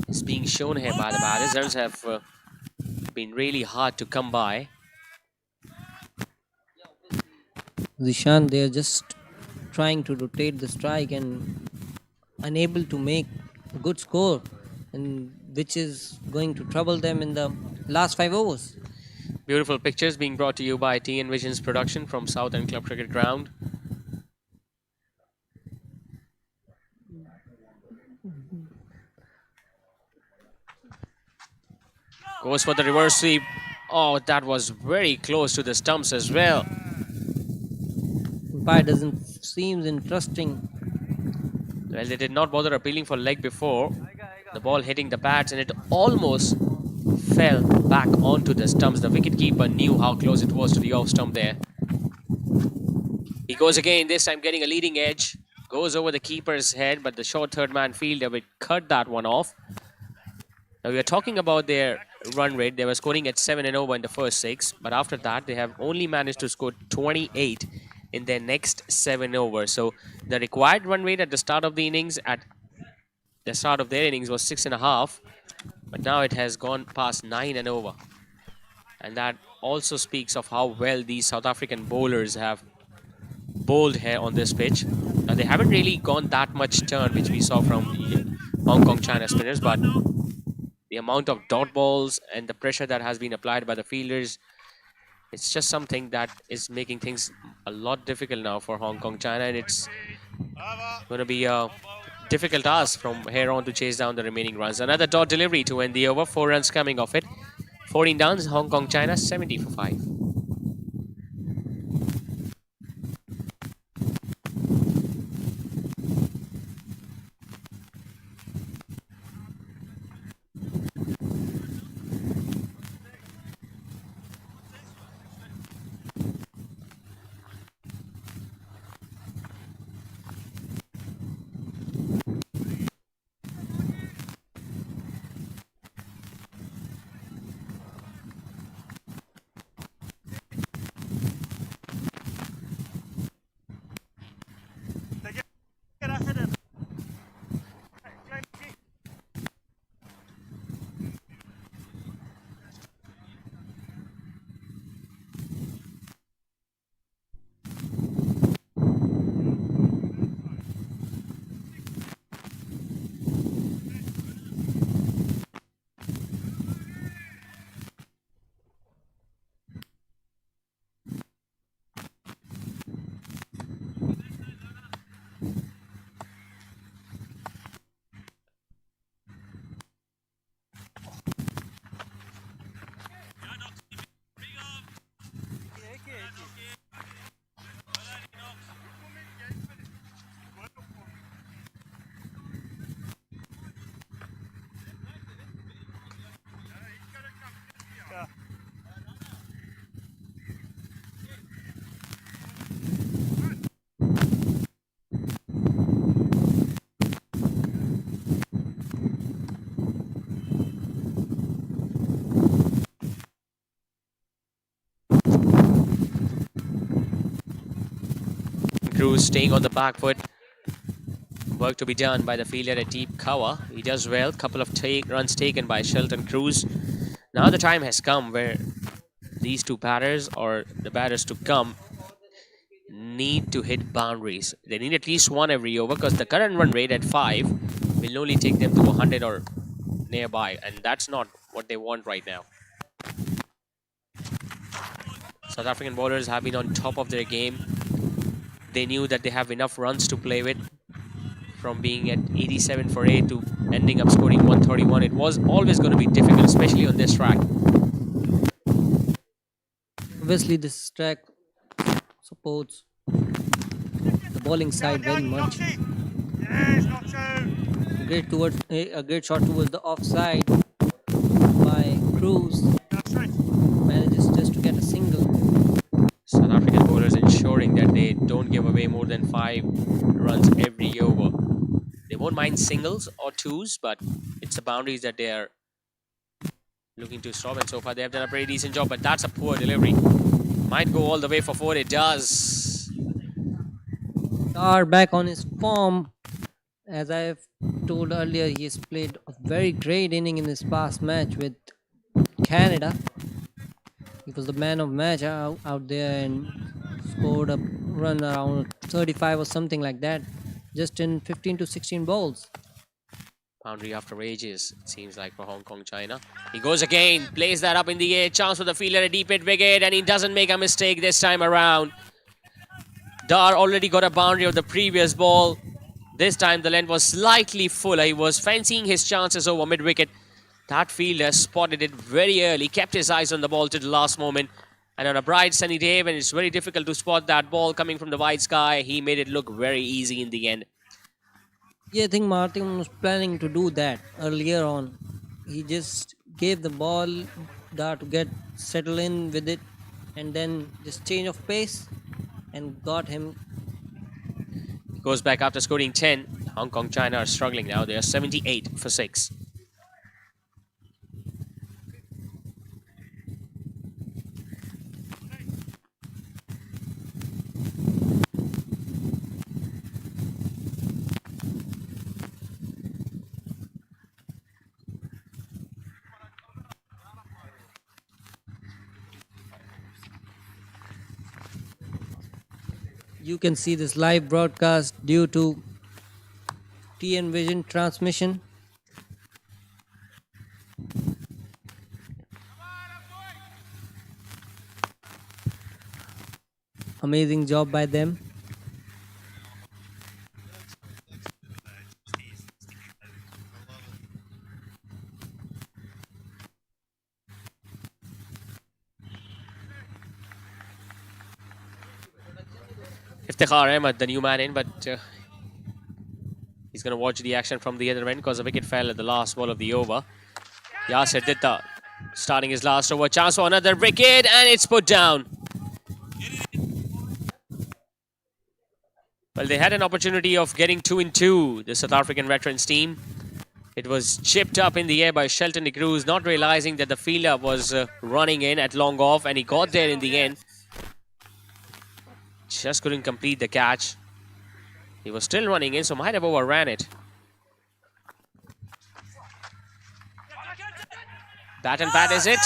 is being shown here by the batters. Runs have been really hard to come by. Zishan, they are just trying to rotate the strike and unable to make a good score, and which is going to trouble them in the last 5 overs. Beautiful pictures being brought to you by TN Vision's production from Southend Club Cricket Ground. Goes for the reverse sweep. Oh, that was very close to the stumps as well. Umpire doesn't seems interesting. Well, they did not bother appealing for leg before. The ball hitting the pads and it almost fell back onto the stumps. The wicketkeeper knew how close it was to the off stump there. He goes again, this time getting a leading edge. Goes over the keeper's head, but the short third man fielder would cut that one off. Now we are talking about their run rate. They were scoring at 7 and over in the first 6, but after that they have only managed to score 28 in their next 7 overs. So the required run rate at the start of the innings, at the start of their innings, was 6.5, but now it has gone past 9 and over. And that also speaks of how well these South African bowlers have bowled here on this pitch. Now they haven't really gone that much turn, which we saw from Hong Kong China spinners, but the amount of dot balls and the pressure that has been applied by the fielders, it's just something that is making things a lot difficult now for Hong Kong China, and it's going to be a difficult task from here on to chase down the remaining runs. Another dot delivery to end the over, 4 runs coming off it. 14 downs, Hong Kong China 70 for 5. Cruz staying on the back foot. Work to be done by the fielder at deep cover. He does well. Couple of runs taken by Shelton Cruz. Now the time has come where these two batters, or the batters to come, need to hit boundaries. They need at least one every over, because the current run rate at 5 will only take them to 100 or nearby, and that's not what they want right now. South African bowlers have been on top of their game. They knew that they have enough runs to play with. From being at 87 for 8 to ending up scoring 131, it was always going to be difficult, especially on this track. Obviously, this track supports the bowling side very much. A great shot towards the offside by Cruz. Manages just to get a single. South African bowlers ensuring that they don't give away more than 5 runs every over. They won't mind singles or twos, but it's the boundaries that they are looking to stop, and so far they have done a pretty decent job, but that's a poor delivery. Might go all the way for 4, it does. Tar back on his form. As I've told earlier, he has played a very great inning in this past match with Canada. He was the man of match out there and scored a run around 35 or something like that, just in 15 to 16 balls. Boundary after ages, it seems like, for Hong Kong, China. He goes again, plays that up in the air. Chance for the fielder, a deep hit wicket, and he doesn't make a mistake this time around. Dar already got a boundary of the previous ball. This time the length was slightly fuller. He was fancying his chances over mid-wicket. That fielder spotted it very early, kept his eyes on the ball to the last moment. And on a bright sunny day when it's very difficult to spot that ball coming from the wide sky, he made it look very easy in the end. Yeah, I think Martin was planning to do that earlier on. He just gave the ball Dar to get settled in with it and then just change of pace and got him. Goes back after scoring 10. Hong Kong, China are struggling now. They are 78 for 6. You can see this live broadcast due to TN Vision transmission. Amazing job by them. Iftikhar Ahmed, the new man in, but he's going to watch the action from the other end because the wicket fell at the last ball of the over. Yasir Ditta starting his last over. Chance for another wicket, and it's put down. Well, they had an opportunity of getting 2 in 2, the South African veterans team. It was chipped up in the air by Shelton de Cruz, not realizing that the fielder was running in at long off, and he got there in the end. Just couldn't complete the catch. He was still running in, so might have overran it. Bat and pat, is it?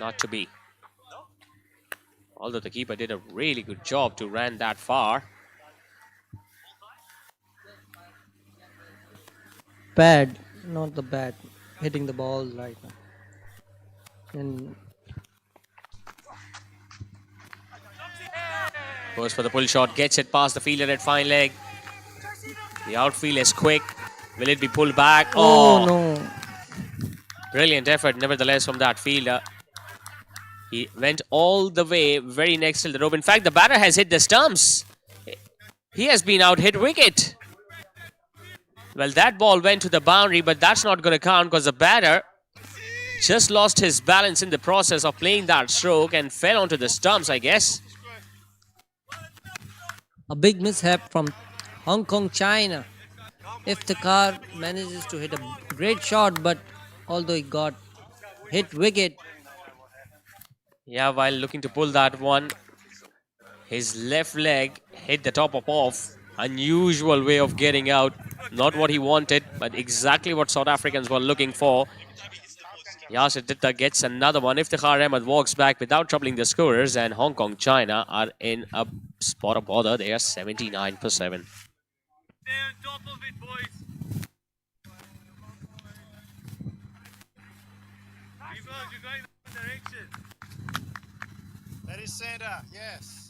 Not to be. Although the keeper did a really good job to run that far. Pad, not the bat, hitting the ball right now. And goes for the pull shot, gets it past the fielder at fine leg. The outfield is quick. Will it be pulled back? oh no. Brilliant effort, nevertheless, from that fielder. He went all the way very next to the rope. In fact, the batter has hit the stumps. He has been out hit wicket. Well, that ball went to the boundary, but that's not going to count because the batter just lost his balance in the process of playing that stroke and fell onto the stumps, I guess. A big mishap from Hong Kong, China. Iftikhar manages to hit a great shot, but although he got hit wicket, Yeah, while looking to pull that one, his left leg hit the top of off. Unusual way of getting out. Not what he wanted, but exactly what South Africans were looking for. Yasir Ditta gets another one. Iftikhar Ahmed walks back without troubling the scorers, and Hong Kong, China are in a spot of bother. They are 79 for 7. Stay on top of it, boys. People, you're going the wrong direction. That is center, yes.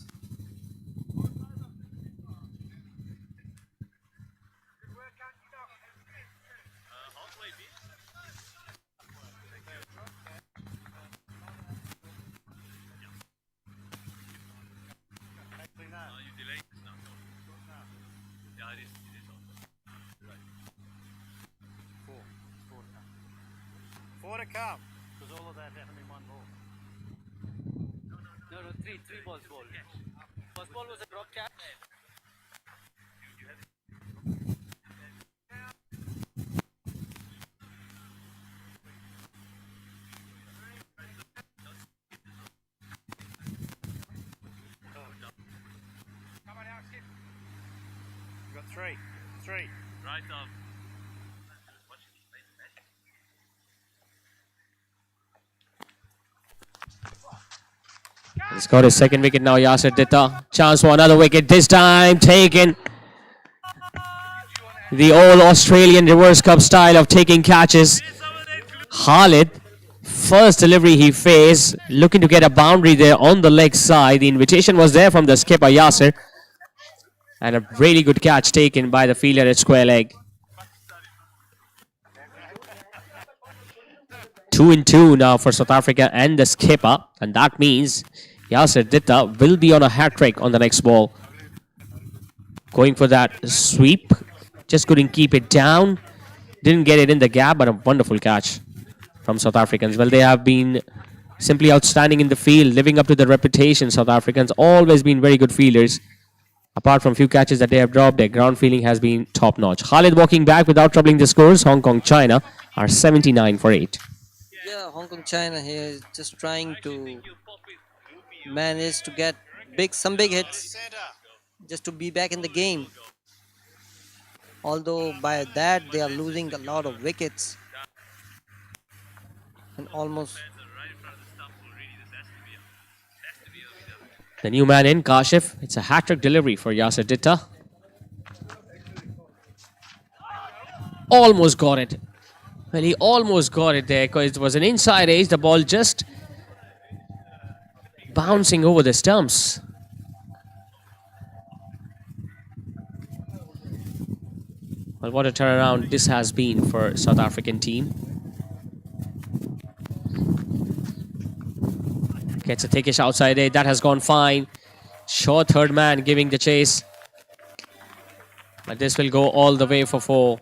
Four to come. Because all of that happened in one ball. no, three balls ball. First ball was a drop catch. Come on now, skip. We've got three. Right off. He's got his second wicket now, Yasir Ditta. Chance for another wicket, this time taken. The old Australian reverse cup style of taking catches. Khalid, first delivery he faced, looking to get a boundary there on the leg side. The invitation was there from the skipper Yasser. And a really good catch taken by the fielder at square leg. 2-2 now for South Africa and the skipper. And that means Yasser Ditta will be on a hat trick on the next ball. Going for that sweep. Just couldn't keep it down. Didn't get it in the gap, but a wonderful catch from South Africans. Well, they have been simply outstanding in the field, living up to their reputation. South Africans always been very good fielders. Apart from few catches that they have dropped, their ground fielding has been top notch. Khalid walking back without troubling the scores. Hong Kong, China are 79 for 8. Yeah, Hong Kong China here is just trying to manage to get some big hits just to be back in the game. Although by that they are losing a lot of wickets and almost. The new man in, Kashif. It's a hat-trick delivery for Yasser Ditta. Almost got it. Well, he almost got it there because it was an inside edge. The ball just bouncing over the stumps. Well, what a turnaround this has been for South African team. Gets a thickish outside edge. That has gone fine. Short third man giving the chase. But this will go all the way for 4.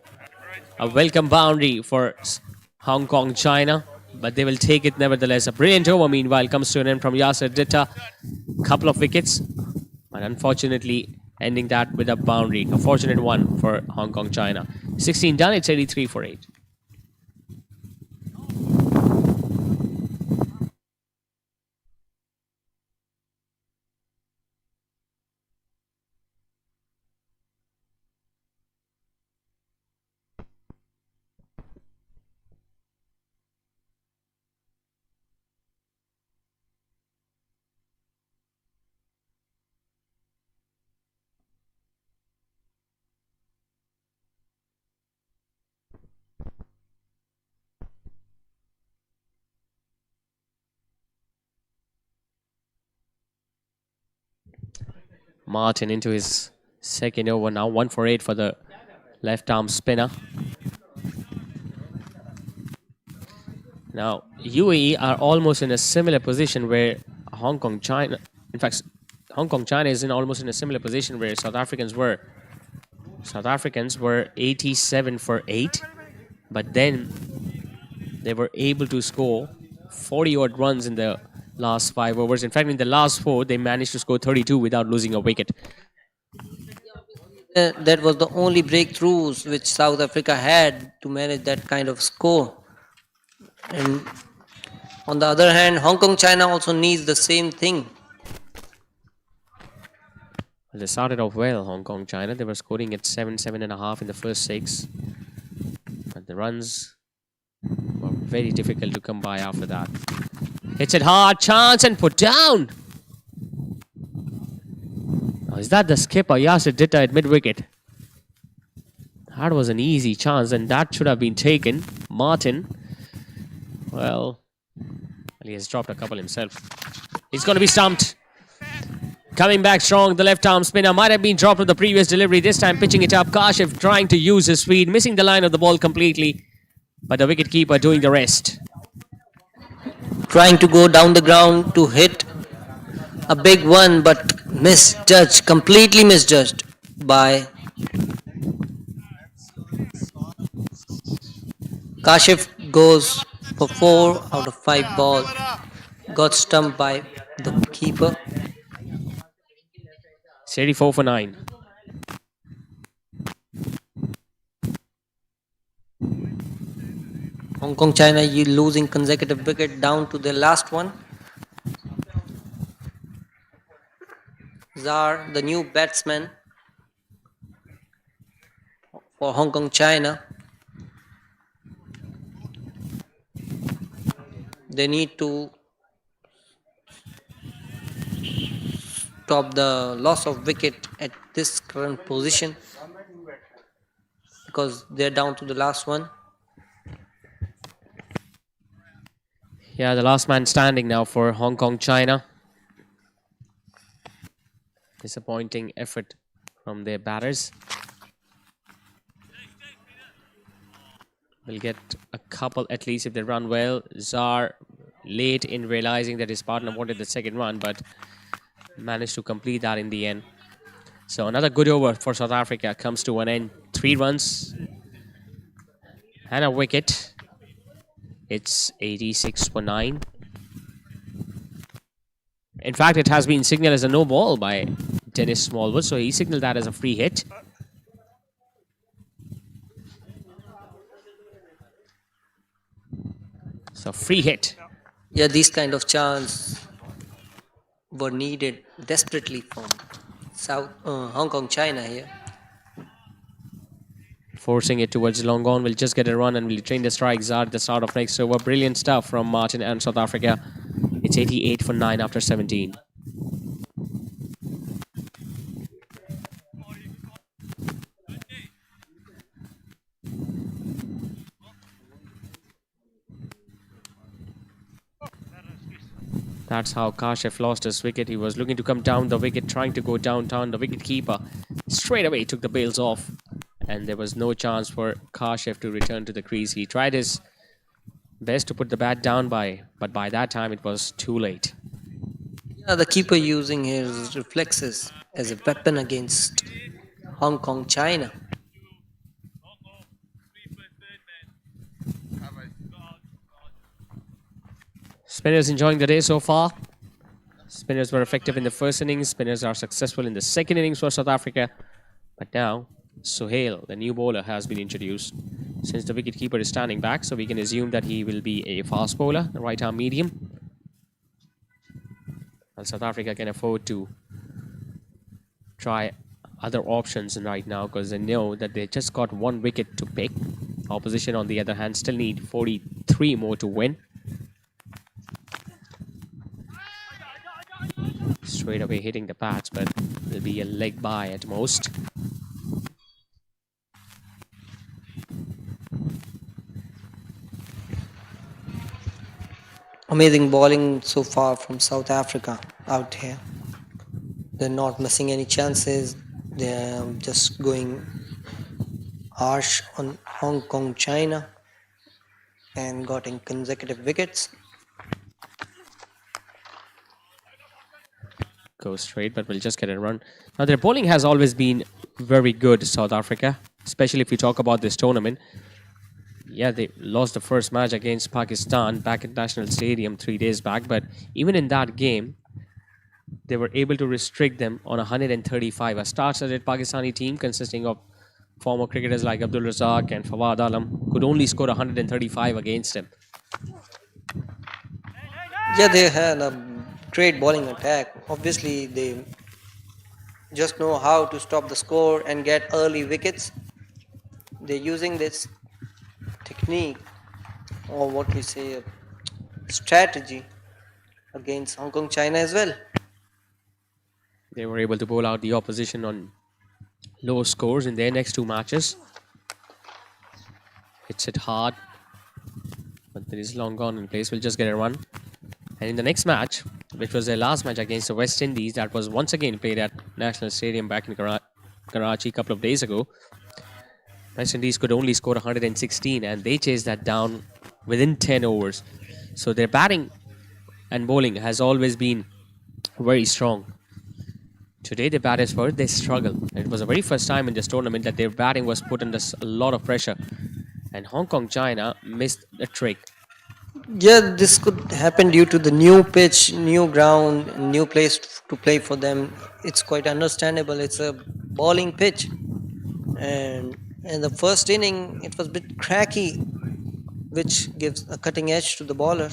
A welcome boundary for Hong Kong, China. But they will take it nevertheless. A brilliant over, meanwhile, comes to an end from Yasser Ditta. Couple of wickets. But unfortunately, ending that with a boundary. A fortunate one for Hong Kong, China. 16 done. It's 83 for 8. Martin into his second over now. 1 for 8 for the left arm spinner. Now, UAE are almost in a similar position where Hong Kong, China... In fact, Hong Kong, China is almost in a similar position where South Africans were. South Africans were 87 for 8. But then they were able to score 40-odd runs in the last 5 overs. In fact, in the last 4, they managed to score 32 without losing a wicket. That was the only breakthroughs which South Africa had to manage that kind of score. And on the other hand, Hong Kong China also needs the same thing. Well, they started off well, Hong Kong China. They were scoring at 7.5 in the first 6. But the runs were very difficult to come by after that. Hits it hard, chance and put down. Now, is that the skipper, Yasser Ditta at mid-wicket? That was an easy chance and that should have been taken. Martin, well, he has dropped a couple himself. He's going to be stumped. Coming back strong, the left arm spinner might have been dropped with the previous delivery. This time pitching it up. Kashif trying to use his speed, missing the line of the ball completely. But the wicketkeeper doing the rest. Trying to go down the ground to hit a big one, but misjudged, completely misjudged by Kashif. Goes for 4 out of 5 balls. Got stumped by the keeper. 84 for 9. Hong Kong China losing consecutive wicket down to the last one. Zar, the new batsman for Hong Kong China. They need to stop the loss of wicket at this current position. because they're down to the last one. Yeah, the last man standing now for Hong Kong, China. Disappointing effort from their batters. Will get a couple at least if they run well. Zar late in realizing that his partner wanted the second run, but managed to complete that in the end. So another good over for South Africa comes to an end. 3 runs and a wicket. It's 86 for 9. In fact, it has been signaled as a no ball by Dennis Smallwood, so he signaled that as a free hit. So free hit. Yeah, these kind of chances were needed desperately from Hong Kong, China here. Forcing it towards long on, will just get a run and will retain the strikes at the start of next over. Brilliant stuff from Martin and South Africa. It's 88 for 9 after 17. That's how Kashif lost his wicket. He was looking to come down the wicket, trying to go downtown. The wicket keeper straight away took the bails off, and there was no chance for Kashif to return to the crease. He tried his best to put the bat down but by that time it was too late. Yeah, the keeper using his reflexes as a weapon against Hong Kong, China. Spinners enjoying the day so far. Spinners were effective in the first innings. Spinners are successful in the second innings for South Africa. But now, Sohail, the new bowler, has been introduced. Since the wicketkeeper is standing back, so we can assume that he will be a fast bowler, the right-arm medium. And South Africa can afford to try other options right now because they know that they just got 1 wicket to pick. Opposition, on the other hand, still need 43 more to win. Straight away hitting the bats, but will be a leg by at most. Amazing bowling so far from South Africa out here. They're not missing any chances. They're just going harsh on Hong Kong, China, and getting consecutive wickets. Go straight, but we'll just get a run. Now, their bowling has always been very good, South Africa, especially if you talk about this tournament. Yeah, they lost the first match against Pakistan back at National Stadium 3 days back, but even in that game, they were able to restrict them on 135. A star-studded Pakistani team consisting of former cricketers like Abdul Razak and Fawad Alam could only score 135 against them. Yeah, they had a great bowling attack. Obviously, they just know how to stop the score and get early wickets. They're using this technique, or what we say, a strategy against Hong Kong, China as well. They were able to bowl out the opposition on low scores in their next 2 matches. Hits it hard, but there is long gone in place. We'll just get a run. And in the next match, which was their last match against the West Indies, that was once again played at National Stadium back in Karachi a couple of days ago. West Indies could only score 116 and they chased that down within 10 overs. So their batting and bowling has always been very strong. Today the batters were, they struggled. It was the very first time in this tournament that their batting was put under a lot of pressure. And Hong Kong, China missed the trick. Yeah, this could happen due to the new pitch, new ground, new place to play for them. It's quite understandable. It's a bowling pitch. And in the first inning, it was a bit cracky, which gives a cutting edge to the bowler.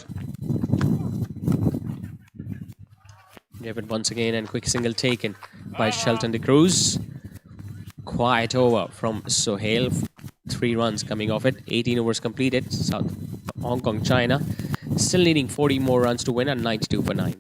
Yeah, but once again, and quick single taken by Shelton de Cruz. Quiet over from Sohail. 3 runs coming off it. 18 overs completed. South Hong Kong, China. Still needing 40 more runs to win at 92 for 9.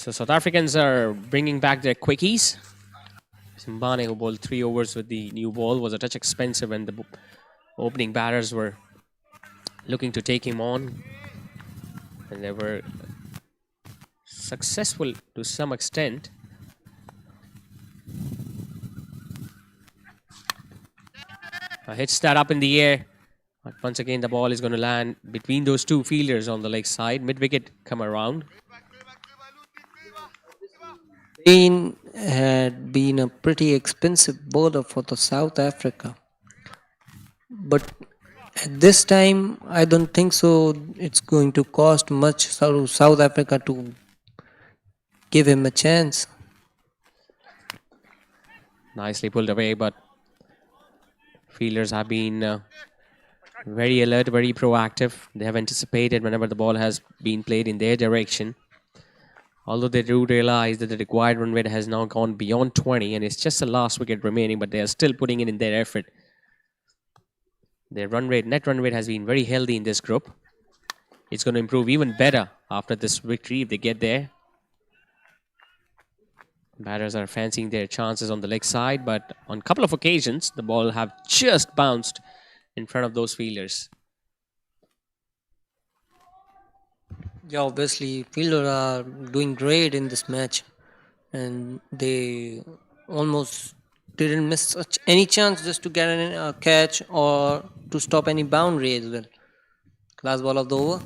So South Africans are bringing back their quickies. Simbane, who bowled 3 overs with the new ball, was a touch expensive, and the opening batters were looking to take him on, and they were successful to some extent. Hits that up in the air. But once again, the ball is going to land between those two fielders on the leg side. Mid-wicket come around. Dean had been a pretty expensive bowler for the South Africa. But at this time, I don't think so it's going to cost much for South Africa to give him a chance. Nicely pulled away, but fielders have been very alert, very proactive. They have anticipated whenever the ball has been played in their direction. Although they do realize that the required run rate has now gone beyond 20 and it's just the last wicket remaining, but they are still putting it in their effort. Their run rate, net run rate, has been very healthy in this group. It's going to improve even better after this victory if they get there. Batters are fancying their chances on the leg side, but on a couple of occasions, the ball have just bounced in front of those fielders. Yeah, obviously, fielders are doing great in this match, and they almost didn't miss any chance just to get a catch or to stop any boundary as well. Last ball of the over.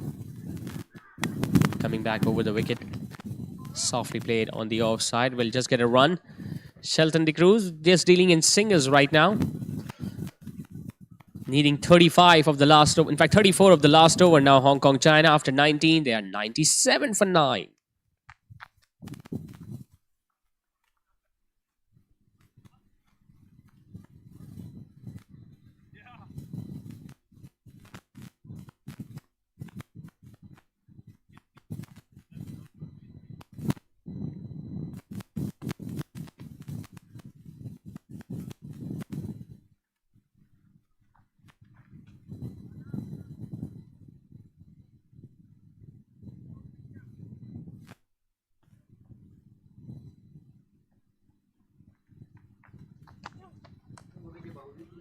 Coming back over the wicket. Softly played on the offside. Will just get a run. Shelton de Cruz just dealing in singles right now. Needing 35 of the last over. In fact, 34 of the last over now. Hong Kong, China. After 19, they are 97 for 9.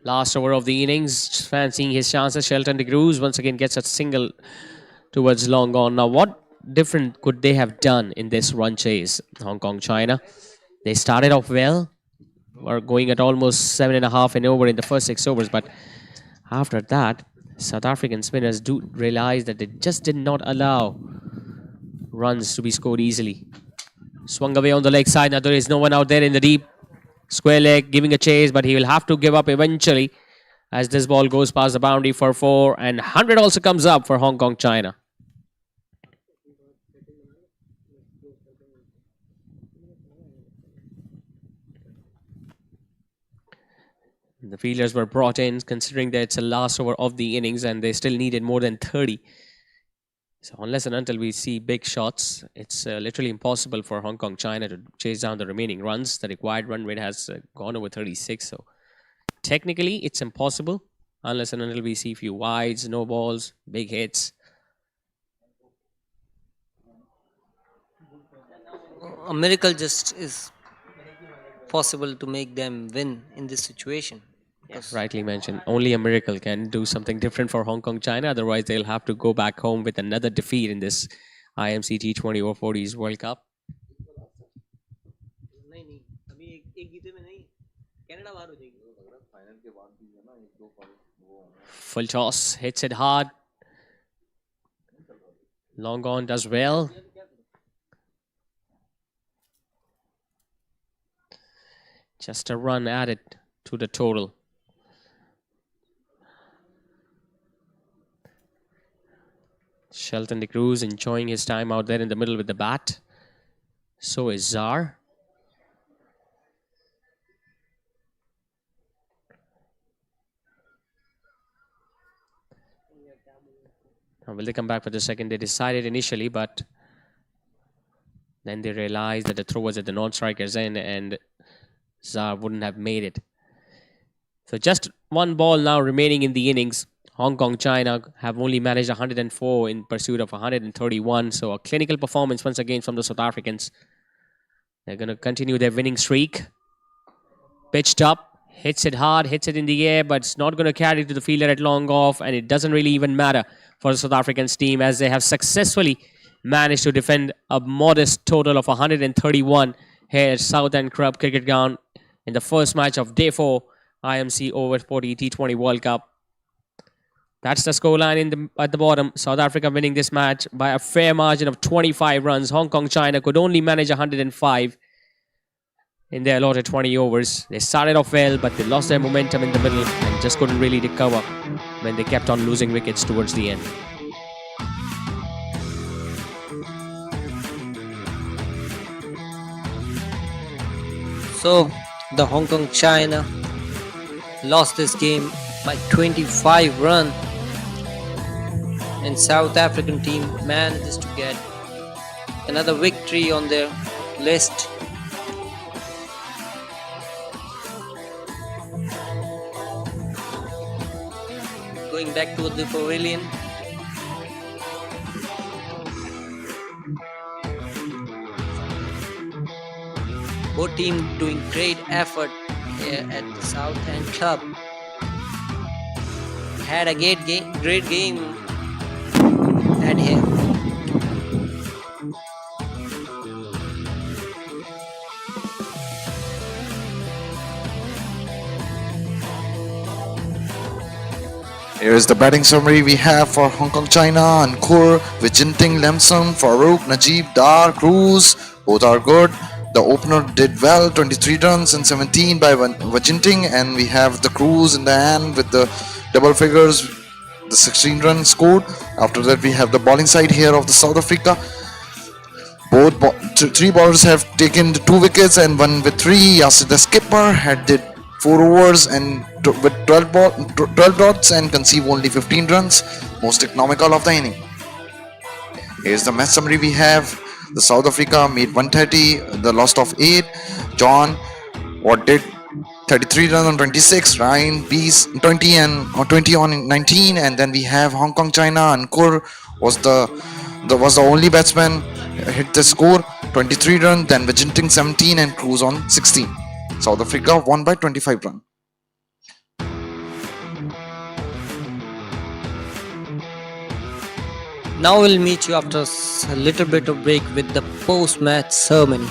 Last over of the innings, fancying his chances. Shelton de Cruz once again gets a single towards long on. Now, what different could they have done in this run chase, Hong Kong, China? They started off well, were going at almost 7.5 and over in the first 6 overs, but after that, South African spinners do realize that they just did not allow runs to be scored easily. Swung away on the leg side. Now there is no one out there in the deep. Square leg, giving a chase, but he will have to give up eventually as this ball goes past the boundary for 4, and 100 also comes up for Hong Kong, China. The fielders were brought in considering that it's the last over of the innings and they still needed more than 30. So unless and until we see big shots, it's literally impossible for Hong Kong, China to chase down the remaining runs. The required run rate has gone over 36. So technically, it's impossible unless and until we see few wides, no balls, big hits. A miracle just is possible to make them win in this situation. Yes, rightly mentioned. Only a miracle can do something different for Hong Kong, China. Otherwise, they'll have to go back home with another defeat in this IMC T20 Over-40s World Cup. Full toss, hits it hard. Long on does well. Just a run added to the total. Shelton de Cruz enjoying his time out there in the middle with the bat. So is Zar. Now, will they come back for the second? They decided initially, but then they realized that the throw was at the non-striker's end and Zar wouldn't have made it. So just one ball now remaining in the innings. Hong Kong, China have only managed 104 in pursuit of 131. So a clinical performance once again from the South Africans. They're going to continue their winning streak. Pitched up, hits it hard, hits it in the air, but it's not going to carry to the fielder at long off, and it doesn't really even matter for the South Africans team as they have successfully managed to defend a modest total of 131 here at Southend Club Cricket Ground in the first match of Day 4 IMC Over-40 T20 World Cup. That's the scoreline at the bottom. South Africa winning this match by a fair margin of 25 runs. Hong Kong, China could only manage 105 in their allotted 20 overs. They started off well, but they lost their momentum in the middle and just couldn't really recover when they kept on losing wickets towards the end. So the Hong Kong China lost this game by 25 runs, and South African team manages to get another victory on their list. Going back to the pavilion. Both teams doing great effort here at the Southend Club. Had a great game at here. Here is the batting summary we have for Hong Kong, China. Ankur, Vijinting, Lemson, Farouk, Najib, Dar, Cruz. Both are good. The opener did well, 23 runs and 17 by Vijinting, and we have the Cruz in the hand with the double figures, the 16 runs scored. After that, we have the bowling side here of the South Africa. Three bowlers have taken 2 wickets and 1 with 3. Yasir, the skipper, had did 4 overs and with 12 dots and conceived only 15 runs, most economical of the inning. Here's the match summary we have. The South Africa made 130, the lost of 8. John did 33 runs on 26. Ryan Bees 20 on 19, and then we have Hong Kong China. Ankur was the only batsman hit the score 23 runs. Then Vijinting 17 and Cruz on 16. South Africa won by 25 runs. Now we'll meet you after a little bit of break with the post-match ceremony.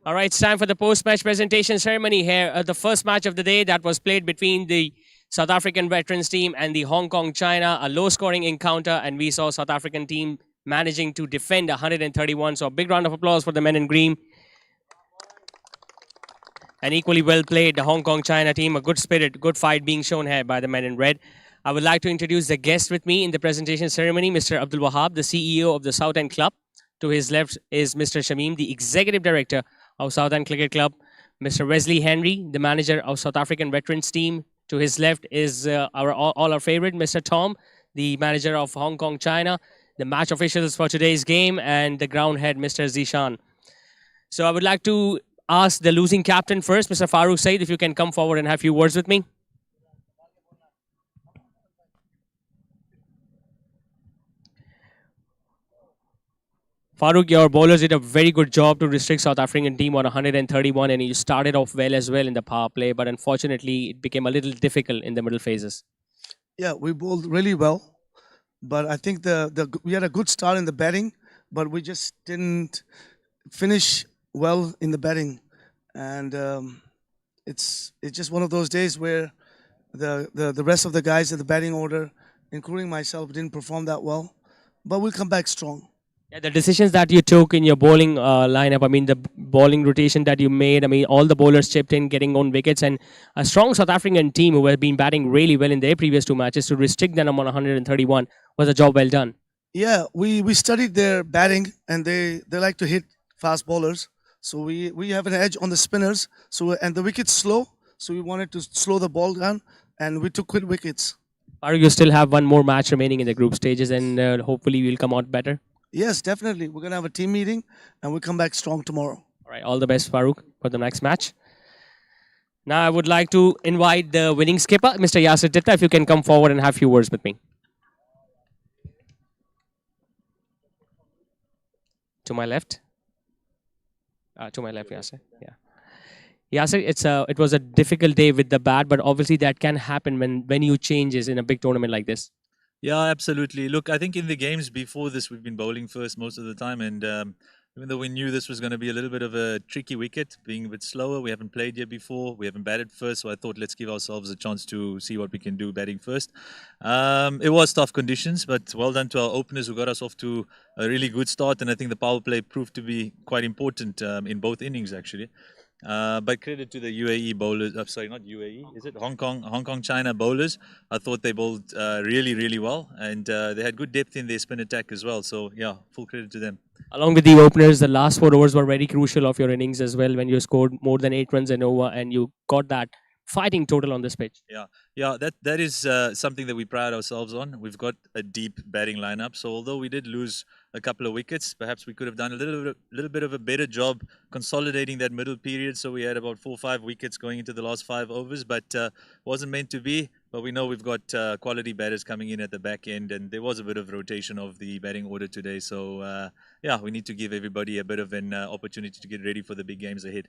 All right, it's time for the post-match presentation ceremony here. The first match of the day that was played between the South African veterans team and the Hong Kong China, a low-scoring encounter, and we saw South African team managing to defend 131. So a big round of applause for the men in green. And equally well played, the Hong Kong China team. A good spirit, good fight being shown here by the men in red. I would like to introduce the guest with me in the presentation ceremony, Mr. Abdul Wahab, the CEO of the Southend Club. To his left is Mr. Shamim, the Executive Director of Southend Cricket Club. Mr. Wesley Henry, the manager of South African veterans team. To his left is all our favorite, Mr. Tom, the manager of Hong Kong China. The match officials for today's game, and the ground head, Mr. Zishan. So I would like to ask the losing captain first, Mr. Farooq Said, if you can come forward and have a few words with me. Farooq, your bowlers did a very good job to restrict South African team on 131, and you started off well as well in the power play, but unfortunately it became a little difficult in the middle phases. Yeah, we bowled really well, but I think we had a good start in the batting, but we just didn't finish well in the batting, and it's just one of those days where the rest of the guys in the batting order, including myself, didn't perform that well, but we'll come back strong. Yeah, the decisions that you took in your bowling lineup, I mean, the bowling rotation that you made, I mean, all the bowlers chipped in, getting on wickets, and a strong South African team who have been batting really well in their previous two matches, to restrict them on 131 was a job well done. Yeah, we studied their batting, and they like to hit fast bowlers, so we have an edge on the spinners. And the wicket's slow, so we wanted to slow the ball down, and we took quick wickets. You still have one more match remaining in the group stages, and hopefully we'll come out better. Yes, definitely. We're going to have a team meeting, and we'll come back strong tomorrow. All right, all the best, Farooq, for the next match. Now I would like to invite the winning skipper, Mr. Yasir Titta, if you can come forward and have a few words with me. To my left. To my left, Yasir. Yeah. Yasir, it was a difficult day with the bat, but obviously that can happen when you changes in a big tournament like this. Yeah, absolutely. Look, I think in the games before this, we've been bowling first most of the time. And even though we knew this was going to be a little bit of a tricky wicket, being a bit slower, we haven't played yet before. We haven't batted first. So I thought, let's give ourselves a chance to see what we can do batting first. It was tough conditions, but well done to our openers who got us off to a really good start. And I think the power play proved to be quite important in both innings, actually. But credit to the UAE bowlers. Sorry, not UAE. Is it Hong Kong China bowlers? I thought they bowled really well, and they had good depth in their spin attack as well. So yeah, full credit to them. Along with the openers, the last 4 overs were very crucial of your innings as well, when you scored more than 8 runs and over, and you got that fighting total on this pitch. Yeah, that is something that we pride ourselves on. We've got a deep batting lineup, so although we did lose a couple of wickets, perhaps we could have done a little bit of a better job consolidating that middle period. So we had about 4 or 5 wickets going into the last 5 overs, but wasn't meant to be. But we know we've got quality batters coming in at the back end, and there was a bit of rotation of the batting order today. So yeah, we need to give everybody a bit of an opportunity to get ready for the big games ahead.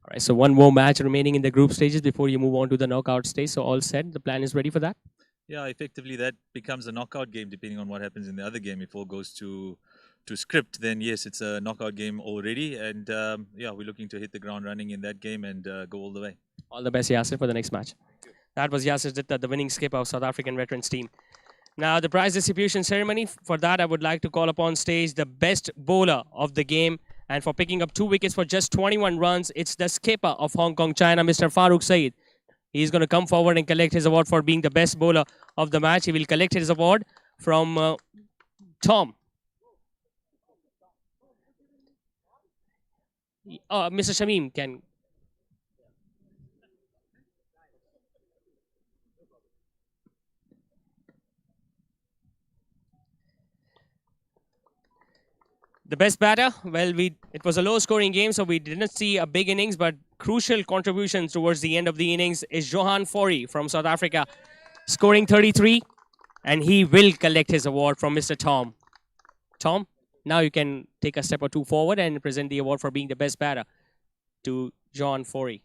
All right, so one more match remaining in the group stages before you move on to the knockout stage. So all set, the plan is ready for that? Yeah, effectively that becomes a knockout game depending on what happens in the other game. If all goes to script, then yes, it's a knockout game already. And yeah, we're looking to hit the ground running in that game and go all the way. All the best, Yasir, for the next match. That was Yasir Ditta, the winning skipper of South African veterans team. Now, the prize distribution ceremony. For that, I would like to call upon stage the best bowler of the game. And for picking up 2 wickets for just 21 runs, it's the skipper of Hong Kong China, Mr. Farooq Said. He's going to come forward and collect his award for being the best bowler of the match. He will collect his award from Tom. Mr. Shamim can... The best batter, well, it was a low-scoring game, so we didn't see a big innings, but crucial contributions towards the end of the innings is Johan Fourie from South Africa, scoring 33, and he will collect his award from Mr. Tom. Tom, now you can take a step or two forward and present the award for being the best batter to Johan Fourie.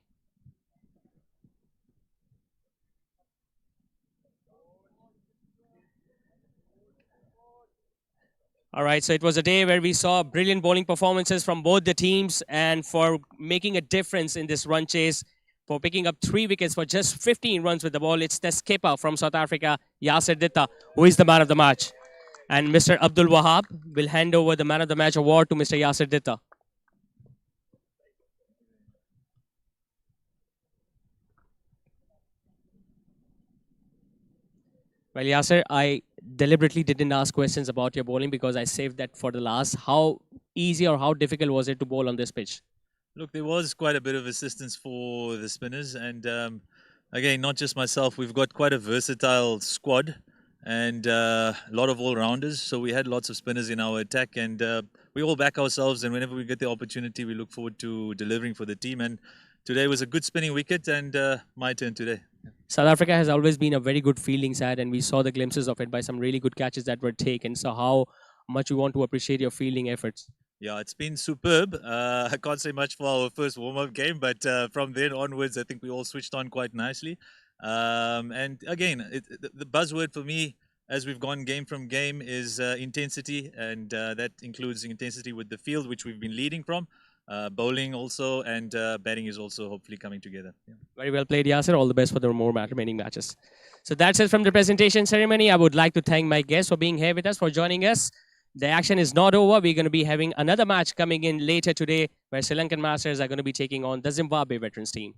All right, so it was a day where we saw brilliant bowling performances from both the teams, and for making a difference in this run chase, for picking up 3 wickets for just 15 runs with the ball, it's the skipper from South Africa, Yasir Ditta, who is the man of the match. And Mr. Abdul Wahab will hand over the man of the match award to Mr. Yasir Ditta. Well, Yasir, I deliberately didn't ask questions about your bowling because I saved that for the last. How easy or how difficult was it to bowl on this pitch? Look, there was quite a bit of assistance for the spinners, and again, not just myself. We've got quite a versatile squad and a lot of all-rounders. So we had lots of spinners in our attack, and we all back ourselves. And whenever we get the opportunity, we look forward to delivering for the team. And today was a good spinning wicket, and my turn today. South Africa has always been a very good fielding side, and we saw the glimpses of it by some really good catches that were taken. So how much we want to appreciate your fielding efforts. Yeah, it's been superb. I can't say much for our first warm-up game, but from then onwards, I think we all switched on quite nicely. And again, the buzzword for me, as we've gone game from game, is intensity, and that includes intensity with the field, which we've been leading from. Bowling also, and batting is also hopefully coming together. Yeah. Very well played, Yasir. All the best for the more remaining matches. So that's it from the presentation ceremony. I would like to thank my guests for being here with us, for joining us. The action is not over. We're going to be having another match coming in later today where Sri Lankan Masters are going to be taking on the Zimbabwe veterans team.